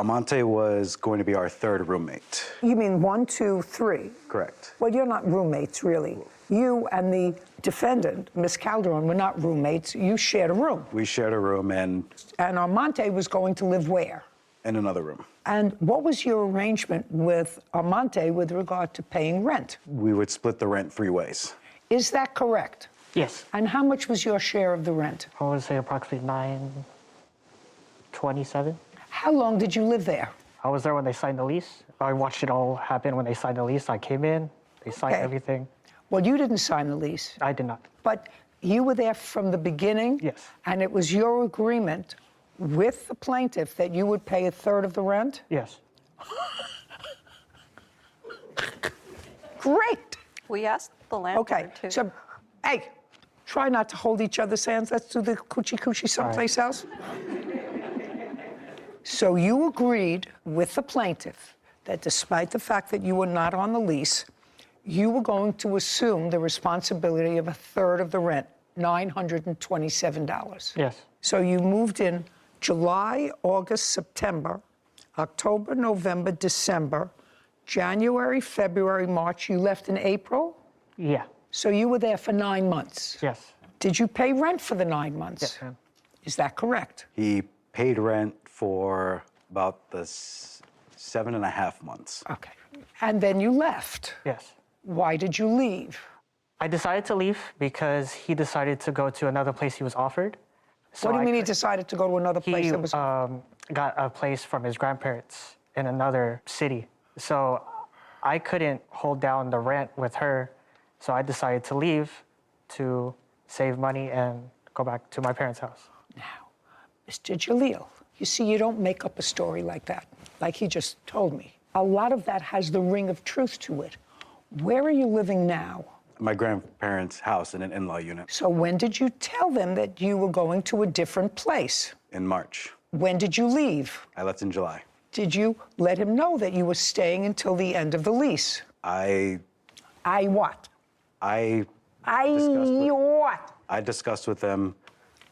Amante was going to be our third roommate. You mean 1, 2, 3? Correct. Well, you're not roommates, really. You and the defendant, Miss Calderon, were not roommates. You shared a room. We shared a room and Amante was going to live where? in another room. And what was your arrangement with Amante with regard to paying rent? We would split the rent 3 ways. Is that correct? Yes. And how much was your share of the rent? I would say approximately 927. How long did you live there? I was there when they signed the lease. I watched it all happen when they signed the lease. I came in, they signed Okay. everything. Well, you didn't sign the lease. I did not. But you were there from the beginning? Yes. And it was your agreement with the plaintiff that you would pay a third of the rent? Yes. Great. We asked the landlord Okay, too. so, hey, try not to hold each other's hands. Let's do the coochie someplace else. So you agreed with the plaintiff that despite the fact that you were not on the lease, you were going to assume the responsibility of a third of the rent, $927. Yes. So you moved in July, August, September, October, November, December, January, February, March. You left in April? Yeah. So you were there for 9 months? Yes. Did you pay rent for the 9 months? Yes, ma'am. Is that correct? He paid rent for about the 7.5 months. Okay. And then you left. Yes. Why did you leave? I decided to leave because he decided to go to another place he was offered. So What do you I mean he could- decided to go to another place He that was... got a place from his grandparents in another city. So I couldn't hold down the rent with her. So I decided to leave to save money and go back to my parents' house. Now, Mr. Jalil, you see, you don't make up a story like that, like he just told me. A lot of that has the ring of truth to it. Where are you living now? My grandparents' house in an in-law unit. So when did you tell them that you were going to a different place? In March. When did you leave? I left in July. Did you let him know that you were staying until the end of the lease? I what? What? I discussed with them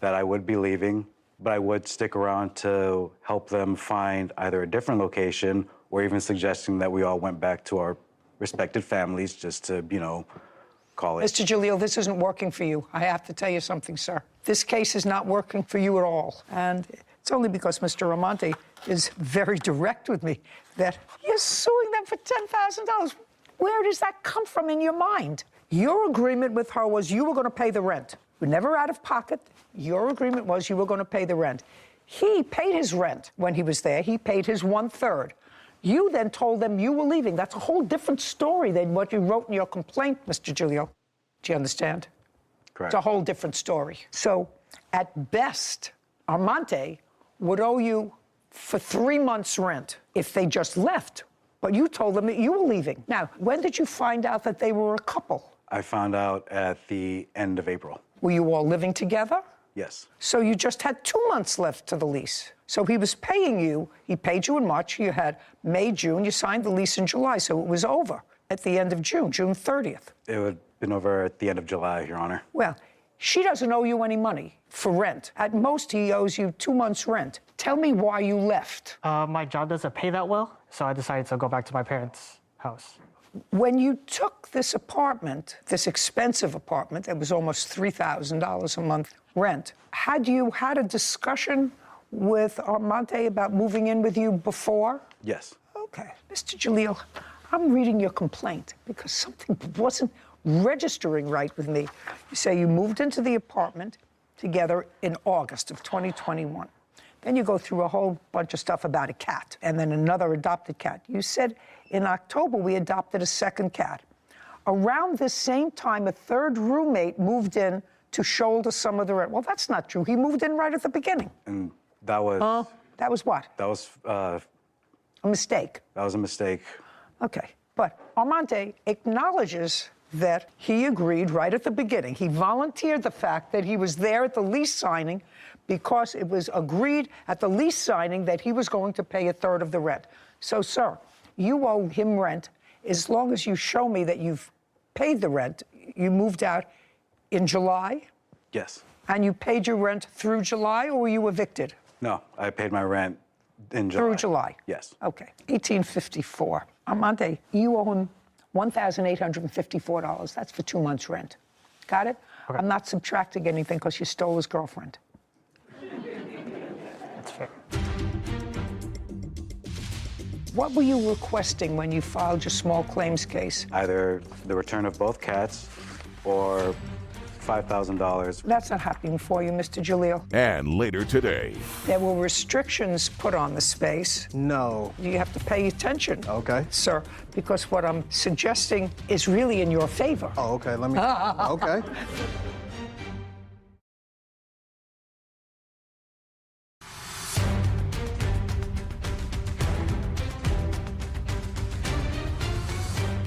that I would be leaving, but I would stick around to help them find either a different location or even suggesting that we all went back to our respected families just to, call it. Mr. Jalil, this isn't working for you. I have to tell you something, sir. This case is not working for you at all. And it's only because Mr. Amante is very direct with me that you're suing them for $10,000. Where does that come from in your mind? Your agreement with her was you were going to pay the rent. You were never out of pocket. Your agreement was you were going to pay the rent. He paid his rent when he was there. He paid his 1/3. You then told them you were leaving. That's a whole different story than what you wrote in your complaint, Mr. Giulio. Do you understand? Correct. It's a whole different story. So, at best, Armante would owe you for 3 months' rent if they just left. But you told them that you were leaving. Now, when did you find out that they were a couple? I found out at the end of April. Were you all living together? Yes. So you just had 2 months left to the lease. So he was paying you, he paid you in March, you had May, June, you signed the lease in July, so it was over at the end of June, June 30th. It would have been over at the end of July, Your Honor. Well, she doesn't owe you any money for rent. At most, he owes you 2 months' rent. Tell me why you left. My job doesn't pay that well, so I decided to go back to my parents' house. When you took this apartment, this expensive apartment, that was almost $3,000 a month rent, had you had a discussion with Armante about moving in with you before? Yes. Okay. Mr. Jalil, I'm reading your complaint because something wasn't registering right with me. You say you moved into the apartment together in August of 2021. Then you go through a whole bunch of stuff about a cat and then another adopted cat. You said in October we adopted a second cat. Around this same time, a third roommate moved in to shoulder some of the rent. Well, that's not true. He moved in right at the beginning. And that was... That was what? That was... A mistake. That was a mistake. Okay. But Armante acknowledges that he agreed right at the beginning. He volunteered the fact that he was there at the lease signing because it was agreed at the lease signing that he was going to pay a third of the rent. So, sir, you owe him rent as long as you show me that you've paid the rent. You moved out in July? Yes. And you paid your rent through July, or were you evicted? No, I paid my rent In July. Through July? Yes. Okay. 1854. Armante, you own $1,854. That's for 2 months' rent. Got it? Okay. I'm not subtracting anything because you stole his girlfriend. That's fair. What were you requesting when you filed your small claims case? Either the return of both cats or $5,000. That's not happening for you, Mr. Jalil. And later today, There were restrictions put on the space. No. You have to pay attention. Okay. Sir, because what I'm suggesting is really in your favor. Oh, okay. Let me. Okay.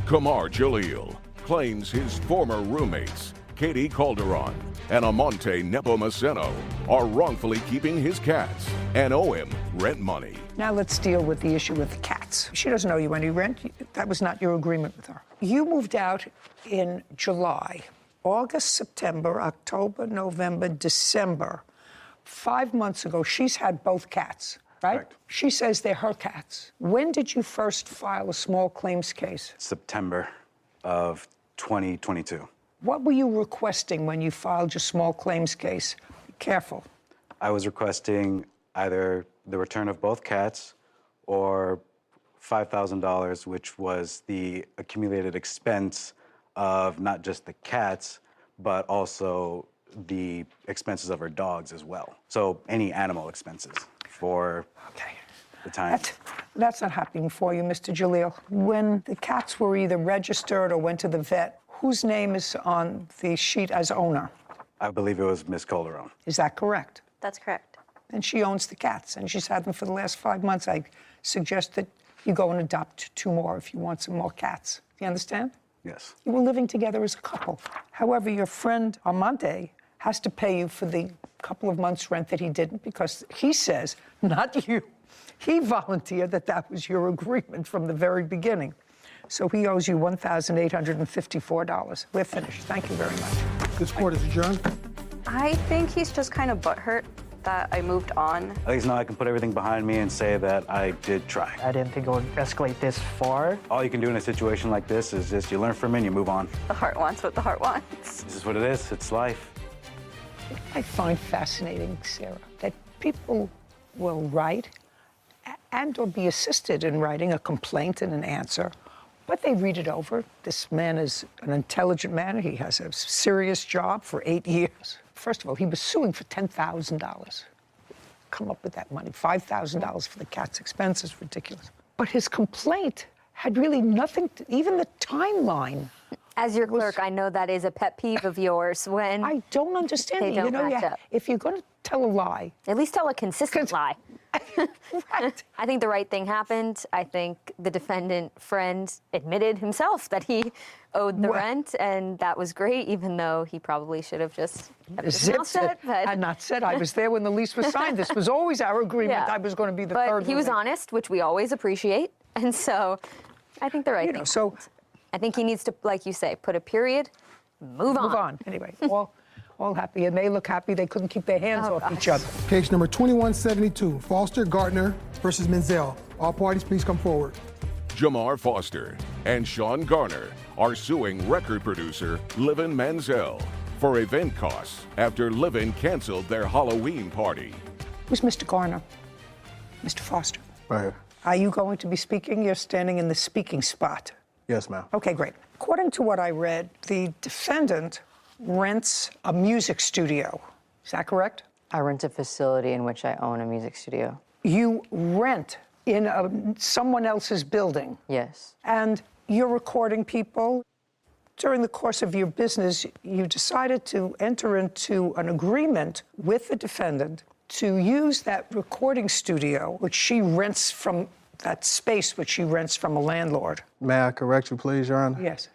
Kamar Jalil claims his former roommates, Katie Calderon and Amante Nepomuceno, are wrongfully keeping his cats and owe him rent money. Now let's deal with the issue with the cats. She doesn't owe you any rent. That was not your agreement with her. You moved out in July, August, September, October, November, December. 5 months ago, she's had both cats, right? Correct. She says they're her cats. When did you first file a small claims case? September of 2022. What were you requesting when you filed your small claims case? Be careful. I was requesting either the return of both cats or $5,000, which was the accumulated expense of not just the cats, but also the expenses of her dogs as well. So any animal expenses for the time. That's not happening for you, Mr. Jalil. When the cats were either registered or went to the vet, whose name is on the sheet as owner? I believe it was Miss Calderon. Is that correct? That's correct. And she owns the cats, and she's had them for the last 5 months. I suggest that you go and adopt 2 more if you want some more cats. You understand? Yes. You were living together as a couple. However, your friend Armante has to pay you for the couple of months' rent that he didn't because he says, not you, he volunteered that was your agreement from the very beginning. So he owes you $1,854. We're finished. Thank you very much. This court is adjourned. I think he's just kind of butthurt that I moved on. At least now I can put everything behind me and say that I did try. I didn't think it would escalate this far. All you can do in a situation like this is just you learn from it and you move on. The heart wants what the heart wants. This is what it is. It's life. I find fascinating, Sarah, that people will write and or be assisted in writing a complaint and an answer, but they read it over. This man is an intelligent man. He has a serious job for 8 years. First of all, he was suing for $10,000. Come up with that money. $5,000 for the cat's expenses, ridiculous. But his complaint had really nothing to, even the timeline. As your clerk, I know that is a pet peeve of yours when I don't understand they it. don't You know, match up. if you're going to tell a lie, at least tell a consistent lie. Right. I think the right thing happened. I think the defendant friend admitted himself that he owed the rent, and that was great, even though he probably should have just kept his mouth shut. And not said, I was there when the lease was signed. This was always our agreement. I was going to be the third. But he was roommate. honest, which we always appreciate, and so I think the right thing. So I think he needs to, like you say, put a period, move on. Move on. Anyway, all happy, and they look happy. They couldn't keep their hands off each other. Case number 2172, Foster Gardner versus Menzel. All parties, please come forward. Jamar Foster and Sean Garner are suing record producer Livin Manziel for event costs after Livin canceled their Halloween party. Who's Mr. Garner? Mr. Foster. Right here. Are you going to be speaking? You're standing in the speaking spot. Yes, ma'am. Okay, great. According to what I read, the defendant rents a music studio. Is that correct? I rent a facility in which I own a music studio. You rent in someone else's building. Yes. And you're recording people. During the course of your business, you decided to enter into an agreement with the defendant to use that recording studio, which she rents from that space, which she rents from a landlord. May I correct you, please, Your Honor? Yes.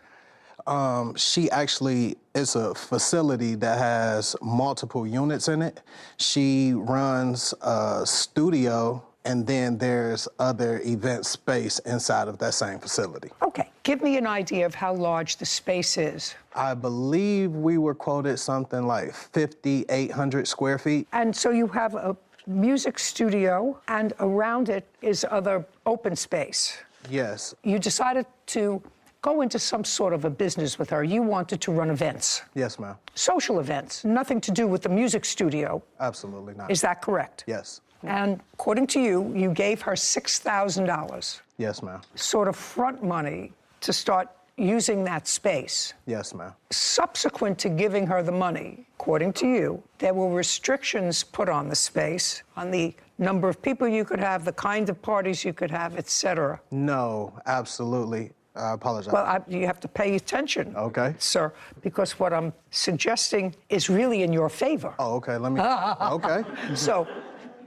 She actually is a facility that has multiple units in it. She runs a studio, and then there's other event space inside of that same facility. Okay, give me an idea of how large the space is. I believe we were quoted something like 5,800 square feet. And so you have a music studio, and around it is other open space. Yes. You decided to go into some sort of a business with her. You wanted to run events. Yes, ma'am. Social events, nothing to do with the music studio. Absolutely not. Is that correct? Yes. And according to you, you gave her $6,000, Yes, ma'am. sort of front money, to start using that space. Yes, ma'am. Subsequent to giving her the money, according to you, there were restrictions put on the space, on the number of people you could have, the kind of parties you could have, etc. No, absolutely. I apologize. Well, you have to pay attention, Okay. sir, because what I'm suggesting is really in your favor. Oh, okay. Let me. Okay. So,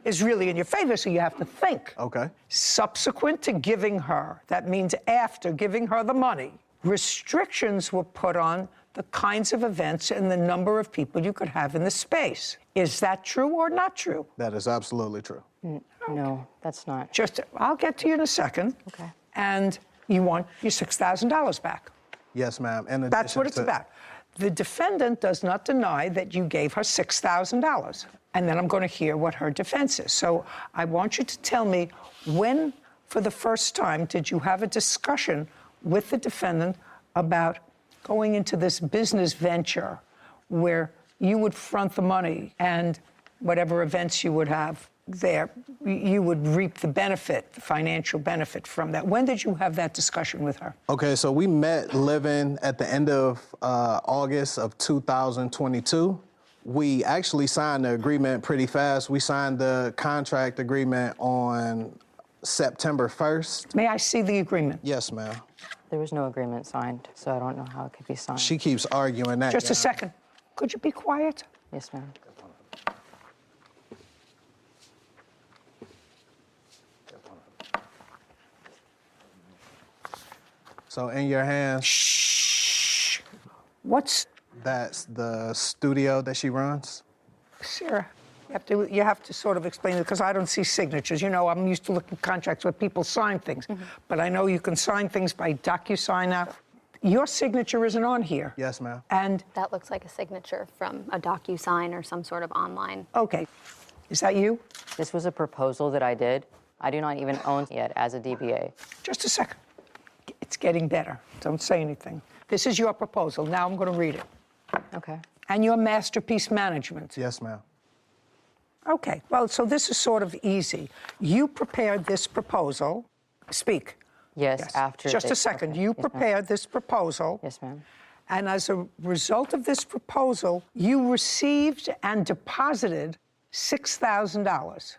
is really in your favor, so you have to think. Okay. Subsequent to giving her, that means after giving her the money, restrictions were put on the kinds of events and the number of people you could have in the space. Is that true or not true? That is absolutely true. No, that's not. I'll get to you in a second. Okay. And you want your $6,000 back. Yes, ma'am. And That's what it's about. The defendant does not deny that you gave her $6,000. And then I'm going to hear what her defense is. So I want you to tell me, when, for the first time, did you have a discussion with the defendant about going into this business venture where you would front the money and whatever events you would have there, you would reap the benefit, the financial benefit from that? When did you have that discussion with her? Okay, so we met living at the end of August of 2022. We actually signed the agreement pretty fast. We signed the contract agreement on September 1st. May I see the agreement? Yes, ma'am. There was no agreement signed, so I don't know how it could be signed. She keeps arguing that. Just a second. Could you be quiet? Yes, ma'am. So in your hands. Shh. What's? That's the studio that she runs. Sarah, you have to sort of explain it, because I don't see signatures. You know, I'm used to looking at contracts where people sign things. But I know you can sign things by DocuSign now. Your signature isn't on here. Yes, ma'am. And that looks like a signature from a DocuSign or some sort of online. Okay. Is that you? This was a proposal that I did. I do not even own it yet as a DBA. Just a second. It's getting better. Don't say anything. This is your proposal. Now I'm going to read it. Okay. And your masterpiece management. Yes, ma'am. Okay. Well, so this is sort of easy. You prepared this proposal. Speak. Yes, after. Just a second. Okay. You Yes, prepared this proposal. Yes, ma'am. And as a result of this proposal, you received and deposited $6,000.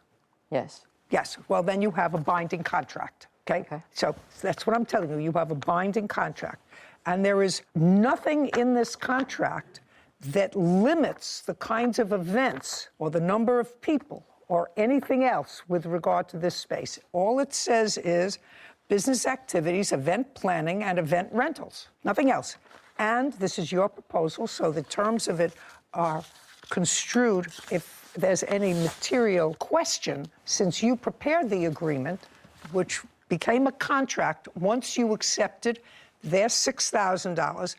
Yes. Yes. Well, then you have a binding contract. Okay? So that's what I'm telling you. You have a binding contract. And there is nothing in this contract that limits the kinds of events or the number of people or anything else with regard to this space. All it says is business activities, event planning, and event rentals. Nothing else. And this is your proposal, so the terms of it are construed if there's any material question, since you prepared the agreement, which became a contract once you accepted their $6,000.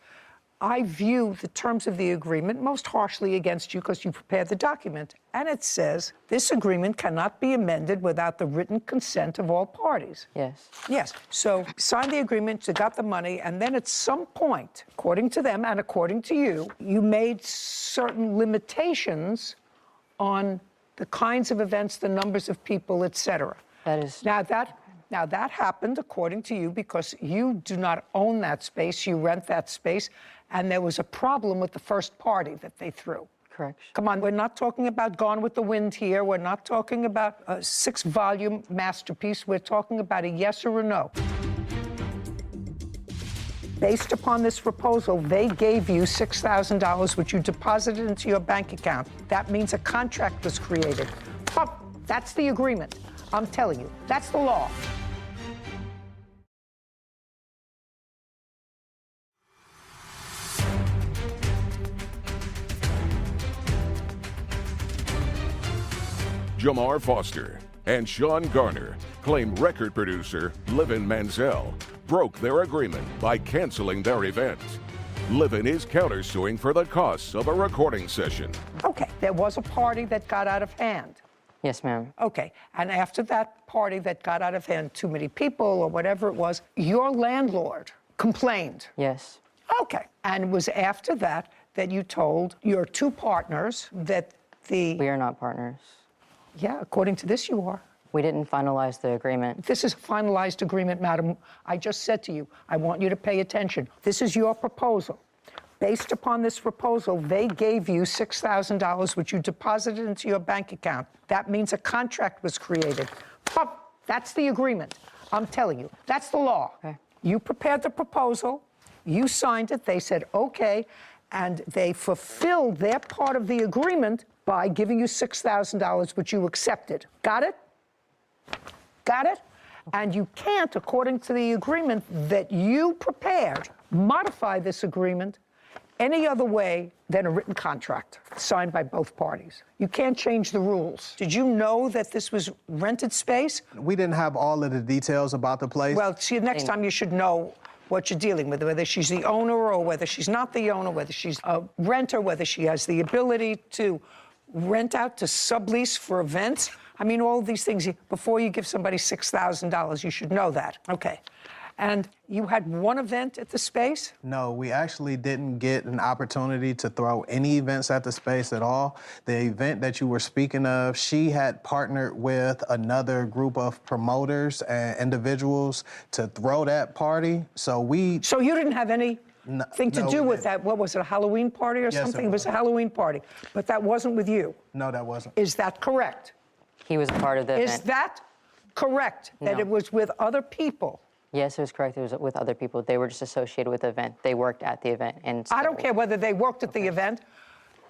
I view the terms of the agreement most harshly against you because you prepared the document. And it says this agreement cannot be amended without the written consent of all parties. Yes. Yes. So signed the agreement, you got the money, and then at some point, according to them and according to you, you made certain limitations on the kinds of events, the numbers of people, et cetera. That is. Now, that happened, according to you, because you do not own that space, you rent that space, and there was a problem with the first party that they threw. Correct. Come on, we're not talking about Gone with the Wind here. We're not talking about a 6-volume masterpiece. We're talking about a yes or a no. Based upon this proposal, they gave you $6,000, which you deposited into your bank account. That means a contract was created. Oh, that's the agreement. I'm telling you, that's the law. Jamar Foster and Sean Garner claim record producer Livin Manziel broke their agreement by canceling their event. Livin is countersuing for the costs of a recording session. Okay, there was a party that got out of hand. Yes, ma'am. Okay, and after that party that got out of hand, too many people or whatever it was, your landlord complained. Yes. Okay, and it was after that that you told your two partners that We are not partners. Yeah, according to this, you are. We didn't finalize the agreement. This is a finalized agreement, madam. I just said to you, I want you to pay attention. This is your proposal. Based upon this proposal, they gave you $6,000, which you deposited into your bank account. That means a contract was created. That's the agreement. I'm telling you, that's the law. Okay. You prepared the proposal, you signed it, they said, okay, and they fulfilled their part of the agreement by giving you $6,000, which you accepted. Got it? Got it? And you can't, according to the agreement that you prepared, modify this agreement any other way than a written contract signed by both parties. You can't change the rules. Did you know that this was rented space? We didn't have all of the details about the place. Well, see, next time you should know what you're dealing with, whether she's the owner or whether she's not the owner, whether she's a renter, whether she has the ability to rent out to sublease for events. I mean, all of these things, before you give somebody $6,000, you should know that. Okay. And you had one event at the space? No, we actually didn't get an opportunity to throw any events at the space at all. The event that you were speaking of, she had partnered with another group of promoters and individuals to throw that party. So you didn't have anything to do with that? What was it, a Halloween party or something? It was a Halloween party, but that wasn't with you? No, that wasn't. Is that correct? He was a part of the event. Is that correct, that it was with other people? Yes, it was correct. It was with other people. They were just associated with the event. They worked at the event. And I don't care whether they worked at the event.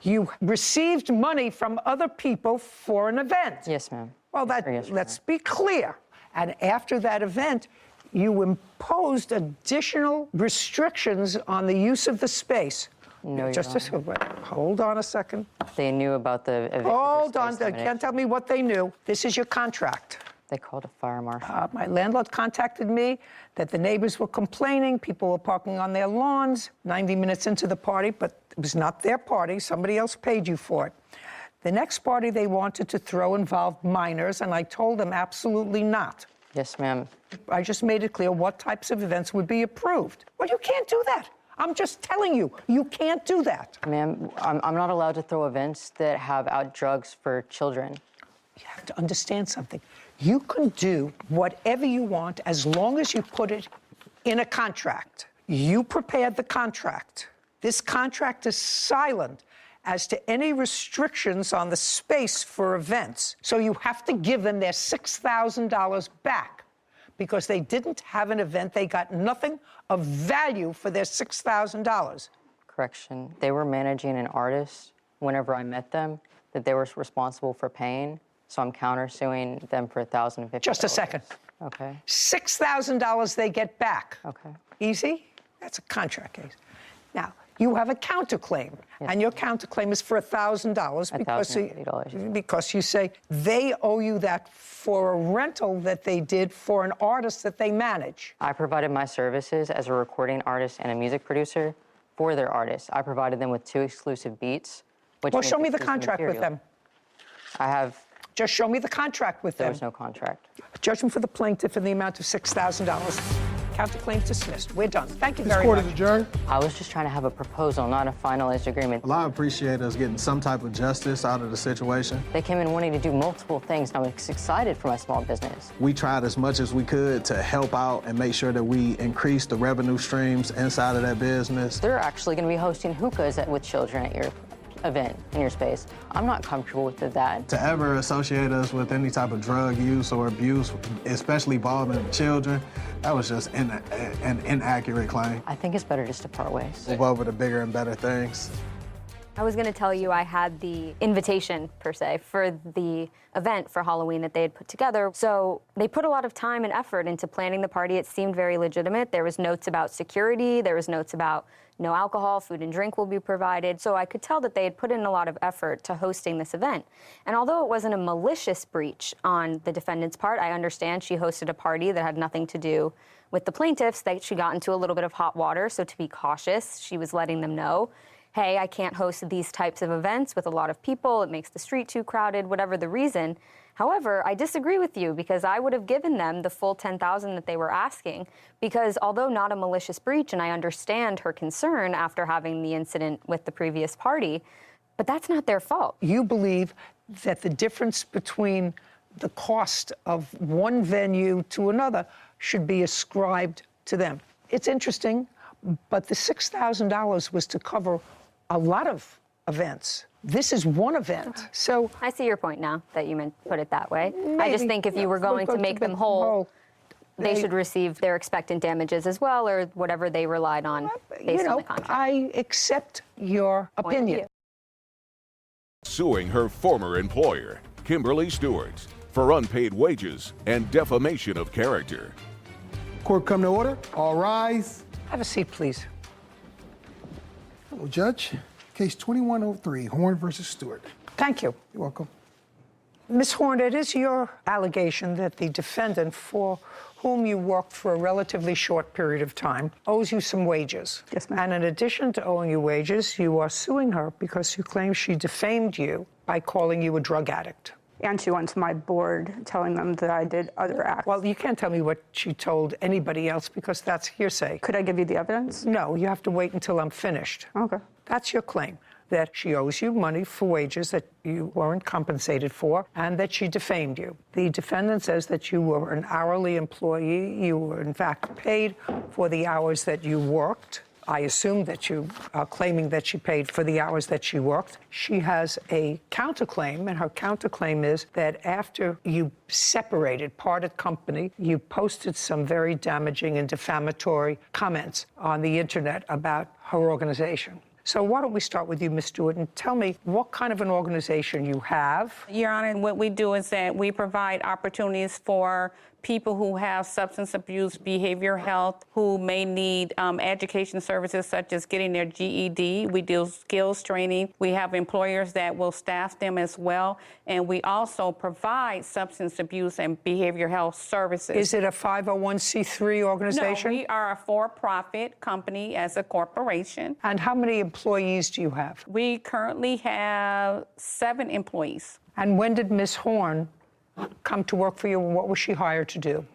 You received money from other people for an event. Yes, ma'am. Well, let's be clear. And after that event, you imposed additional restrictions on the use of the space. No, hold on a second. They knew about the event. Hold on. They can't tell me what they knew. This is your contract. They called a fire marshal. My landlord contacted me that the neighbors were complaining. People were parking on their lawns 90 minutes into the party, but it was not their party. Somebody else paid you for it. The next party they wanted to throw involved minors, and I told them absolutely not. Yes, ma'am. I just made it clear what types of events would be approved. Well, you can't do that. I'm just telling you, you can't do that. Ma'am, I'm not allowed to throw events that have out drugs for children. You have to understand something. You can do whatever you want as long as you put it in a contract. You prepared the contract. This contract is silent as to any restrictions on the space for events. So you have to give them their $6,000 back because they didn't have an event. They got nothing of value for their $6,000. Correction. They were managing an artist whenever I met them that they were responsible for paying. So I'm countersuing them for $1,050. Just a second. Okay. $6,000 they get back. Okay. Easy? That's a contract case. Now, you have a counterclaim, and your counterclaim is for $1,000 because you say they owe you that for a rental that they did for an artist that they manage. I provided my services as a recording artist and a music producer for their artists. I provided them with 2 exclusive beats. Well, show me the contract with them. I have. Just show me the contract with them. There was no contract. Judgment for the plaintiff in the amount of $6,000. Counterclaim dismissed. We're done. Thank you This very court much. is adjourned. I was just trying to have a proposal, not a finalized agreement. Well, I appreciate us getting some type of justice out of the situation. They came in wanting to do multiple things, and I was excited for my small business. We tried as much as we could to help out and make sure that we increase the revenue streams inside of that business. They're actually going to be hosting hookahs with children at your event in your space. I'm not comfortable with that. To ever associate us with any type of drug use or abuse, especially involving children, that was just an inaccurate claim. I think it's better just to part ways. Move over to bigger and better things. I was going to tell you I had the invitation, per se, for the event for Halloween that they had put together. So they put a lot of time and effort into planning the party. It seemed very legitimate. There was notes about security. There was notes about no alcohol, food and drink will be provided. So I could tell that they had put in a lot of effort to hosting this event. And although it wasn't a malicious breach on the defendant's part, I understand she hosted a party that had nothing to do with the plaintiffs, that she got into a little bit of hot water. So to be cautious, she was letting them know, hey, I can't host these types of events with a lot of people. It makes the street too crowded, whatever the reason. However, I disagree with you because I would have given them the full $10,000 that they were asking because although not a malicious breach, and I understand her concern after having the incident with the previous party, but that's not their fault. You believe that the difference between the cost of one venue to another should be ascribed to them. It's interesting, but the $6,000 was to cover a lot of events. This is one event, so... I see your point now that you put it that way. I just think if you were going to make them whole, they should receive their expectant damages as well, or whatever they relied on based on the contract. I accept your opinion. Suing her former employer, Kimberly Stewart, for unpaid wages and defamation of character. Court come to order. All rise. Have a seat, please. Hello, Judge. Case 2103, Horn versus Stewart. Thank you. You're welcome. Ms. Horn, it is your allegation that the defendant, for whom you worked for a relatively short period of time, owes you some wages. Yes, ma'am. And in addition to owing you wages, you are suing her because you claim she defamed you by calling you a drug addict. And she went to my board telling them that I did other acts. Well, you can't tell me what she told anybody else because that's hearsay. Could I give you the evidence? No, you have to wait until I'm finished. Okay. That's your claim, that she owes you money for wages that you weren't compensated for and that she defamed you. The defendant says that you were an hourly employee. You were, in fact, paid for the hours that you worked. I assume that you are claiming that she paid for the hours that she worked. She has a counterclaim, and her counterclaim is that after you separated, parted company, you posted some very damaging and defamatory comments on the internet about her organization. So why don't we start with you, Ms. Stewart, and tell me what kind of an organization you have. Your Honor, what we do is that we provide opportunities for people who have substance abuse, behavioral health, who may need education services such as getting their GED. We do skills training. We have employers that will staff them as well. And we also provide substance abuse and behavioral health services. Is it a 501c3 organization? No, we are a for-profit company as a corporation. And how many employees do you have? We currently have 7 employees. And when did Ms. Horn come to work for you? What was she hired to do?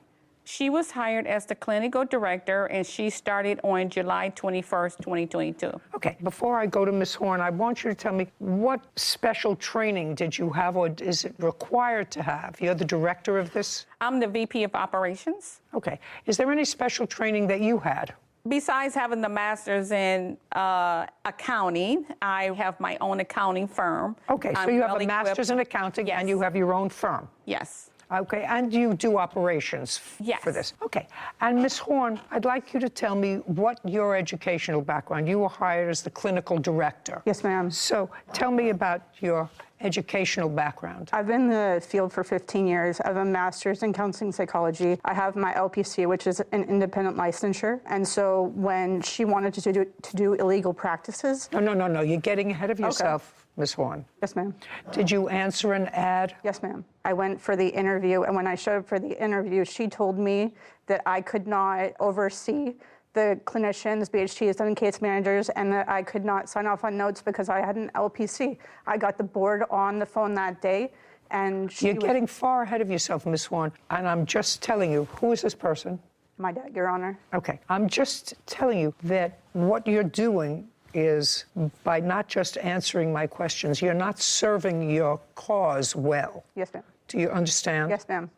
She was hired as the clinical director, and she started on July 21st, 2022. Okay, before I go to Ms. Horn, I want you to tell me what special training did you have, or is it required to have? You're the director of this? I'm the VP of operations. Okay. Is there any special training that you had? Besides having the master's in accounting, I have my own accounting firm. Okay, so you have a master's in accounting and you have your own firm? Yes. Okay, and you do operations for this? Okay, and Ms. Horn, I'd like you to tell me what your educational background. You were hired as the clinical director. Yes, ma'am. So tell me about your educational background. I've been in the field for 15 years. I have a master's in counseling psychology. I have my LPC, which is an independent licensure. And so when she wanted to do illegal practices... No, you're getting ahead of yourself, Ms. Horn. Yes, ma'am. Did you answer an ad? Yes, ma'am. I went for the interview, and when I showed up for the interview, she told me that I could not oversee the clinicians, BHTs, and case managers, and that I could not sign off on notes because I had an LPC. I got the board on the phone that day, and You're getting far ahead of yourself, Ms. Horn, and I'm just telling you, who is this person? My dad, Your Honor. Okay, I'm just telling you that what you're doing is, by not just answering my questions, you're not serving your cause well. Yes, ma'am. Do you understand? Yes, ma'am.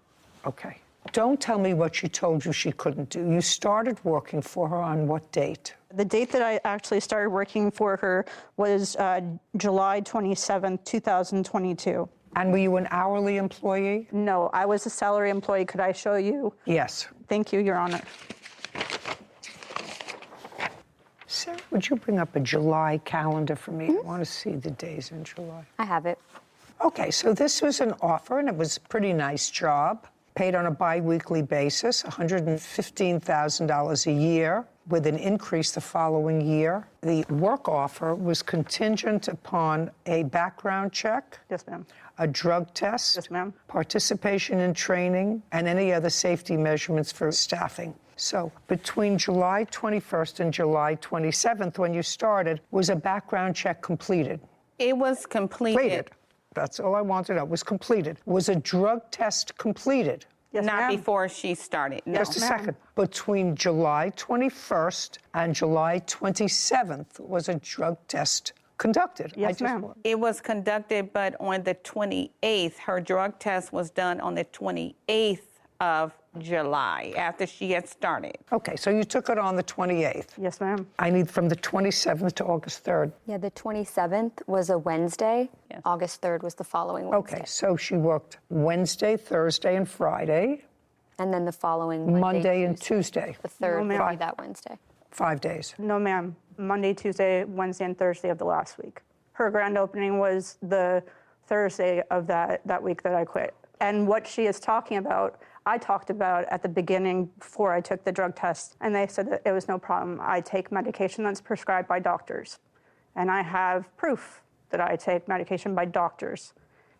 Okay. Don't tell me what she told you she couldn't do. You started working for her on what date? The date that I actually started working for her was July 27, 2022. And were you an hourly employee? No, I was a salary employee. Could I show you? Yes. Thank you, Your Honor. Sarah, would you bring up a July calendar for me? I want to see the days in July. I have it. Okay, so this was an offer, and it was a pretty nice job. Paid on a bi-weekly basis, $115,000 a year, with an increase the following year. The work offer was contingent upon a background check. Yes, ma'am. A drug test. Yes, ma'am. Participation in training, and any other safety measurements for staffing. So between July 21st and July 27th, when you started, was a background check completed? It was completed. That's all I wanted to know. Was completed. Was a drug test completed? Yes, Not ma'am. before she started. No. Just a second. Between July 21st and July 27th, was a drug test conducted? Yes, ma'am. It was conducted, but on the 28th, her drug test was done on the 28th of July, after she had started. Okay, so you took it on the 28th. Yes, ma'am. I need from the 27th to August 3rd. Yeah, the 27th was a Wednesday. Yes. August 3rd was the following Wednesday. Okay, so she worked Wednesday, Thursday, and Friday. And then the following Monday and Tuesday. The third No, would ma'am. be that Wednesday. 5 days. No, ma'am. Monday, Tuesday, Wednesday, and Thursday of the last week. Her grand opening was the Thursday of that week that I quit. And what she is talking about, I talked about at the beginning before I took the drug test, and they said that it was no problem. I take medication that's prescribed by doctors, and I have proof that I take medication by doctors,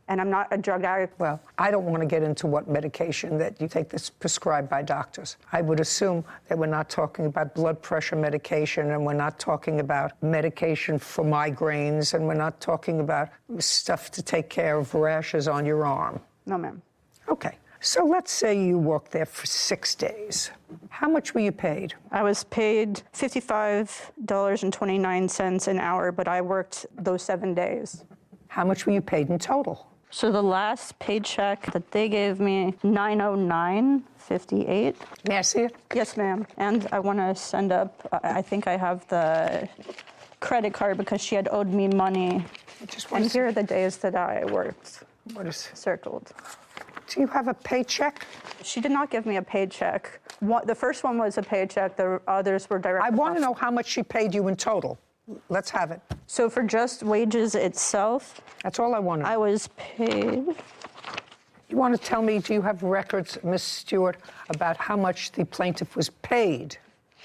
and I'm not a drug addict. Well, I don't want to get into what medication that you take that's prescribed by doctors. I would assume that we're not talking about blood pressure medication, and we're not talking about medication for migraines, and we're not talking about stuff to take care of rashes on your arm. No, ma'am. Okay. So let's say you worked there for 6 days. How much were you paid? I was paid $55.29 an hour, but I worked those 7 days. How much were you paid in total? So the last paycheck that they gave me, $909.58. May I see it? Yes, ma'am. And I want to send up, I think I have the credit card because she had owed me money. And here are the days that I worked. What is circled? Do you have a paycheck? She did not give me a paycheck. The first one was a paycheck. The others were direct. I want to know how much she paid you in total. Let's have it. So for just wages itself, that's all I want to know. I was paid. You want to tell me, do you have records, Ms. Stewart, about how much the plaintiff was paid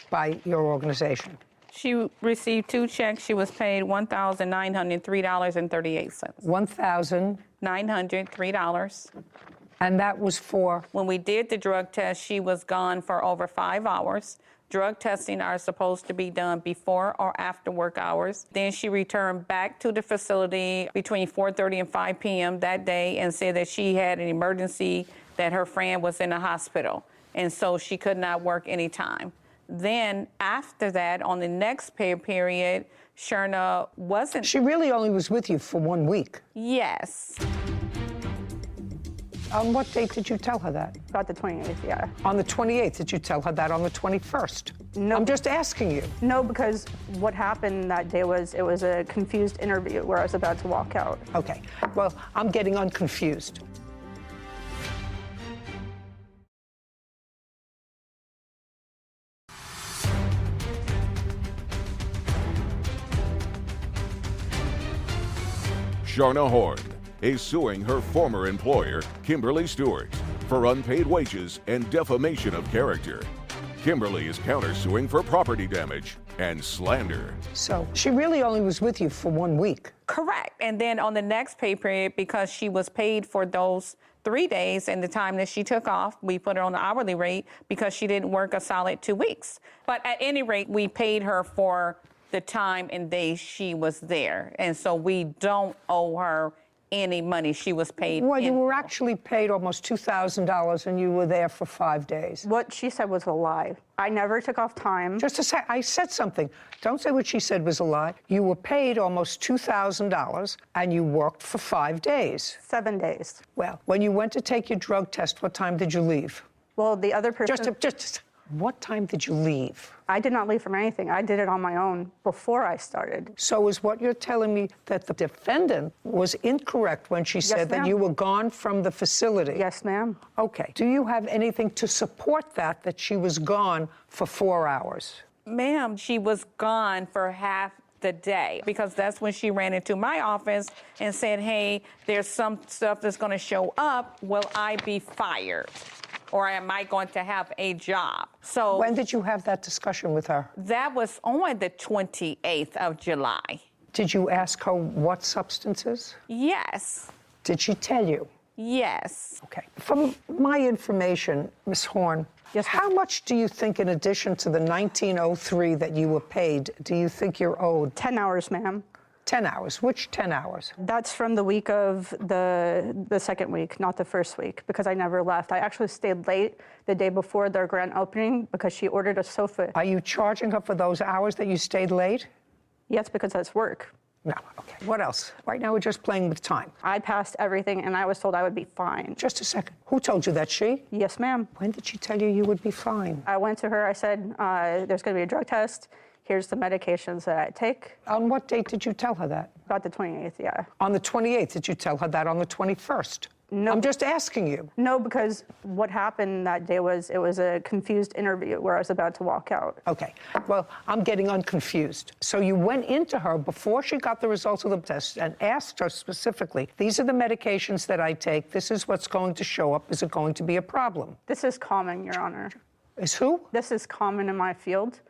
by your organization? She received 2 checks. She was paid $1,903.38. $1,903. And that was for? When we did the drug test, she was gone for over 5 hours. Drug testing are supposed to be done before or after work hours. Then she returned back to the facility between 4:30 and 5 p.m. that day and said that she had an emergency, that her friend was in the hospital, and so she could not work anytime. Then after that, on the next pay period, Sherna wasn't. She really only was with you for 1 week. Yes. On what date did you tell her that? About the 28th, yeah. On the 28th, did you tell her that on the 21st? No. I'm just asking you. No, because what happened that day was it was a confused interview where I was about to walk out. Okay. Well, I'm getting unconfused. Sharna Horn is suing her former employer, Kimberly Stewart, for unpaid wages and defamation of character. Kimberly is countersuing for property damage and slander. So she really only was with you for 1 week. Correct. And then on the next pay period, because she was paid for those 3 days and the time that she took off, we put her on the hourly rate because she didn't work a solid 2 weeks. But at any rate, we paid her for the time and days she was there. And so we don't owe her any money. She was paid. Well, you were actually paid almost $2,000 and you were there for 5 days. What she said was a lie. I never took off time. Just a sec. I said something. Don't say what she said was a lie. You were paid almost $2,000 and you worked for 5 days. 7 days. Well, when you went to take your drug test, what time did you leave? Well, the other person... Just what time did you leave? I did not leave from anything. I did it on my own before I started. So is what you're telling me that the defendant was incorrect when she said that you were gone from the facility? Yes, ma'am. Okay. Do you have anything to support that she was gone for 4 hours? Ma'am, she was gone for half the day because that's when she ran into my office and said, hey, there's some stuff that's going to show up. Will I be fired? Or am I going to have a job? So when did you have that discussion with her? That was on the 28th of July. Did you ask her what substances? Yes. Did she tell you? Yes. Okay. From my information, Ms. Horn, how much do you think, in addition to the $19.03 that you were paid, do you think you're owed? 10 hours, ma'am. 10 hours. Which 10 hours? That's from the week of the second week, not the first week, because I never left. I actually stayed late the day before their grand opening because she ordered a sofa. Are you charging her for those hours that you stayed late? Yes, because that's work. No. Okay. What else? Right now we're just playing with time. I passed everything, and I was told I would be fine. Just a second. Who told you that? She? Yes, ma'am. When did she tell you you would be fine? I went to her. I said, there's going to be a drug test. Here's the medications that I take. On what date did you tell her that? About the 28th, yeah. On the 28th, did you tell her that on the 21st? No. I'm just asking you. No, because what happened that day was it was a confused interview where I was about to walk out. Okay. Well, I'm getting unconfused. So you went into her before she got the results of the test and asked her specifically, these are the medications that I take. This is what's going to show up. Is it going to be a problem? This is common, Your Honor. Is who? This is common in my field,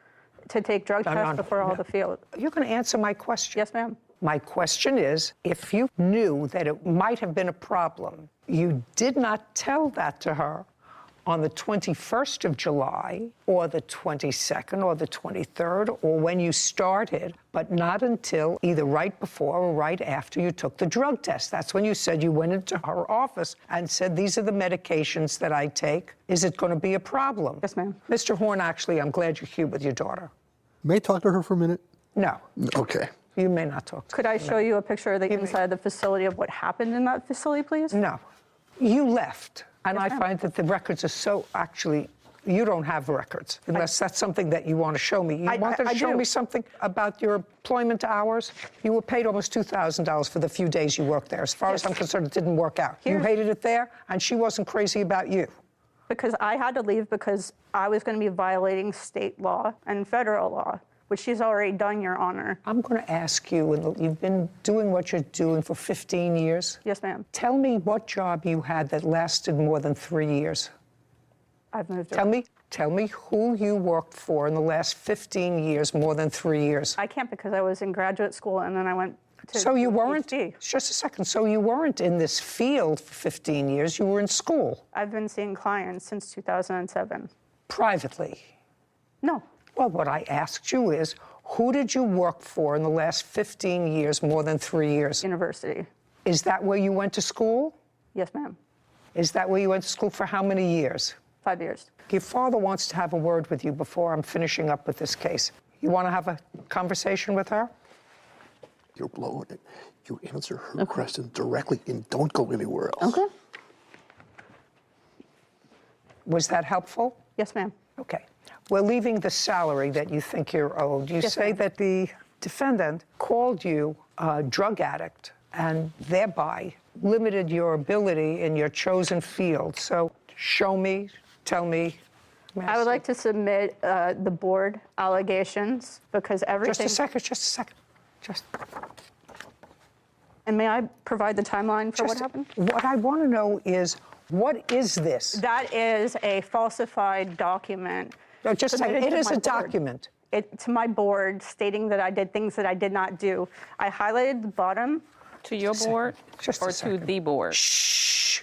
to take drug tests before all the field. You're going to answer my question. Yes, ma'am. My question is, if you knew that it might have been a problem, you did not tell that to her on the 21st of July or the 22nd or the 23rd or when you started, but not until either right before or right after you took the drug test. That's when you said you went into her office and said, these are the medications that I take. Is it going to be a problem? Yes, ma'am. Mr. Horn, actually, I'm glad you're here with your daughter. May I talk to her for a minute? No. Okay. You may not talk to Could I show you a picture of the inside of the facility of what happened in that facility, please? No. You left. And Yes, I ma'am. find that the records are so, actually, you don't have records, unless that's something that you want to show me. You wanted to show do. me something about your employment hours? You were paid almost $2,000 for the few days you worked there. As far as I'm concerned, it didn't work out. You hated it there, and she wasn't crazy about you. Because I had to leave because I was going to be violating state law and federal law, which she's already done, Your Honor. I'm going to ask you, and you've been doing what you're doing for 15 years. Yes, ma'am. Tell me what job you had that lasted more than 3 years. I've moved Tell me who you worked for in the last 15 years, more than 3 years. I can't because I was in graduate school and then I went to So you weren't, PhD. just a second, so you weren't in this field for 15 years, you were in school? I've been seeing clients since 2007. Privately? No. Well, what I asked you is, who did you work for in the last 15 years, more than 3 years? University. Is that where you went to school? Yes, ma'am. Is that where you went to school for how many years? 5 years. Your father wants to have a word with you before I'm finishing up with this case. You want to have a conversation with her? You're blowing it. You answer her question directly and don't go anywhere else. Okay. Was that helpful? Yes, ma'am. Okay. We're leaving the salary that you think you're owed. You say that the defendant called you a drug addict and thereby limited your ability in your chosen field. So show me, tell me. I would like to submit the board allegations because everything... Just a second. And may I provide the timeline for what happened? What I want to know is, what is this? That is a falsified document. No, just say it is a document. To my board stating that I did things that I did not do. I highlighted the bottom. To your board or to the board? Shh.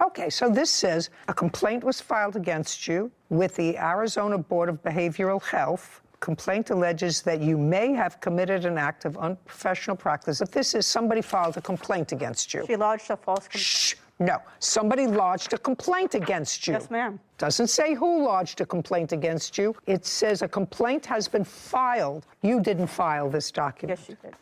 Okay, so this says a complaint was filed against you with the Arizona Board of Behavioral Health. Complaint alleges that you may have committed an act of unprofessional practice. But this is somebody filed a complaint against you. She lodged a false complaint. Shh. No, somebody lodged a complaint against you. Yes, ma'am. Doesn't say who lodged a complaint against you. It says a complaint has been filed. You didn't file this document. Yes, she did.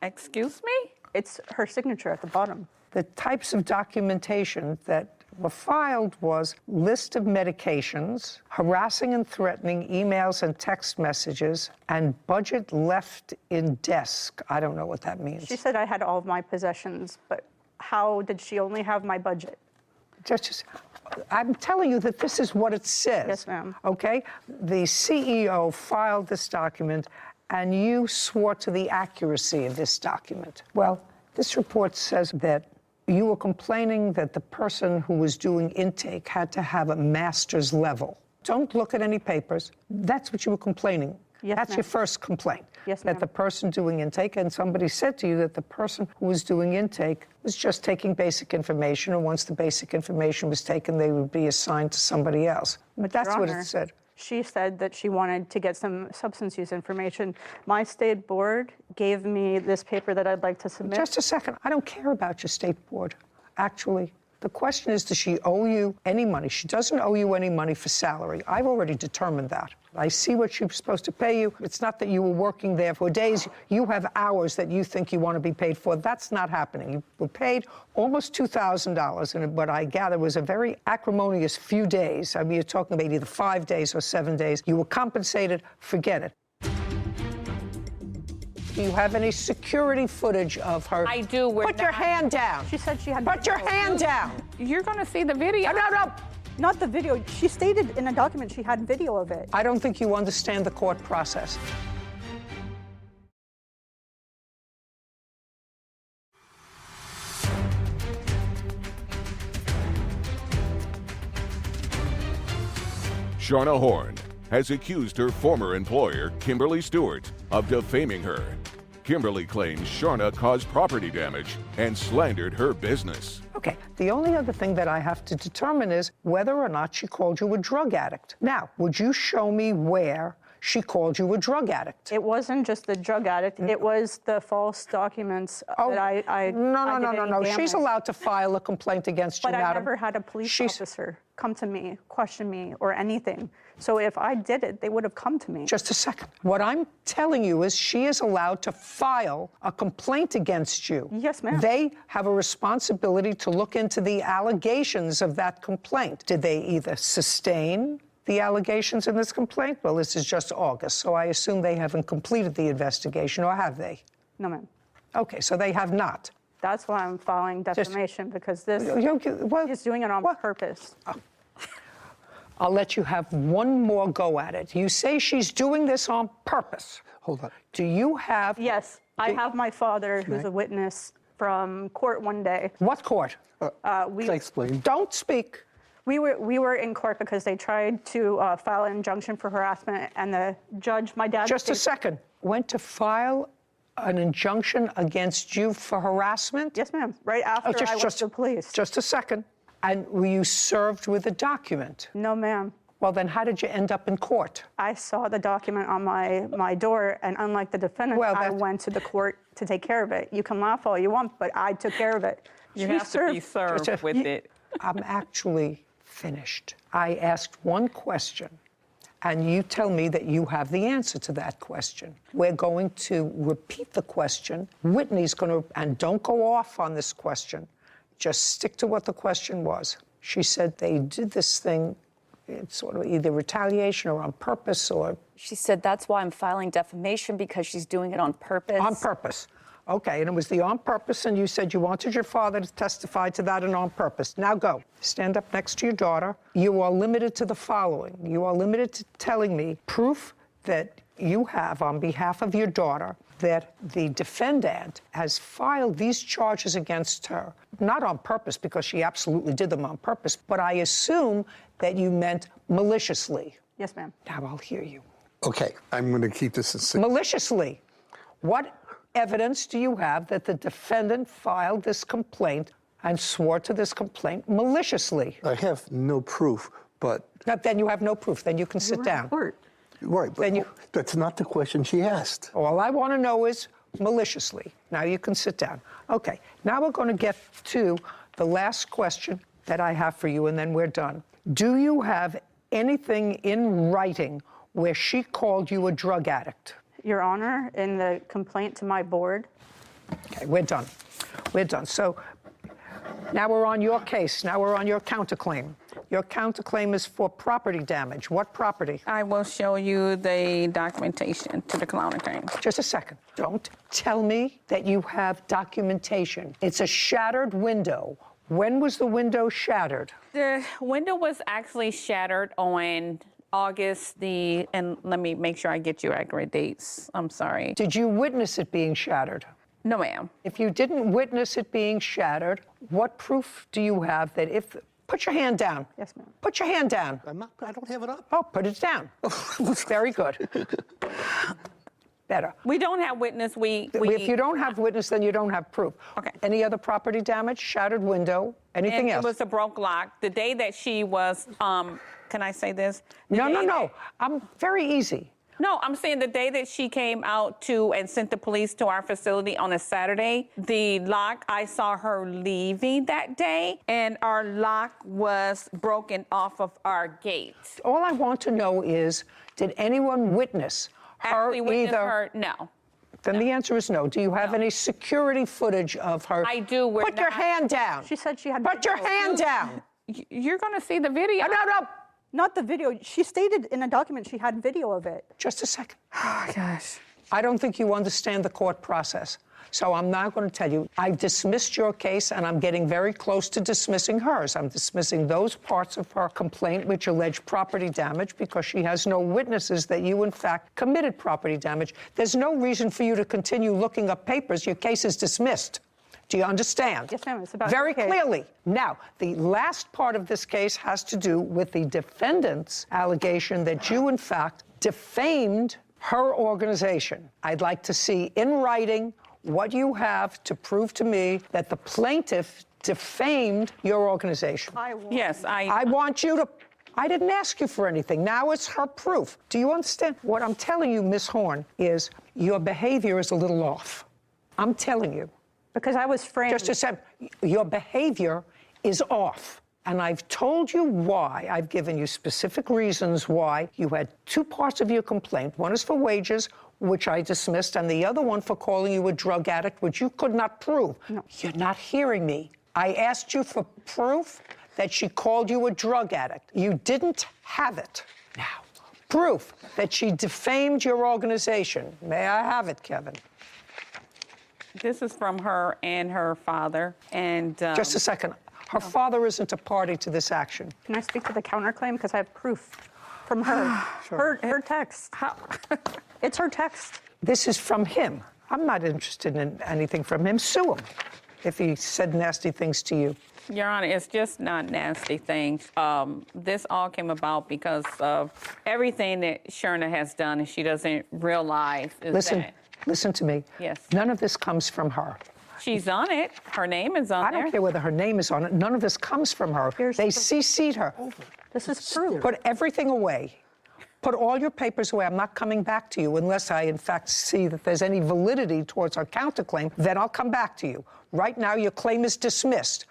Excuse me? It's her signature at the bottom. The types of documentation that were filed was list of medications, harassing and threatening emails and text messages, and budget left in desk. I don't know what that means. She said I had all of my possessions, but how did she only have my budget? I'm telling you that this is what it says. Yes, ma'am. Okay? The CEO filed this document, and you swore to the accuracy of this document. Well, this report says that you were complaining that the person who was doing intake had to have a master's level. Don't look at any papers. That's what you were complaining. Yes, That's ma'am. your first complaint. Yes, that ma'am. the person doing intake, and somebody said to you that the person who was doing intake was just taking basic information, and once the basic information was taken, they would be assigned to somebody else. But That's Your what Honor, it said. She said that she wanted to get some substance use information. My state board gave me this paper that I'd like to submit. Just a second. I don't care about your state board, actually. The question is, does she owe you any money? She doesn't owe you any money for salary. I've already determined that. I see what she was supposed to pay you. It's not that you were working there for days. You have hours that you think you want to be paid for. That's not happening. You were paid almost $2,000, and what I gather was a very acrimonious few days. I mean, you're talking about either 5 days or 7 days. You were compensated. Forget it. Do you have any security footage of her? I do. Put your hand down. She said she had. Put your hand down. You're going to see the video. No. Not the video. She stated in a document she had video of it. I don't think you understand the court process. Sharna Horn has accused her former employer, Kimberly Stewart, of defaming her. Kimberly claims Sharna caused property damage and slandered her business. Okay, the only other thing that I have to determine is whether or not she called you a drug addict. Now, would you show me where she called you a drug addict? It wasn't just the drug addict. It was the false documents that I No. She's allowed to file a complaint against you, But I madam. never had a police officer come to me, question me, or anything. So if I did it, they would have come to me. Just a second. What I'm telling you is she is allowed to file a complaint against you. Yes, ma'am. They have a responsibility to look into the allegations of that complaint. Did they either sustain the allegations in this complaint? Well, this is just August, so I assume they haven't completed the investigation, or have they? No, ma'am. Okay, so they have not. That's why I'm filing defamation, because this is doing it on purpose. I'll let you have one more go at it. You say she's doing this on purpose. Hold on. Do you have... Yes, I have my father, who's a witness from court one day. What court? Can I explain? Don't speak. We were in court because they tried to file an injunction for harassment, and the judge, my dad... Just a second. Went to file an injunction against you for harassment? Yes, ma'am. Right after I went to the police. Just a second. And were you served with a document? No, ma'am. Well, then how did you end up in court? I saw the document on my door, and unlike the defendant, I went to the court to take care of it. You can laugh all you want, but I took care of it. You have to be served with it. I'm actually finished. I asked one question, and you tell me that you have the answer to that question. We're going to repeat the question. Whitney's going to, and don't go off on this question. Just stick to what the question was. She said they did this thing, it's sort of either retaliation or on purpose, or... She said that's why I'm filing defamation, because she's doing it on purpose. On purpose. Okay, and it was the on purpose, and you said you wanted your father to testify to that and on purpose. Now go. Stand up next to your daughter. You are limited to the following. You are limited to telling me proof that you have on behalf of your daughter that the defendant has filed these charges against her, not on purpose, because she absolutely did them on purpose, but I assume that you meant maliciously. Yes, ma'am. Now I'll hear you. Okay, I'm going to keep this in secret. Maliciously. What evidence do you have that the defendant filed this complaint and swore to this complaint maliciously? I have no proof, but... Then you have no proof. Then you can sit down. Right, but that's not the question she asked. All I want to know is maliciously. Now you can sit down. Okay, now we're going to get to the last question that I have for you, and then we're done. Do you have anything in writing where she called you a drug addict? Your Honor, in the complaint to my board. Okay, we're done. We're done. So now we're on your case. Now we're on your counterclaim. Your counterclaim is for property damage. What property? I will show you the documentation to the counterclaim. Just a second. Don't tell me that you have documentation. It's a shattered window. When was the window shattered? The window was actually shattered on August and let me make sure I get you accurate dates. I'm sorry. Did you witness it being shattered? No, ma'am. If you didn't witness it being shattered, what proof do you have that if... Put your hand down. Yes, ma'am. Put your hand down. I don't have it up. Oh, put it down. Very good. Better. We don't have witness. If you don't have witness, then you don't have proof. Okay. Any other property damage? Shattered window? Anything else? It was a broke lock. The day that she was, can I say this? No. I'm very easy. No, I'm saying the day that she came out to and sent the police to our facility on a Saturday, the lock, I saw her leaving that day, and our lock was broken off of our gate. All I want to know is, did anyone witness her either? No. Then the answer is no. Do you have any security footage of her? I do. Put your hand down. She said she had. Put your hand down. You're going to see the video. No. Not the video. She stated in a document she had video of it. Just a second. Oh, gosh. I don't think you understand the court process. So I'm not going to tell you. I've dismissed your case, and I'm getting very close to dismissing hers. I'm dismissing those parts of her complaint which allege property damage because she has no witnesses that you, in fact, committed property damage. There's no reason for you to continue looking up papers. Your case is dismissed. Do you understand? Yes, ma'am. It's about very clearly. Now, the last part of this case has to do with the defendant's allegation that you, in fact, defamed her organization. I'd like to see in writing what you have to prove to me that the plaintiff defamed your organization. I want you to. I didn't ask you for anything. Now it's her proof. Do you understand? What I'm telling you, Miss Horn, is your behavior is a little off. I'm telling you. Because I was framed. Just a second. Your behavior is off. And I've told you why. I've given you specific reasons why. You had two parts of your complaint. One is for wages, which I dismissed, and the other one for calling you a drug addict, which you could not prove. No. You're not hearing me. I asked you for proof that she called you a drug addict. You didn't have it. Now, proof that she defamed your organization. May I have it, Kevin? This is from her and her father. And just a second. Her father isn't a party to this action. Can I speak to the counterclaim? Because I have proof from her. Sure. Her text. It's her text. This is from him. I'm not interested in anything from him. Sue him if he said nasty things to you. Your Honor, it's just not nasty things. This all came about because of everything that Sherna has done, and she doesn't realize is that. Listen to me. Yes. None of this comes from her. She's on it. Her name is on there. I don't care whether her name is on it. None of this comes from her. They CC'd her. This is true. Put everything away. Put all your papers away. I'm not coming back to you unless I, in fact, see that there's any validity towards her counterclaim. Then I'll come back to you. Right now, your claim is dismissed.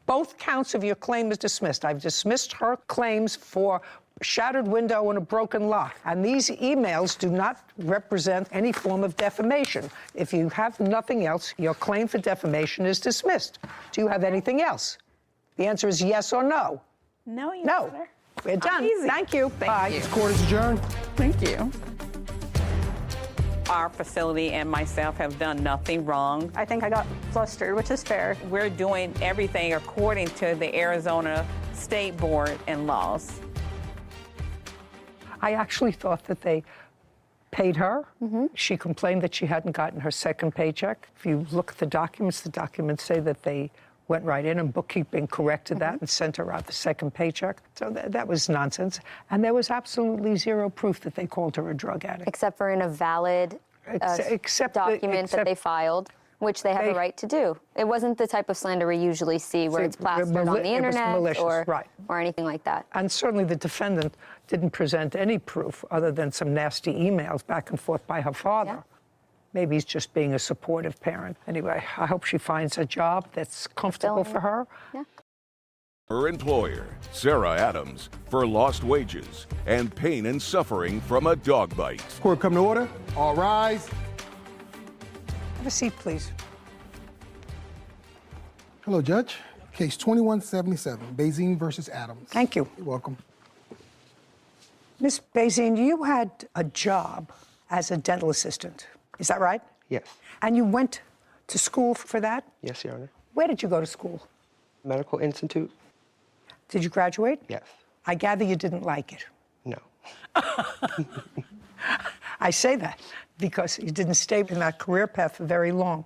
Both counts of your claim is dismissed. I've dismissed her claims for shattered window and a broken lock. And these emails do not represent any form of defamation. If you have nothing else, your claim for defamation is dismissed. Do you have anything else? The answer is yes or no. No, Your No. Honor. We're done. Easy. Thank you. Bye. This court is adjourned. Thank you. Our facility and myself have done nothing wrong. I think I got flustered, which is fair. We're doing everything according to the Arizona State Board and laws. I actually thought that they paid her. She complained that she hadn't gotten her second paycheck. If you look at the documents say that they went right in and bookkeeping corrected that and sent her out the second paycheck. So that was nonsense. And there was absolutely zero proof that they called her a drug addict. Except for in a valid document that they filed, which they have a right to do. It wasn't the type of slander we usually see where it's plastered on the internet or anything like that. And certainly the defendant didn't present any proof other than some nasty emails back and forth by her father. Yeah. Maybe he's just being a supportive parent. Anyway, I hope she finds a job that's comfortable for her. Yeah. Her employer, Sarah Adams, for lost wages and pain and suffering from a dog bite. Court come to order. All rise. Have a seat, please. Hello, Judge. Case 2177, Bazine versus Adams. Thank you. You're welcome. Ms. Bazine, you had a job as a dental assistant. Is that right? Yes. And you went to school for that? Yes, Your Honor. Where did you go to school? Medical Institute. Did you graduate? Yes. I gather you didn't like it. No. I say that because you didn't stay in that career path for very long.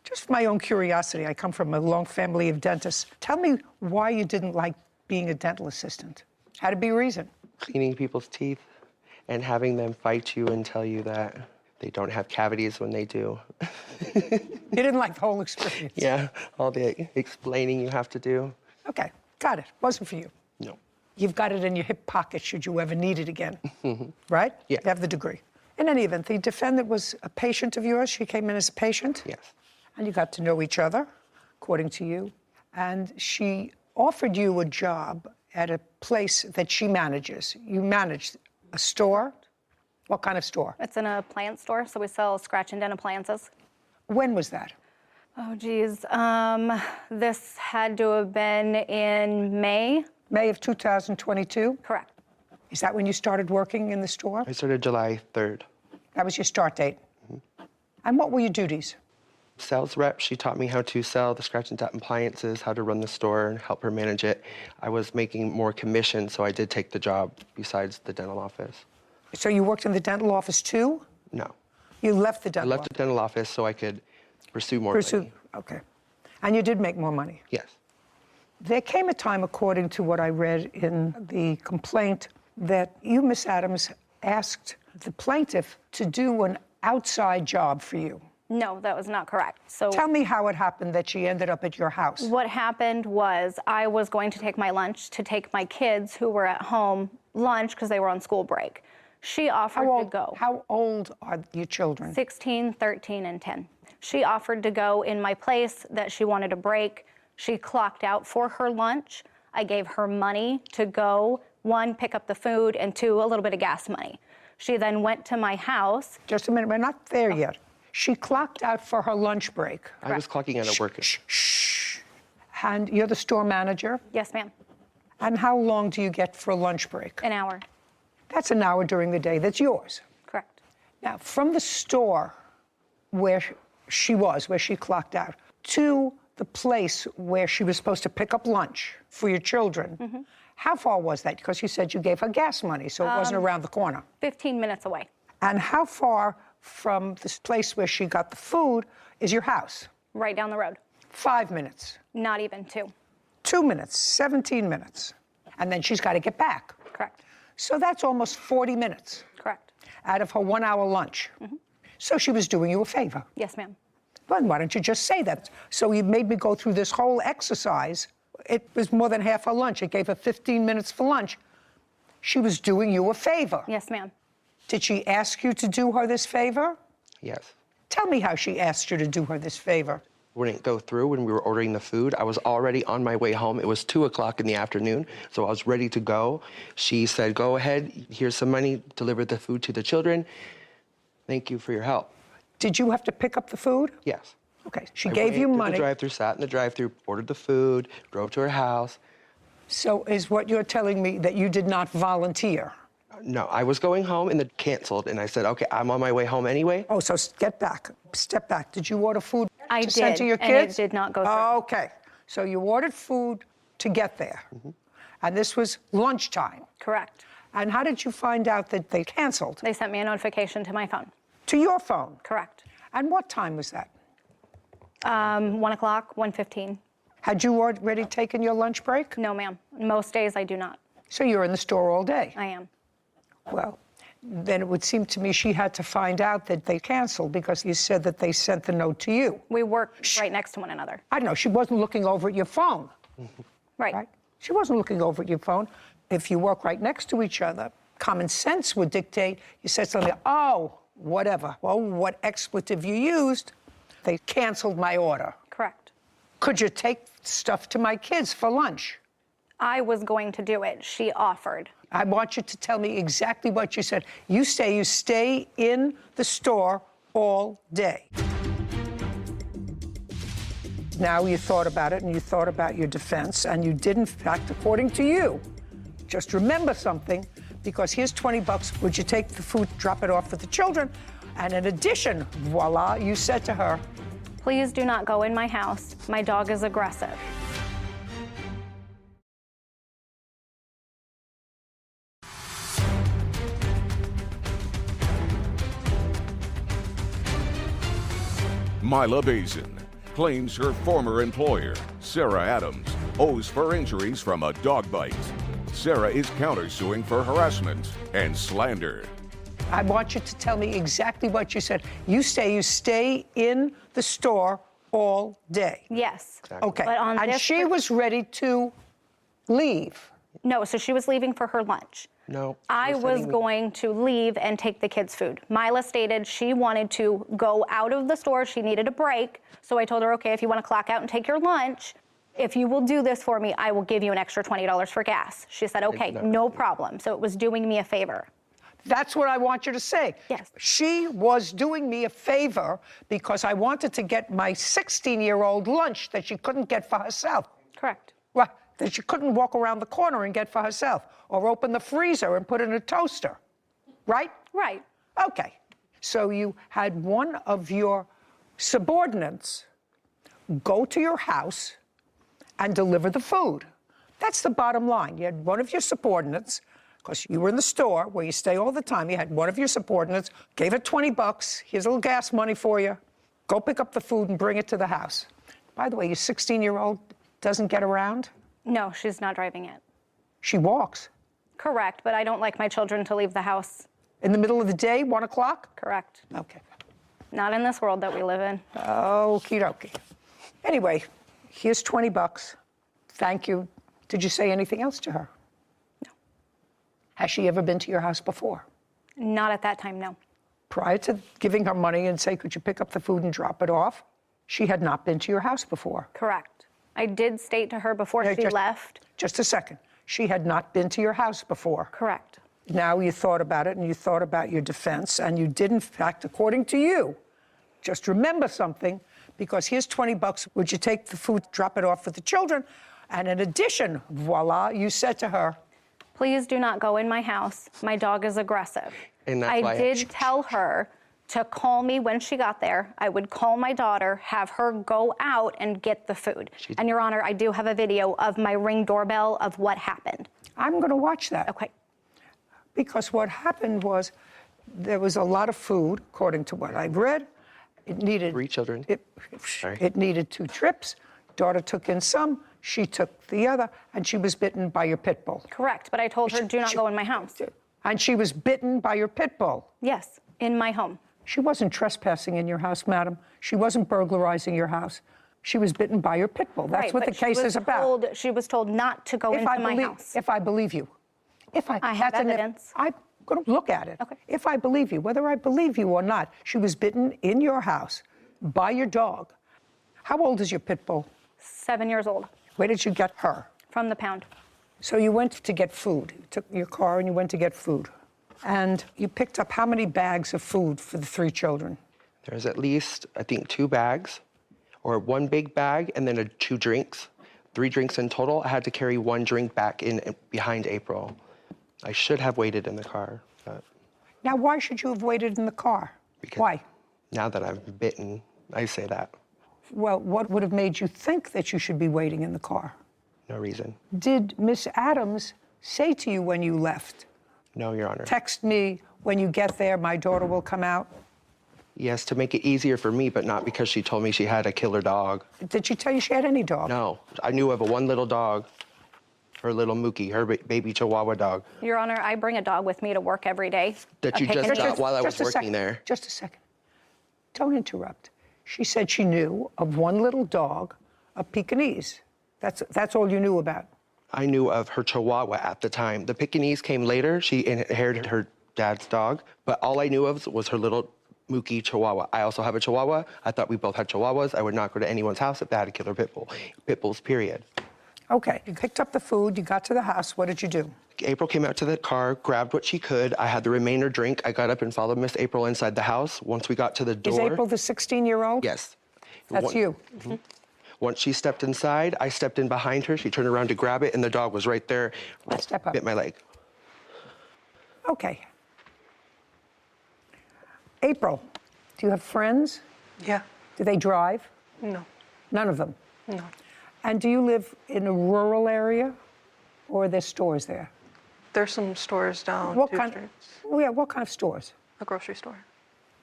Just for my own curiosity, I come from a long family of dentists. Tell me why you didn't like being a dental assistant. Had to be a reason. Cleaning people's teeth and having them fight you and tell you that They don't have cavities when they do. You didn't like the whole experience? Yeah, all the explaining you have to do. Okay, got it. Wasn't for you. No. You've got it in your hip pocket should you ever need it again, right? Yeah. You have the degree. In any event, the defendant was a patient of yours. She came in as a patient? Yes. And you got to know each other, according to you. And she offered you a job at a place that she manages. You manage a store? What kind of store? It's in a appliance store, so we sell scratch and dent appliances. When was that? Oh, geez. This had to have been in May. May of 2022? Correct. Is that when you started working in the store? I started July 3rd. That was your start date? And what were your duties? Sales rep, she taught me how to sell the scratch and dent appliances, how to run the store, and help her manage it. I was making more commission, so I did take the job besides the dental office. So you worked in the dental office too? No. You left the dental office? I left the dental office so I could pursue more money. Okay. And you did make more money? Yes. There came a time, according to what I read in the complaint, that you, Miss Adams, asked the plaintiff to do an outside job for you. No, that was not correct. So tell me how it happened that she ended up at your house. What happened was I was going to take my lunch to take my kids who were at home lunch because they were on school break. She offered to go. How old are your children? 16, 13, and 10. She offered to go in my place that she wanted a break. She clocked out for her lunch. I gave her money to go, 1, pick up the food, and 2, a little bit of gas money. She then went to my house. Just a minute, we're not there yet. She clocked out for her lunch break. I was clocking out at work. Shh. And you're the store manager? Yes, ma'am. And how long do you get for a lunch break? An hour. That's an hour during the day. That's yours. Correct. Now, from the store where she was, where she clocked out, to the place where she was supposed to pick up lunch for your children, how far was that? Because you said you gave her gas money, so it wasn't around the corner. 15 minutes away. And how far from this place where she got the food is your house? Right down the road. 5 minutes. Not even 2. 2 minutes, 17 minutes. And then she's got to get back. Correct. So that's almost 40 minutes. Correct. Out of her 1 hour lunch. So she was doing you a favor. Yes, ma'am. Well, why don't you just say that? So you made me go through this whole exercise. It was more than half her lunch. It gave her 15 minutes for lunch. She was doing you a favor. Yes, ma'am. Did she ask you to do her this favor? Yes. Tell me how she asked you to do her this favor. Wouldn't go through when we were ordering the food. I was already on my way home. It was 2 o'clock in the afternoon, so I was ready to go. She said, go ahead, here's some money, deliver the food to the children. Thank you for your help. Did you have to pick up the food? Yes. Okay, she gave you money. The drive-thru, sat in the drive-thru, ordered the food, drove to her house. So is what you're telling me that you did not volunteer? No, I was going home and it canceled, and I said, okay, I'm on my way home anyway. Oh, so get back, step back. Did you order food I to send to your and kids? it did not go through. Okay, so you ordered food to get there, and this was lunchtime. Correct. And how did you find out that they canceled? They sent me a notification to my phone. To your phone? Correct. And what time was that? 1 o'clock, 1:15. Had you already taken your lunch break? No, ma'am. Most days I do not. So you're in the store all day? I am. Well, then it would seem to me she had to find out that they canceled because you said that they sent the note to you. We work right next to one another. I know, she wasn't looking over at your phone. Right. She wasn't looking over at your phone. If you work right next to each other, common sense would dictate you said something, oh, whatever. Well, what expletive you used, they canceled my order. Correct. Could you take stuff to my kids for lunch? I was going to do it. She offered. I want you to tell me exactly what you said. You stay in the store all day. Now you thought about it and you thought about your defense and you did, in fact, according to you. Just remember something, because here's $20. Would you take the food, drop it off for the children? And in addition, voila, you said to her, please do not go in my house. My dog is aggressive. Mila Bazin claims her former employer, Sarah Adams, owes for injuries from a dog bite. Sarah is countersuing for harassment and slander. I want you to tell me exactly what you said. You stay in the store all day. Yes. Okay. But on and this she was ready to leave. No, so she was leaving for her lunch. No. I was going to leave and take the kids' food. Mila stated she wanted to go out of the store. She needed a break. So I told her, okay, if you want to clock out and take your lunch, if you will do this for me, I will give you an extra $20 for gas. She said, okay, no problem. So it was doing me a favor. That's what I want you to say. Yes. She was doing me a favor because I wanted to get my 16-year-old lunch that she couldn't get for herself. Correct. Right. That she couldn't walk around the corner and get for herself, or open the freezer and put it in a toaster. Right? Right. Okay. So you had one of your subordinates go to your house and deliver the food. That's the bottom line. You had one of your subordinates, because you were in the store where you stay all the time, you had one of your subordinates, gave her $20, here's a little gas money for you, go pick up the food and bring it to the house. By the way, your 16-year-old doesn't get around? No, she's not driving it. She walks. Correct, but I don't like my children to leave the house. In the middle of the day, 1 o'clock? Correct. Okay. Not in this world that we live in. Okie dokie. Anyway, here's $20. Thank you. Did you say anything else to her? No. Has she ever been to your house before? Not at that time, no. Prior to giving her money and say, could you pick up the food and drop it off, she had not been to your house before. Correct. I did state to her before she left. Just a second. She had not been to your house before. Correct. Now you thought about it and you thought about your defense, and you did, in fact, according to you, just remember something, because here's $20. Would you take the food, drop it off for the children? And in addition, voila, you said to her, please do not go in my house. My dog is aggressive. And that's why I did tell her to call me when she got there. I would call my daughter, have her go out and get the food. And Your Honor, I do have a video of my Ring doorbell of what happened. I'm going to watch that. Okay. Because what happened was there was a lot of food, according to what I've read. It needed 3 children. It needed 2 trips. Daughter took in some, she took the other, and she was bitten by your pit bull. Correct, but I told her, do not go in my house. And she was bitten by your pit bull? Yes, in my home. She wasn't trespassing in your house, madam. She wasn't burglarizing your house. She was bitten by your pit bull. That's what the case is about. She was told not to go into my house. If I believe you. I have evidence. I'm going to look at it. Okay. If I believe you, whether I believe you or not, she was bitten in your house by your dog. How old is your pit bull? 7 years old. Where did you get her? From the pound. So you went to get food. You took your car and you went to get food. And you picked up how many bags of food for the 3 children? There's at least, I think, 2 bags, or 1 big bag, and then 2 drinks. 3 drinks in total. I had to carry 1 drink back in behind April. I should have waited in the car. But now, why should you have waited in the car? Why? Now that I'm bitten, I say that. Well, what would have made you think that you should be waiting in the car? No reason. Did Miss Adams say to you when you left, no, Your Honor. text me when you get there, my daughter will come out? Yes, to make it easier for me, but not because she told me she had a killer dog. Did she tell you she had any dog? No. I knew of one little dog, her little Mookie, her baby Chihuahua dog. Your Honor, I bring a dog with me to work every day. That you just got while I was working there. Just a second. Don't interrupt. She said she knew of one little dog, a Pekingese. That's all you knew about. I knew of her Chihuahua at the time. The Pekingese came later. She inherited her dad's dog, but all I knew of was her little Mookie Chihuahua. I also have a Chihuahua. I thought we both had Chihuahuas. I would not go to anyone's house if they had a killer pit bull. Pit bulls, period. Okay, you picked up the food, you got to the house. What did you do? April came out to the car, grabbed what she could. I had the remainder drink. I got up and followed Miss April inside the house. Once we got to the door... Is April the 16-year-old? Yes. That's you? Mm-hmm. Once she stepped inside, I stepped in behind her. She turned around to grab it, and the dog was right there. Step up. Bit my leg. Okay. April, do you have friends? Yeah. Do they drive? No. None of them? No. And do you live in a rural area, or are there stores there? There's some stores down What 2 kind? streets. Oh, yeah, what kind of stores? A grocery store.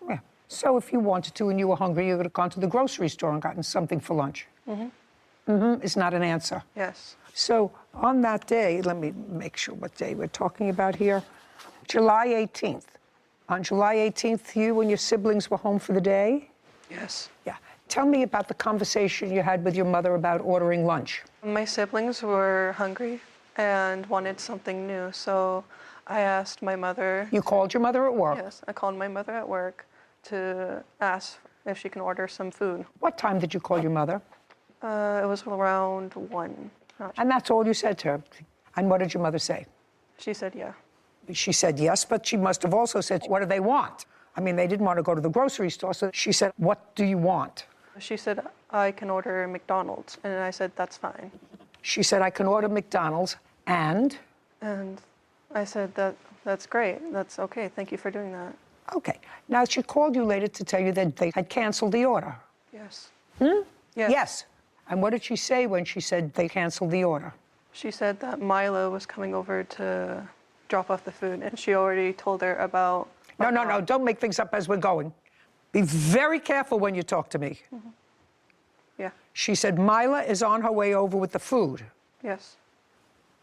Yeah. So if you wanted to and you were hungry, you could have gone to the grocery store and gotten something for lunch. Mm-hmm. Mm-hmm is not an answer. Yes. So on that day, let me make sure what day we're talking about here. July 18th On July 18th, you and your siblings were home for the day? Yes. Yeah. Tell me about the conversation you had with your mother about ordering lunch. My siblings were hungry and wanted something new, so I asked my mother. You called your mother at work? Yes, I called my mother at work to ask if she can order some food. What time did you call your mother? It was around 1. And that's all you said to her? And what did your mother say? She said yeah. She said yes, but she must have also said, what do they want? I mean, they didn't want to go to the grocery store, so she said, what do you want? She said, I can order McDonald's, and I said, that's fine. She said, I can order McDonald's, and? And I said, that's great, that's okay, thank you for doing that. Okay. Now, she called you later to tell you that they had canceled the order. Yes. Hmm? Yes. Yes. And what did she say when she said they canceled the order? She said that Milo was coming over to drop off the food, and she already told her about... No, don't make things up as we're going. Be very careful when you talk to me. Mm-hmm. Yeah. She said Mila is on her way over with the food. Yes.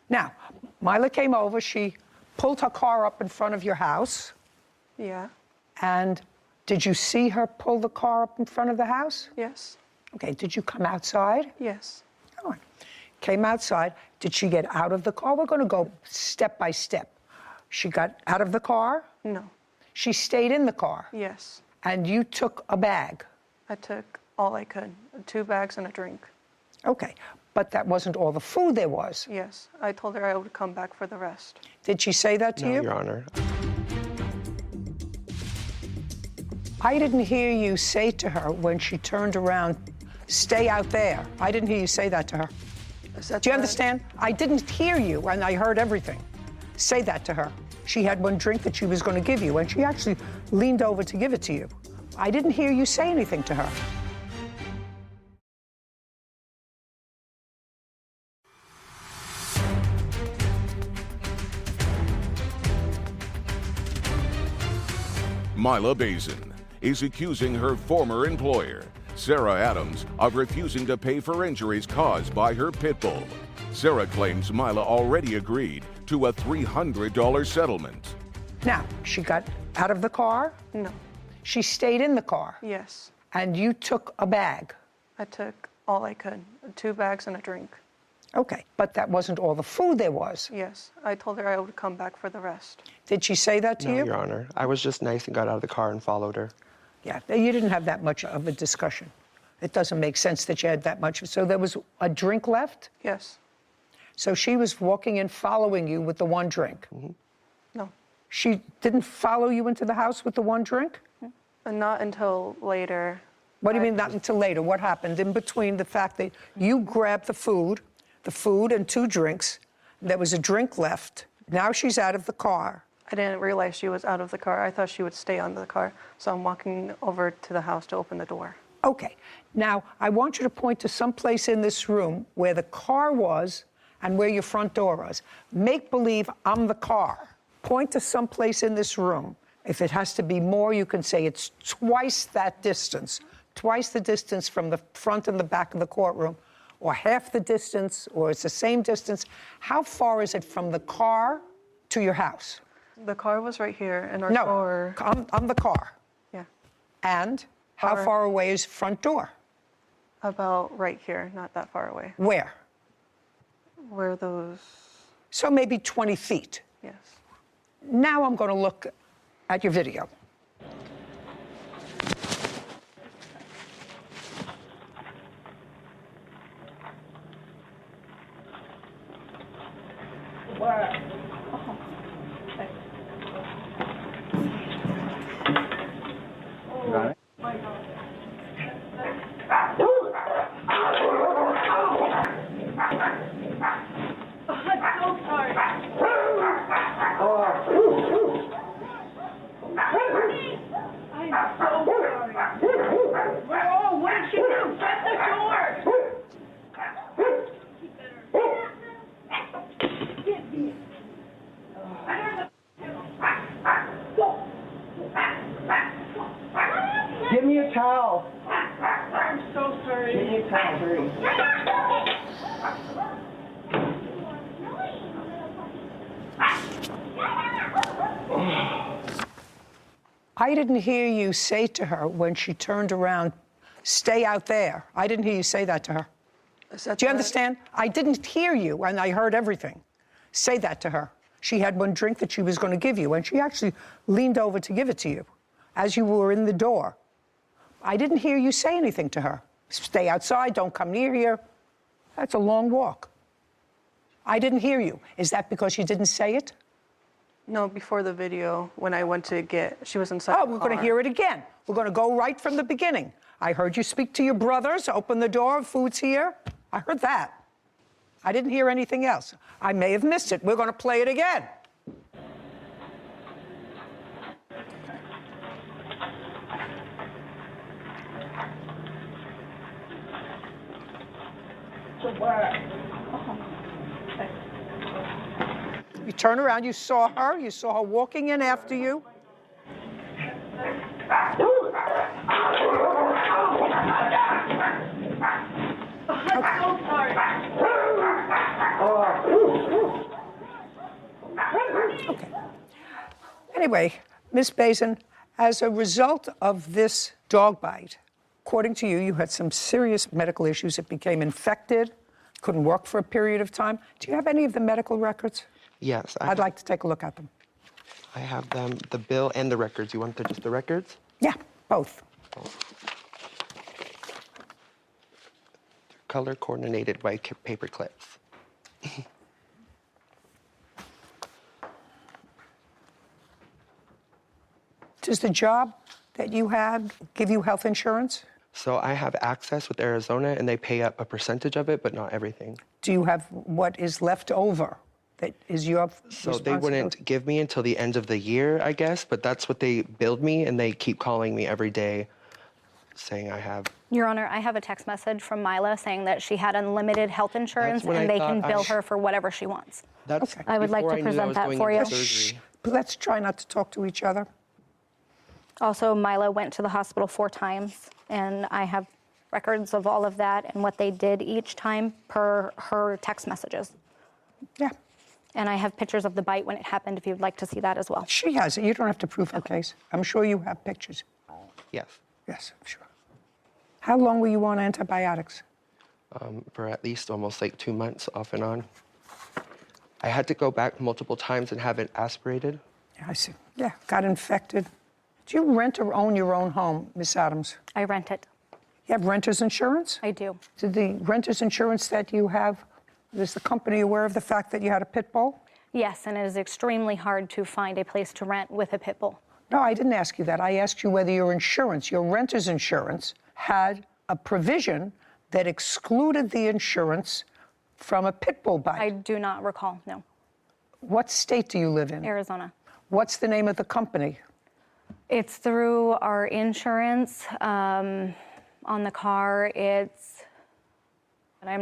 Now, Mila came over, she pulled her car up in front of your house. Yeah. And did you see her pull the car up in front of the house? Yes. Okay, did you come outside? Yes. All right. Came outside. Did she get out of the car? We're going to go step by step. She got out of the car? No. She stayed in the car? Yes. And you took a bag? I took all I could, 2 bags and a drink. Okay, but that wasn't all the food there was? Yes. I told her I would come back for the rest. Did she say that to No, you? Your Honor. I didn't hear you say to her when she turned around, stay out there. I didn't hear you say that to her. Do you understand? I didn't hear you, and I heard everything. Say that to her. She had one drink that she was going to give you, and she actually leaned over to give it to you. I didn't hear you say anything to her. Mila Bazin is accusing her former employer, Sarah Adams, of refusing to pay for injuries caused by her pit bull. Sarah claims Mila already agreed to a $300 settlement. Now, she got out of the car? No. She stayed in the car? Yes. And you took a bag? I took all I could, 2 bags and a drink. Okay, but that wasn't all the food there was? Yes. I told her I would come back for the rest. Did she say that to No, you? Your Honor. I was just nice and got out of the car and followed her. Yeah, you didn't have that much of a discussion. It doesn't make sense that you had that much. So there was a drink left? Yes. So she was walking in following you with the one drink? Mm-hmm. No. She didn't follow you into the house with the one drink? Not until later. What do you mean not until later? What happened in between the fact that you grabbed the food and 2 drinks, there was a drink left, now she's out of the car. I didn't realize she was out of the car. I thought she would stay on the car. So I'm walking over to the house to open the door. Okay. Now, I want you to point to some place in this room where the car was and where your front door was. Make believe I'm the car. Point to some place in this room. If it has to be more, you can say it's twice that distance, twice the distance from the front and the back of the courtroom, or half the distance, or it's the same distance. How far is it from the car to your house? The car was right here, and our No, door... I'm the car. Yeah. And how far away is front door? About right here, not that far away. Where? Where those... So maybe 20 feet. Yes. Now I'm going to look at your video. Got it? Oh, what did she do? Shut the door! Give me a towel. I'm so sorry. Give me a towel, hurry. I didn't hear you say to her when she turned around, stay out there. I didn't hear you say that to her. Do you understand? I didn't hear you, and I heard everything. Say that to her. She had one drink that she was going to give you, and she actually leaned over to give it to you as you were in the door. I didn't hear you say anything to her. Stay outside, don't come near here. That's a long walk. I didn't hear you. Is that because you didn't say it? No, before the video, when I went to get, she was inside. Oh, we're going to hear it again. We're going to go right from the beginning. I heard you speak to your brothers, open the door, food's here. I heard that. I didn't hear anything else. I may have missed it. We're going to play it again. You turn around, you saw her walking in after you. Okay. Anyway, Miss Bazin, as a result of this dog bite, according to you, you had some serious medical issues. It became infected, couldn't work for a period of time. Do you have any of the medical records? Yes. I'd like to take a look at them. I have them, the bill and the records. You want just the records? Yeah, both. Color coordinated by paper clips. Does the job that you had give you health insurance? So I have access with Arizona, and they pay up a percentage of it, but not everything. Do you have what is left over that is your So they wouldn't give me until the end of the year, I guess, but that's what they billed me, and they keep calling me every day saying I have. Your Honor, I have a text message from Mila saying that she had unlimited health insurance when and I they can thought bill her for whatever she wants. That's I would like before to I knew I present was that going for into you. surgery. But let's try not to talk to each other. Also, Mila went to the hospital 4 times, and I have records of all of that and what they did each time per her text messages. Yeah. And I have pictures of the bite when it happened, if you'd like to see that as well. She has it. You don't have to prove her case. I'm sure you have pictures. Yes. Yes, I'm sure. How long were you on antibiotics? For at least almost like 2 months off and on. I had to go back multiple times and have it aspirated. Yeah, I see. Yeah, got infected. Do you rent or own your own home, Miss Adams? I rent it. You have renter's insurance? I do. Did the renter's insurance that you have, is the company aware of the fact that you had a pit bull? Yes, and it is extremely hard to find a place to rent with a pit bull. No, I didn't ask you that. I asked you whether your insurance, your renter's insurance, had a provision that excluded the insurance from a pit bull bite. I do not recall, no. What state do you live in? Arizona. What's the name of the company? It's through our insurance. On the car, I'm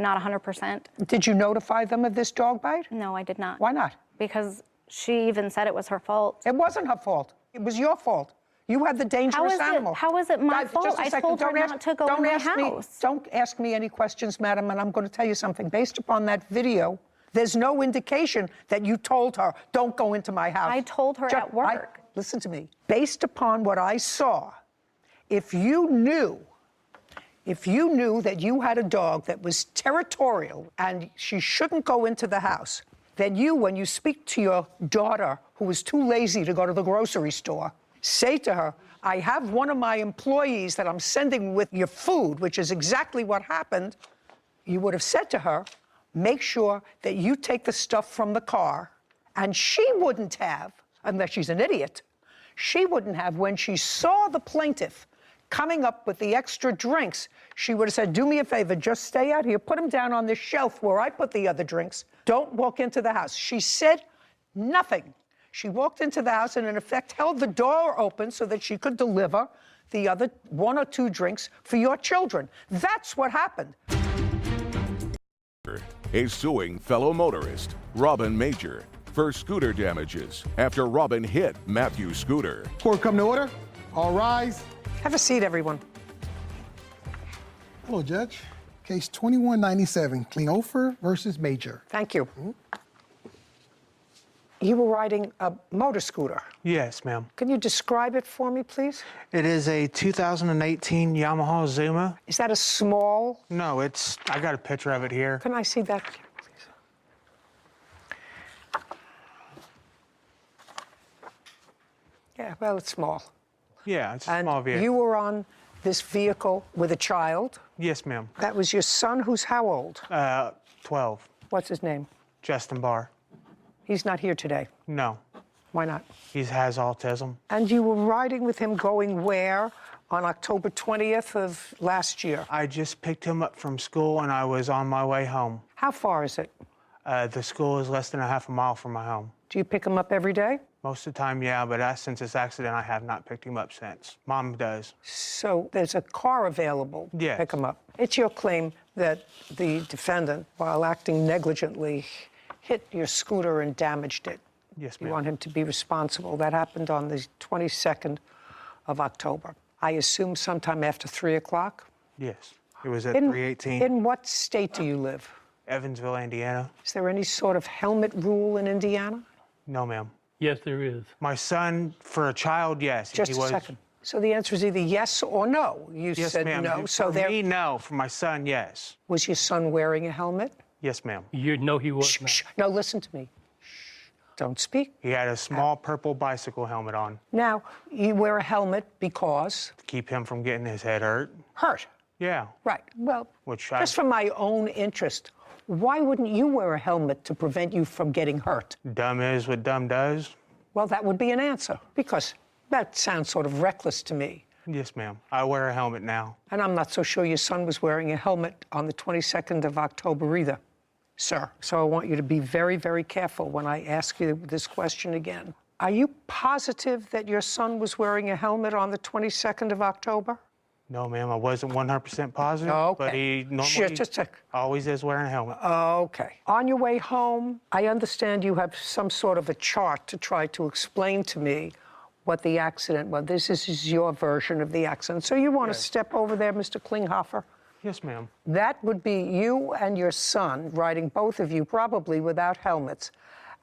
not 100%. Did you notify them of this dog bite? No, I did not. Why not? Because she even said it was her fault. It wasn't her fault. It was your fault. You had the dangerous animal. How is it my Guys, fault? just a I second. told her not to go in my house. Don't ask me any questions, madam, and I'm going to tell you something. Based upon that video, there's no indication that you told her, don't go into my house. I told her at work. Listen to me. Based upon what I saw, if you knew that you had a dog that was territorial and she shouldn't go into the house, then you, when you speak to your daughter who is too lazy to go to the grocery store, say to her, I have one of my employees that I'm sending with your food, which is exactly what happened. You would have said to her, make sure that you take the stuff from the car, and she wouldn't have, unless she's an idiot, she wouldn't have, when she saw the plaintiff coming up with the extra drinks, she would have said, do me a favor, just stay out here, put them down on the shelf where I put the other drinks. Don't walk into the house. She said nothing. She walked into the house and, in effect, held the door open so that she could deliver the other 1 or 2 drinks for your children. That's what happened. Is suing fellow motorist Robin Major for scooter damages after Robin hit Matthew's scooter. Court come to order. All rise. Have a seat, everyone. Hello, Judge. Case 2197, Cleofer versus Major. Thank you. You were riding a motor scooter. Yes, ma'am. Can you describe it for me, please? It is a 2018 Yamaha Zuma. Is that a small? No, I got a picture of it here. Can I see that, please? Yeah, well, it's small. Yeah, it's a small vehicle. You were on this vehicle with a child? Yes, ma'am. That was your son, who's how old? 12. What's his name? Justin Barr. He's not here today. No. Why not? He has autism. And you were riding with him going where on October 20th of last year? I just picked him up from school and I was on my way home. How far is it? The school is less than a half a mile from my home. Do you pick him up every day? Most of the time, yeah, but since this accident, I have not picked him up since. Mom does. So there's a car available to Yes. pick him up. It's your claim that the defendant, while acting negligently, hit your scooter and damaged it. Yes, You ma'am. want him to be responsible. That happened on the 22nd of October. I assume sometime after 3 o'clock? Yes. It was at In 3:18. In what state do you live? Evansville, Indiana. Is there any sort of helmet rule in Indiana? No, ma'am. Yes, there is. My son, for a child, yes. Just he a was, second. So the answer is either yes or no. You Yes, said ma'am. no. For So there me, no. For my son, yes. was your son wearing a helmet? Yes, ma'am. No, he was not. Shh. No, listen to me. Shh. Don't speak. He had a small purple bicycle helmet on Now, you wear a helmet because to keep him from getting his head hurt. hurt. Yeah. Right. Well, Which just for my own interest, why wouldn't you wear a helmet to prevent you from getting hurt? Dumb is what dumb does. Well, that would be an answer because that sounds sort of reckless to me. Yes, ma'am. I wear a helmet now. And I'm not so sure your son was wearing a helmet on the 22nd of October either, sir. So I want you to be very, very careful when I ask you this question again. Are you positive that your son was wearing a helmet on the 22nd of October? No, ma'am. I wasn't 100% positive. Okay. But he normally Sure, just a sec. always is wearing a helmet. Okay. On your way home, I understand you have some sort of a chart to try to explain to me what the accident was. This is your version of the accident. So you want to step over there, Mr. Klinghoffer? Yes, ma'am. That would be you and your son riding, both of you, probably without helmets.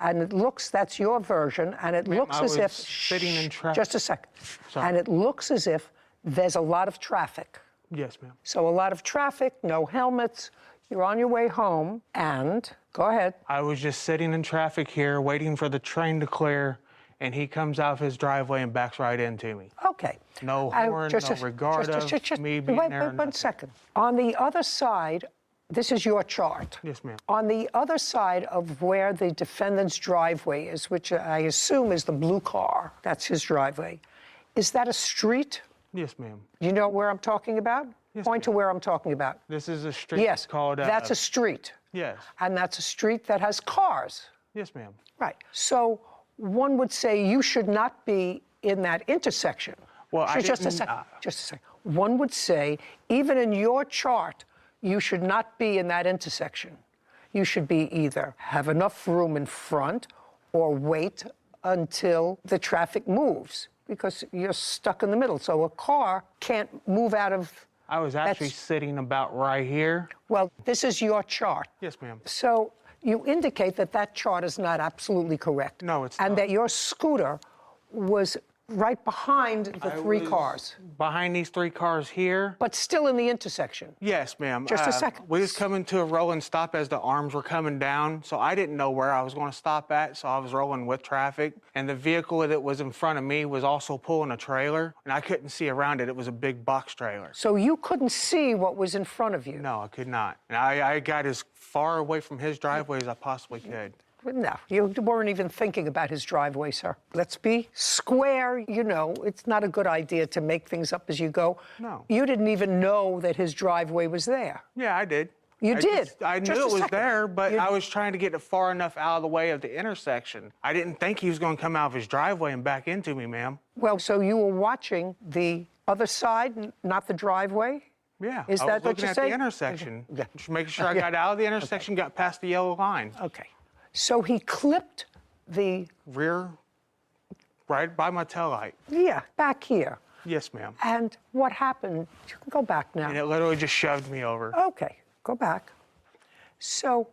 And it looks, that's your version, and it looks I as if... was sitting in traffic. Just a second. Sorry. And it looks as if there's a lot of traffic. Yes, ma'am. So a lot of traffic, no helmets, you're on your way home, and, go ahead. I was just sitting in traffic here, waiting for the train to clear, and he comes out of his driveway and backs right into me. Okay. No horn, no regard of me being wait, there. Wait, 1 second. On the other side, this is your chart. Yes, ma'am. On the other side of where the defendant's driveway is, which I assume is the blue car, that's his driveway, is that a street? Yes, ma'am. You know where I'm talking about? Yes, Point to where I'm talking about. This is a street Yes, called... that's a street. Yes. And that's a street that has cars. Yes, ma'am. Right. So one would say you should not be in that intersection. Well, I Just a didn't, second. Just a second. One would say, even in your chart, you should not be in that intersection. You should be either have enough room in front or wait until the traffic moves because you're stuck in the middle. So a car can't move out of... I was actually sitting about right here. Well, this is your chart. Yes, ma'am. So you indicate that that chart is not absolutely correct. No, it's and not. that your scooter was right behind the three cars. Behind these three cars here. But still in the intersection. Yes, ma'am. Just a second. We was coming to a rolling stop as the arms were coming down, so I didn't know where I was going to stop at, so I was rolling with traffic. And the vehicle that was in front of me was also pulling a trailer, and I couldn't see around it. It was a big box trailer. So you couldn't see what was in front of you? No, I could not. And I got as far away from his driveway as I possibly could. No, you weren't even thinking about his driveway, sir. Let's be square. You know, it's not a good idea to make things up as you go. No. You didn't even know that his driveway was there. Yeah, I did. You did? I knew Just a it was second. there, but I was trying to get it far enough out of the way of the intersection. I didn't think he was going to come out of his driveway and back into me, ma'am. Well, so you were watching the other side, not the driveway? Yeah, Is I that was what looking you at say? the intersection, Yeah. just making sure I got out of the intersection, got past the yellow line. Okay. So he clipped the... Rear, right by my taillight. Yeah, back here. Yes, ma'am. And what happened? You can go back now. And it literally just shoved me over. Okay, go back. So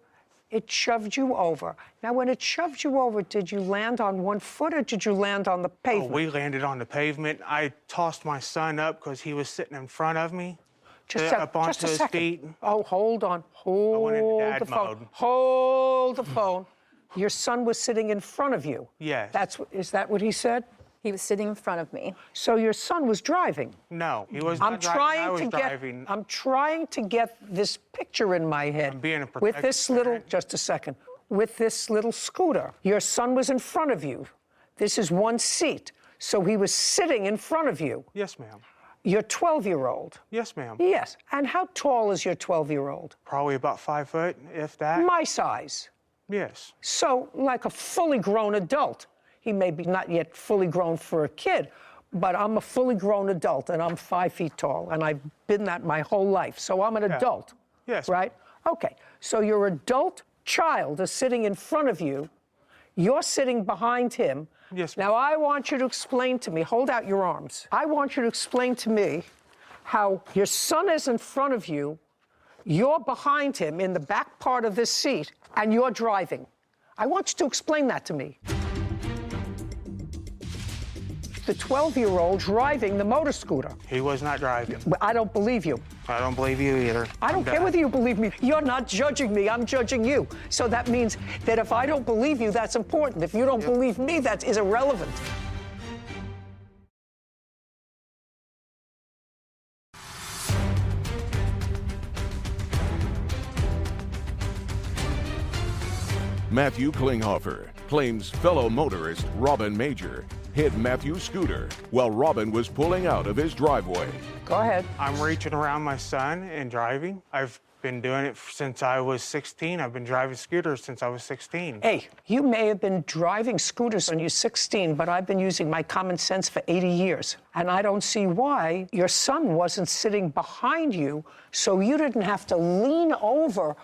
It shoved you over. Now, when it shoved you over, did you land on one foot or did you land on the pavement? Oh, we landed on the pavement. I tossed my son up because he was sitting in front of me. Up onto his feet. Oh, hold on. Hold the phone. Mode. Hold the phone. Your son was sitting in front of you. Yes. Is that what he said? He was sitting in front of me. So your son was driving? No, he was not driving. I was driving. I'm trying to get this picture in my head. I'm being a with this little, just a second, with this little scooter. Your son was in front of you. This is one seat. So he was sitting in front of you. Yes, ma'am. Your 12-year-old? Yes, ma'am. Yes. And how tall is your 12-year-old? Probably about 5 foot, if that. My size? Yes. So, like a fully grown adult. He may be not yet fully grown for a kid, but I'm a fully grown adult, and I'm 5 feet tall, and I've been that my whole life. So I'm an adult. Yes. Right? Okay. So your adult child is sitting in front of you. You're sitting behind him. Yes. Now, I want you to explain to me, hold out your arms. I want you to explain to me how your son is in front of you, you're behind him in the back part of this seat, and you're driving. I want you to explain that to me. The 12-year-old driving the motor scooter. He was not driving. I don't believe you. I don't believe you either. I don't care whether you believe me. You're not judging me. I'm judging you. So that means that if I don't believe you, that's important. If you don't believe me, that is irrelevant. Matthew Klinghoffer claims fellow motorist Robin Major hit Matthew's scooter while Robin was pulling out of his driveway. Go ahead. I'm reaching around my son and driving. I've been doing it since I was 16. I've been driving scooters since I was 16. Hey, you may have been driving scooters when you're 16, but I've been using my common sense for 80 years. And I don't see why your son wasn't sitting behind you so you didn't have to lean over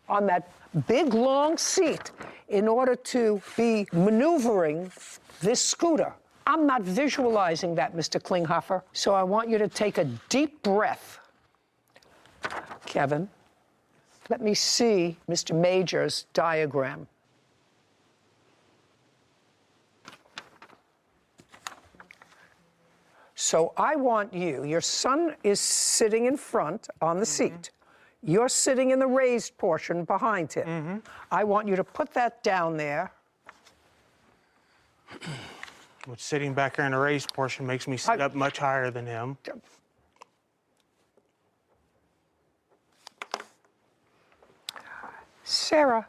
on that big, long seat in order to be maneuvering this scooter. I'm not visualizing that, Mr. Klinghoffer, so I want you to take a deep breath. Kevin, let me see Mr. Major's diagram. So I want you, your son is sitting in front on the seat. You're sitting in the raised portion behind him. I want you to put that down there. Which sitting back there in the raised portion makes me sit up much higher than him. Sarah,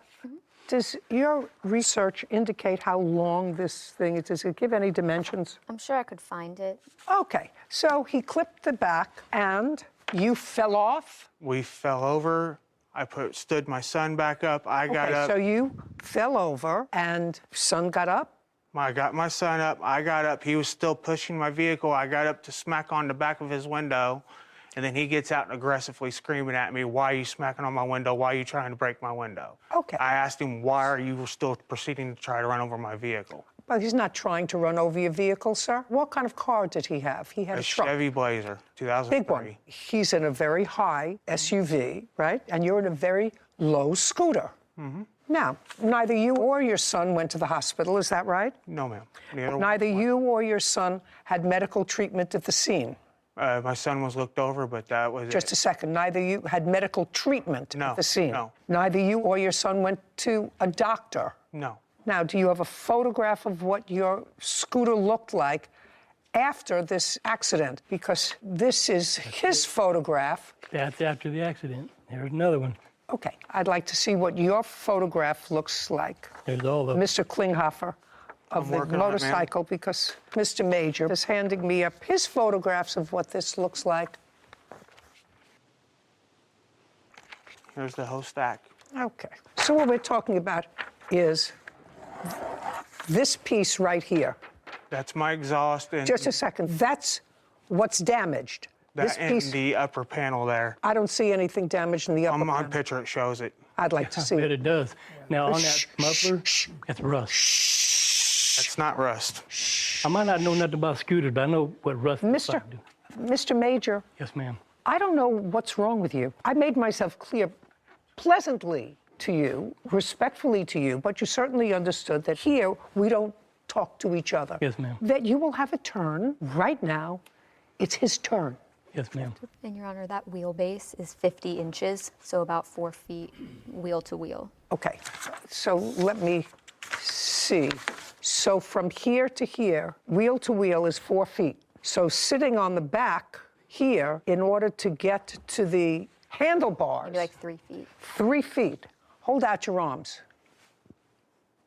does your research indicate how long this thing is? Does it give any dimensions? I'm sure I could find it. Okay, so he clipped the back and you fell off? We fell over. I stood my son back up. I got up. So you fell over and son got up? I got my son up. I got up. He was still pushing my vehicle. I got up to smack on the back of his window. And then he gets out and aggressively screaming at me, "Why are you smacking on my window? Why are you trying to break my window?" Okay. I asked him, "Why are you still proceeding to try to run over my vehicle?" But he's not trying to run over your vehicle, sir. What kind of car did he have? He had a truck. Chevy Blazer, 2003. Big one. He's in a very high SUV, right? And you're in a very low scooter. Now, neither you or your son went to the hospital, is that right? No, ma'am. Neither you or your son had medical treatment at the scene. My son was looked over, but that was Just a second. Neither you had medical treatment at the scene. No. Neither you or your son went to a doctor. No. Now, do you have a photograph of what your scooter looked like after this accident? Because this is his photograph. That's after the accident. There's another one. Okay, I'd like to see what your photograph looks like. There's all of them. Mr. Klinghoffer of the motorcycle, because Mr. Major is handing me up his photographs of what this looks like. Here's the whole stack. Okay, so what we're talking about is this piece right here. That's my exhaust. And Just a second, that's what's damaged. That and the upper panel there. I don't see anything damaged in the upper panel. On picture, it shows it. I'd like to see I bet it does. Now, on that muffler, that's rust. That's not rust. I might not know nothing about scooters, but I know what rust is. Mr. Major. Yes, ma'am. I don't know what's wrong with you. I made myself clear pleasantly to you, respectfully to you, but you certainly understood that here we don't talk to each other. Yes, ma'am. That you will have a turn right now. It's his turn. Yes, ma'am. And Your Honor, that wheelbase is 50 inches, so about 4 feet wheel to wheel. Okay, so let me see. So from here to here, wheel to wheel is 4 feet. So sitting on the back here, in order to get to the handlebars. Maybe like 3 feet. 3 feet. Hold out your arms.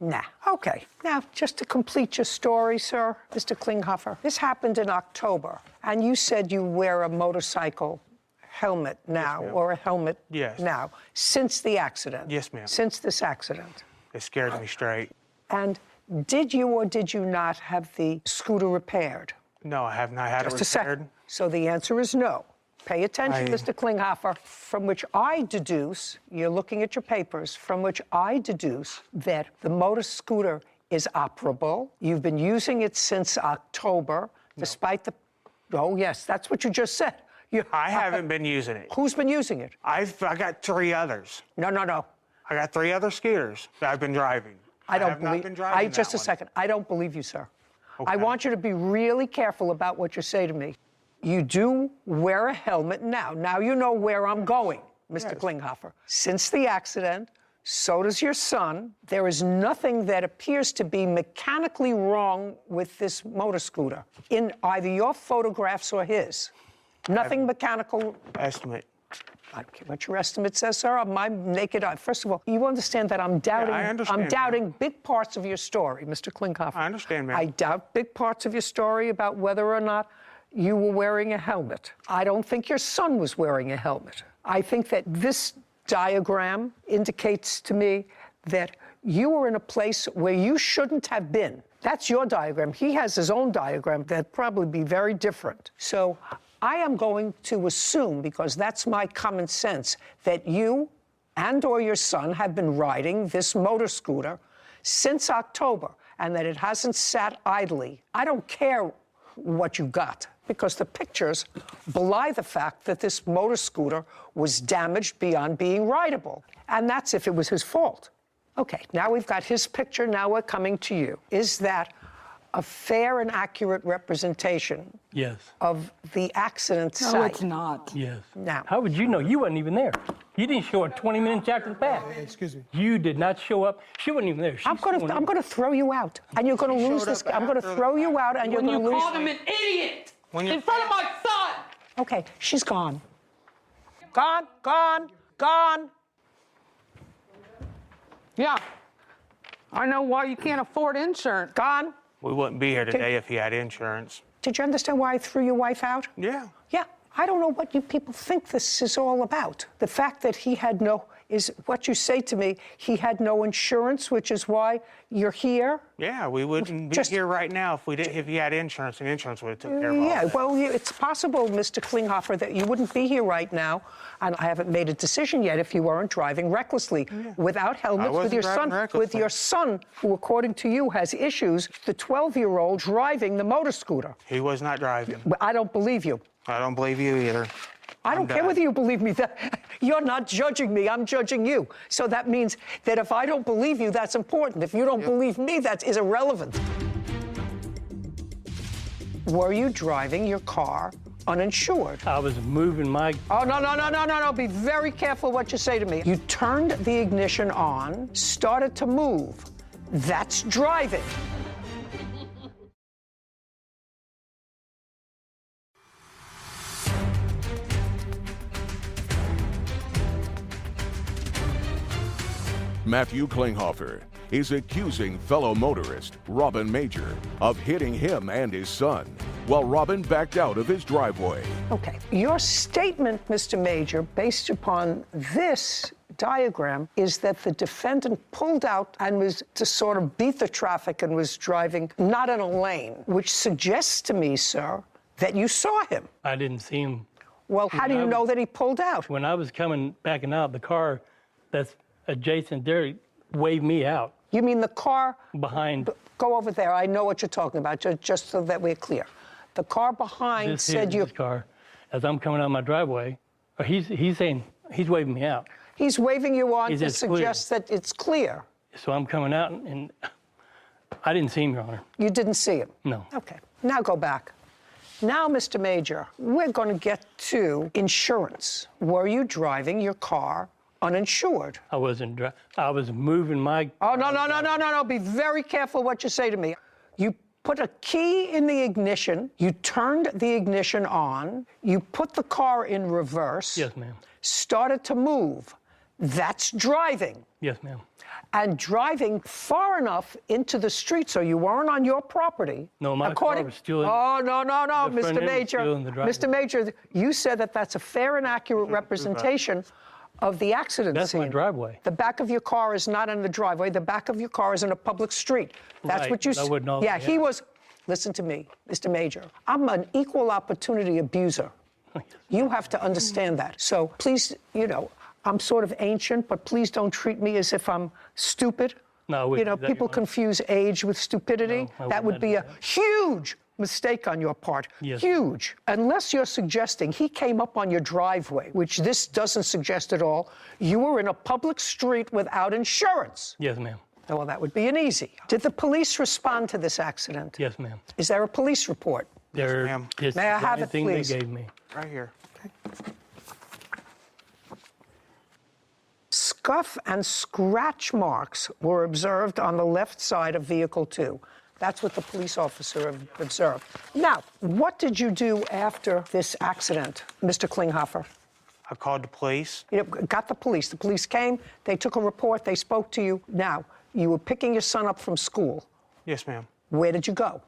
Nah. Okay. Now, just to complete your story, sir, Mr. Klinghoffer, this happened in October, and you said you wear a motorcycle helmet now, Yes, or a helmet Yes. now, since the accident. Yes, ma'am. Since this accident. It scared me straight. And did you or did you not have the scooter repaired? No, I have not had Just it a second. repaired. So the answer is no. Pay attention, Mr. Klinghoffer, from which I deduce, you're looking at your papers, from which I deduce that the motor scooter is operable. You've been using it since October, despite the, oh yes, that's what you just said. I haven't been using it. Who's been using it? I got 3 others. No. I got 3 other scooters that I've been driving. I don't have believe. not been driving Just that a one. second. I don't believe you, sir. I Okay. want you to be really careful about what you say to me. You do wear a helmet now. Now you know where I'm going, Mr. Klinghoffer. Since the accident, so does your son. There is nothing that appears to be mechanically wrong with this motor scooter in either your photographs or his. Nothing mechanical. Estimate. I don't care what your estimate says, sir. On my naked eye. First of all, you understand that I'm doubting. I understand, I'm doubting big parts of your story, Mr. Klinghoffer. I understand, ma'am. I doubt big parts of your story about whether or not you were wearing a helmet. I don't think your son was wearing a helmet. I think that this diagram indicates to me that you were in a place where you shouldn't have been. That's your diagram. He has his own diagram that'd probably be very different. So I am going to assume, because that's my common sense, that you and or your son have been riding this motor scooter since October and that it hasn't sat idly. I don't care what you got, because the pictures belie the fact that this motor scooter was damaged beyond being rideable. And that's if it was his fault. Okay, now we've got his picture, now we're coming to you. Is that a fair and accurate representation Yes. of the accident site? No, it's not. Yes. Now, How would you know? You wasn't even there. You didn't show up 20 minutes after the fact. Excuse me. You did not show up. She wasn't even there. I'm going to throw you out, and you're going to lose this. I'm going to throw you out, and you're going to lose. You called him an idiot in front of my son. Okay, she's gone. Gone. Yeah. I know why you can't afford insurance. Gone. We wouldn't be here today if he had insurance. Did you understand why I threw your wife out? Yeah. Yeah. I don't know what you people think this is all about. The fact that he had no, is what you say to me, he had no insurance, which is why you're here? Yeah, we wouldn't be here right now if he had insurance, and insurance would have took care of all Yeah, that. well, it's possible, Mr. Klinghoffer, that you wouldn't be here right now, and I haven't made a decision yet if you weren't driving recklessly, without helmets, with your son, who, according to you, has issues, the 12-year-old driving the motor scooter. He was not driving. I don't believe you. I don't believe you either. I don't care whether you believe me. You're not judging me. I'm judging you. So that means that if I don't believe you, that's important. If you don't believe me, that is irrelevant. Were you driving your car uninsured? I was moving my... Oh, no. Be very careful what you say to me. You turned the ignition on, started to move. That's driving. Matthew Klinghoffer is accusing fellow motorist Robin Major of hitting him and his son while Robin backed out of his driveway. Okay. Your statement, Mr. Major, based upon this diagram, is that the defendant pulled out and was to sort of beat the traffic and was driving not in a lane, which suggests to me, sir, that you saw him. I didn't see him. Well, how do you know that he pulled out? When I was backing out, the car that's adjacent there waved me out. You mean the car behind? Go over there. I know what you're talking about, just so that we're clear. The car behind This said you. This car, as I'm coming out of my driveway, he's saying he's waving me out. He's waving you on He to says clear. suggest that it's clear. So I'm coming out, and I didn't see him, Your Honor. You didn't see him? No. Okay. Now go back. Now, Mr. Major, we're going to get to insurance. Were you driving your car uninsured? I wasn't driving. I was moving my... Oh, no. Be very careful what you say to me. You put a key in the ignition. You turned the ignition on. You put the car in reverse. Yes, ma'am. Started to move. That's driving. Yes, ma'am. And driving far enough into the street so you weren't on your property. No, my car was still in... Oh, no, the front Mr. end was Major. still in the driveway. Mr. Major, you said that that's a fair and accurate representation of the accident That's scene. my driveway. The back of your car is not in the driveway. The back of your car is in a public street. That's Right, what you I wouldn't know Yeah, that. he was... Listen to me, Mr. Major. I'm an equal opportunity abuser. You have to understand that. So please, you know, I'm sort of ancient, but please don't treat me as if I'm stupid. No, I You wouldn't know, do that, people Your Honor. confuse age with stupidity. No, I That would would not be do a huge mistake on your part. Yes. Huge. Unless you're suggesting he came up on your driveway, which this doesn't suggest at all. You were in a public street without insurance. Yes, ma'am. Well, that would be an easy. Did the police respond to this accident? Yes, ma'am. Is there a police report? There, ma'am. it's May I the have only it, thing please? they gave me. Right here. Scuff and scratch marks were observed on the left side of vehicle 2. That's what the police officer observed. Now, what did you do after this accident, Mr. Klinghoffer? I called the police. You got the police. The police came, they took a report, they spoke to you. Now, you were picking your son up from school. Yes, ma'am. Where did you go?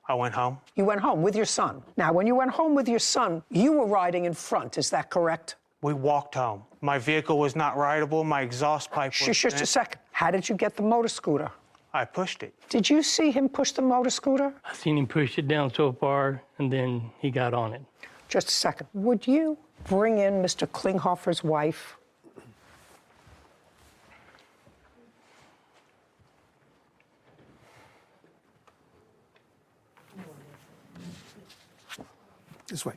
I went home. You went home with your son. Now, when you went home with your son, you were riding in front, is that correct? We walked home. My vehicle was not rideable. My exhaust pipe was Just a bent. second. How did you get the motor scooter? I pushed it. Did you see him push the motor scooter? I seen him push it down so far, and then he got on it. Just a second. Would you bring in Mr. Klinghoffer's wife? This way.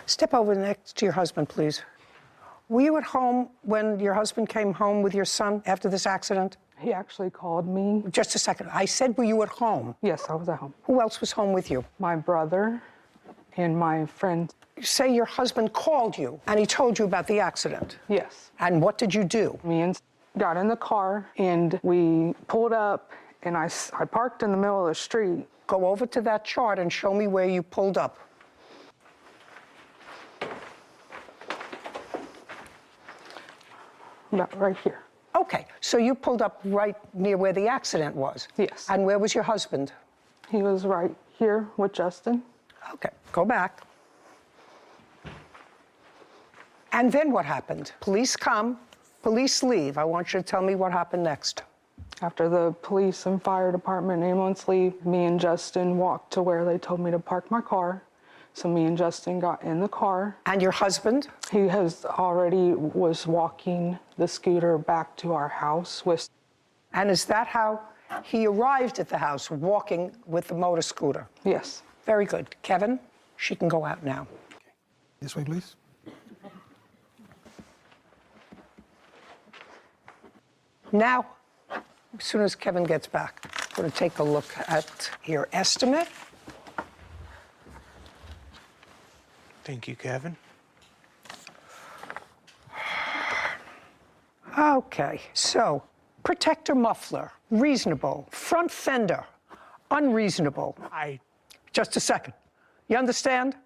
Step over next to your husband, please. Were you at home when your husband came home with your son after this accident? He actually called me. Just a second. I said, were you at home? Yes, I was at home. Who else was home with you? My brother and my friend. You say your husband called you and he told you about the accident. Yes. And what did you do? Me and got in the car and we pulled up and I parked in the middle of the street. Go over to that chart and show me where you pulled up. About right here. Okay, so you pulled up right near where the accident was? Yes. And where was your husband? He was right here with Justin. Okay, go back. And then what happened? Police come, police leave. I want you to tell me what happened next. After the police and fire department and ambulance leave, me and Justin walked to where they told me to park my car. So me and Justin got in the car. And your husband? He was walking the scooter back to our house with. And is that how he arrived at the house, walking with the motor scooter? Yes. Very good. Kevin, she can go out now. This way, please. Now, as soon as Kevin gets back, I'm going to take a look at your estimate. Thank you, Kevin. Okay, so protector muffler, reasonable. Front fender, unreasonable. Just a second. You understand?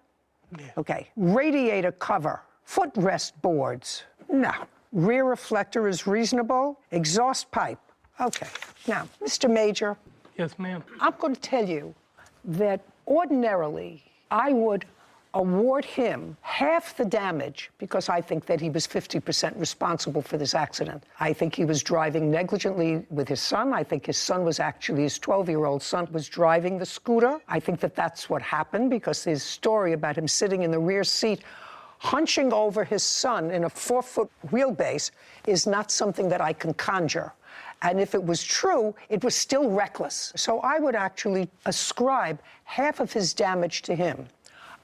Yeah. Okay. Radiator cover, footrest boards. No. Rear reflector is reasonable. Exhaust pipe. Okay. Now, Mr. Major. Yes, ma'am. I'm going to tell you that ordinarily I would award him half the damage because I think that he was 50% responsible for this accident. I think he was driving negligently with his son. I think his son was actually, his 12-year-old son was driving the scooter. I think that that's what happened because his story about him sitting in the rear seat hunching over his son in a 4-foot wheelbase is not something that I can conjure. And if it was true, it was still reckless. So I would actually ascribe half of his damage to him.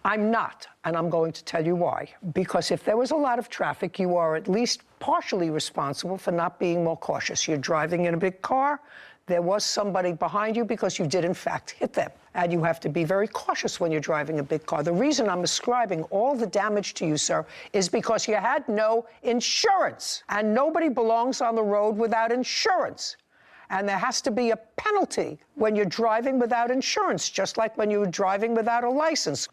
I'm not, and I'm going to tell you why. Because if there was a lot of traffic, you are at least partially responsible for not being more cautious. You're driving in a big car, there was somebody behind you because you did in fact hit them. And you have to be very cautious when you're driving a big car. The reason I'm ascribing all the damage to you, sir, is because you had no insurance. And nobody belongs on the road without insurance. And there has to be a penalty when you're driving without insurance, just like when you're driving without a license.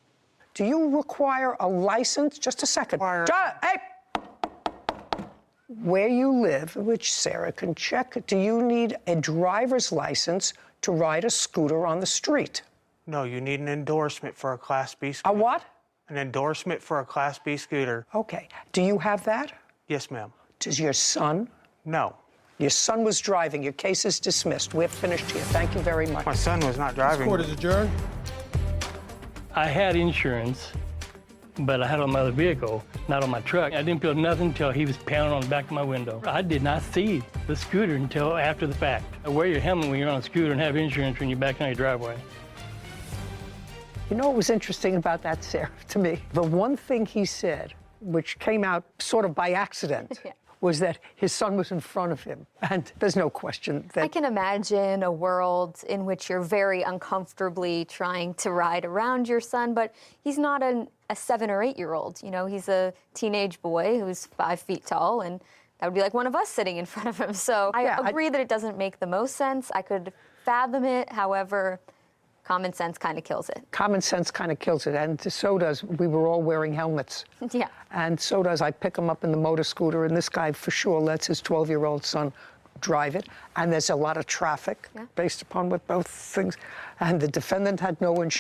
Do you require a license? Just a second. Hey! Where you live, which Sarah can check, do you need a driver's license to ride a scooter on the street? No, you need an endorsement for a Class B scooter. A what? An endorsement for a Class B scooter. Okay. Do you have that? Yes, ma'am. Does your son? No. Your son was driving. Your case is dismissed. We're finished here. Thank you very much. My son was not driving. This court is adjourned. I had insurance, but I had it on my other vehicle, not on my truck. I didn't feel nothing until he was pounding on the back of my window. I did not see the scooter until after the fact. Wear your helmet when you're on a scooter and have insurance when you're back on your driveway. You know what was interesting about that, Sarah, to me? The one thing he said, which came out sort of by accident, was that his son was in front of him. And there's no question that... I can imagine a world in which you're very uncomfortably trying to ride around your son, but he's not a 7 or 8 year old. You know, he's a teenage boy who's 5 feet tall, and that would be like one of us sitting in front of him. So I agree that it doesn't make the most sense. I could fathom it. However, common sense kind of kills it. Common sense kind of kills it, and so does, we were all wearing helmets. Yeah. And so does, I pick him up in the motor scooter, and this guy for sure lets his 12-year-old son drive it. And there's a lot of traffic based upon what both things, and the defendant had no insurance.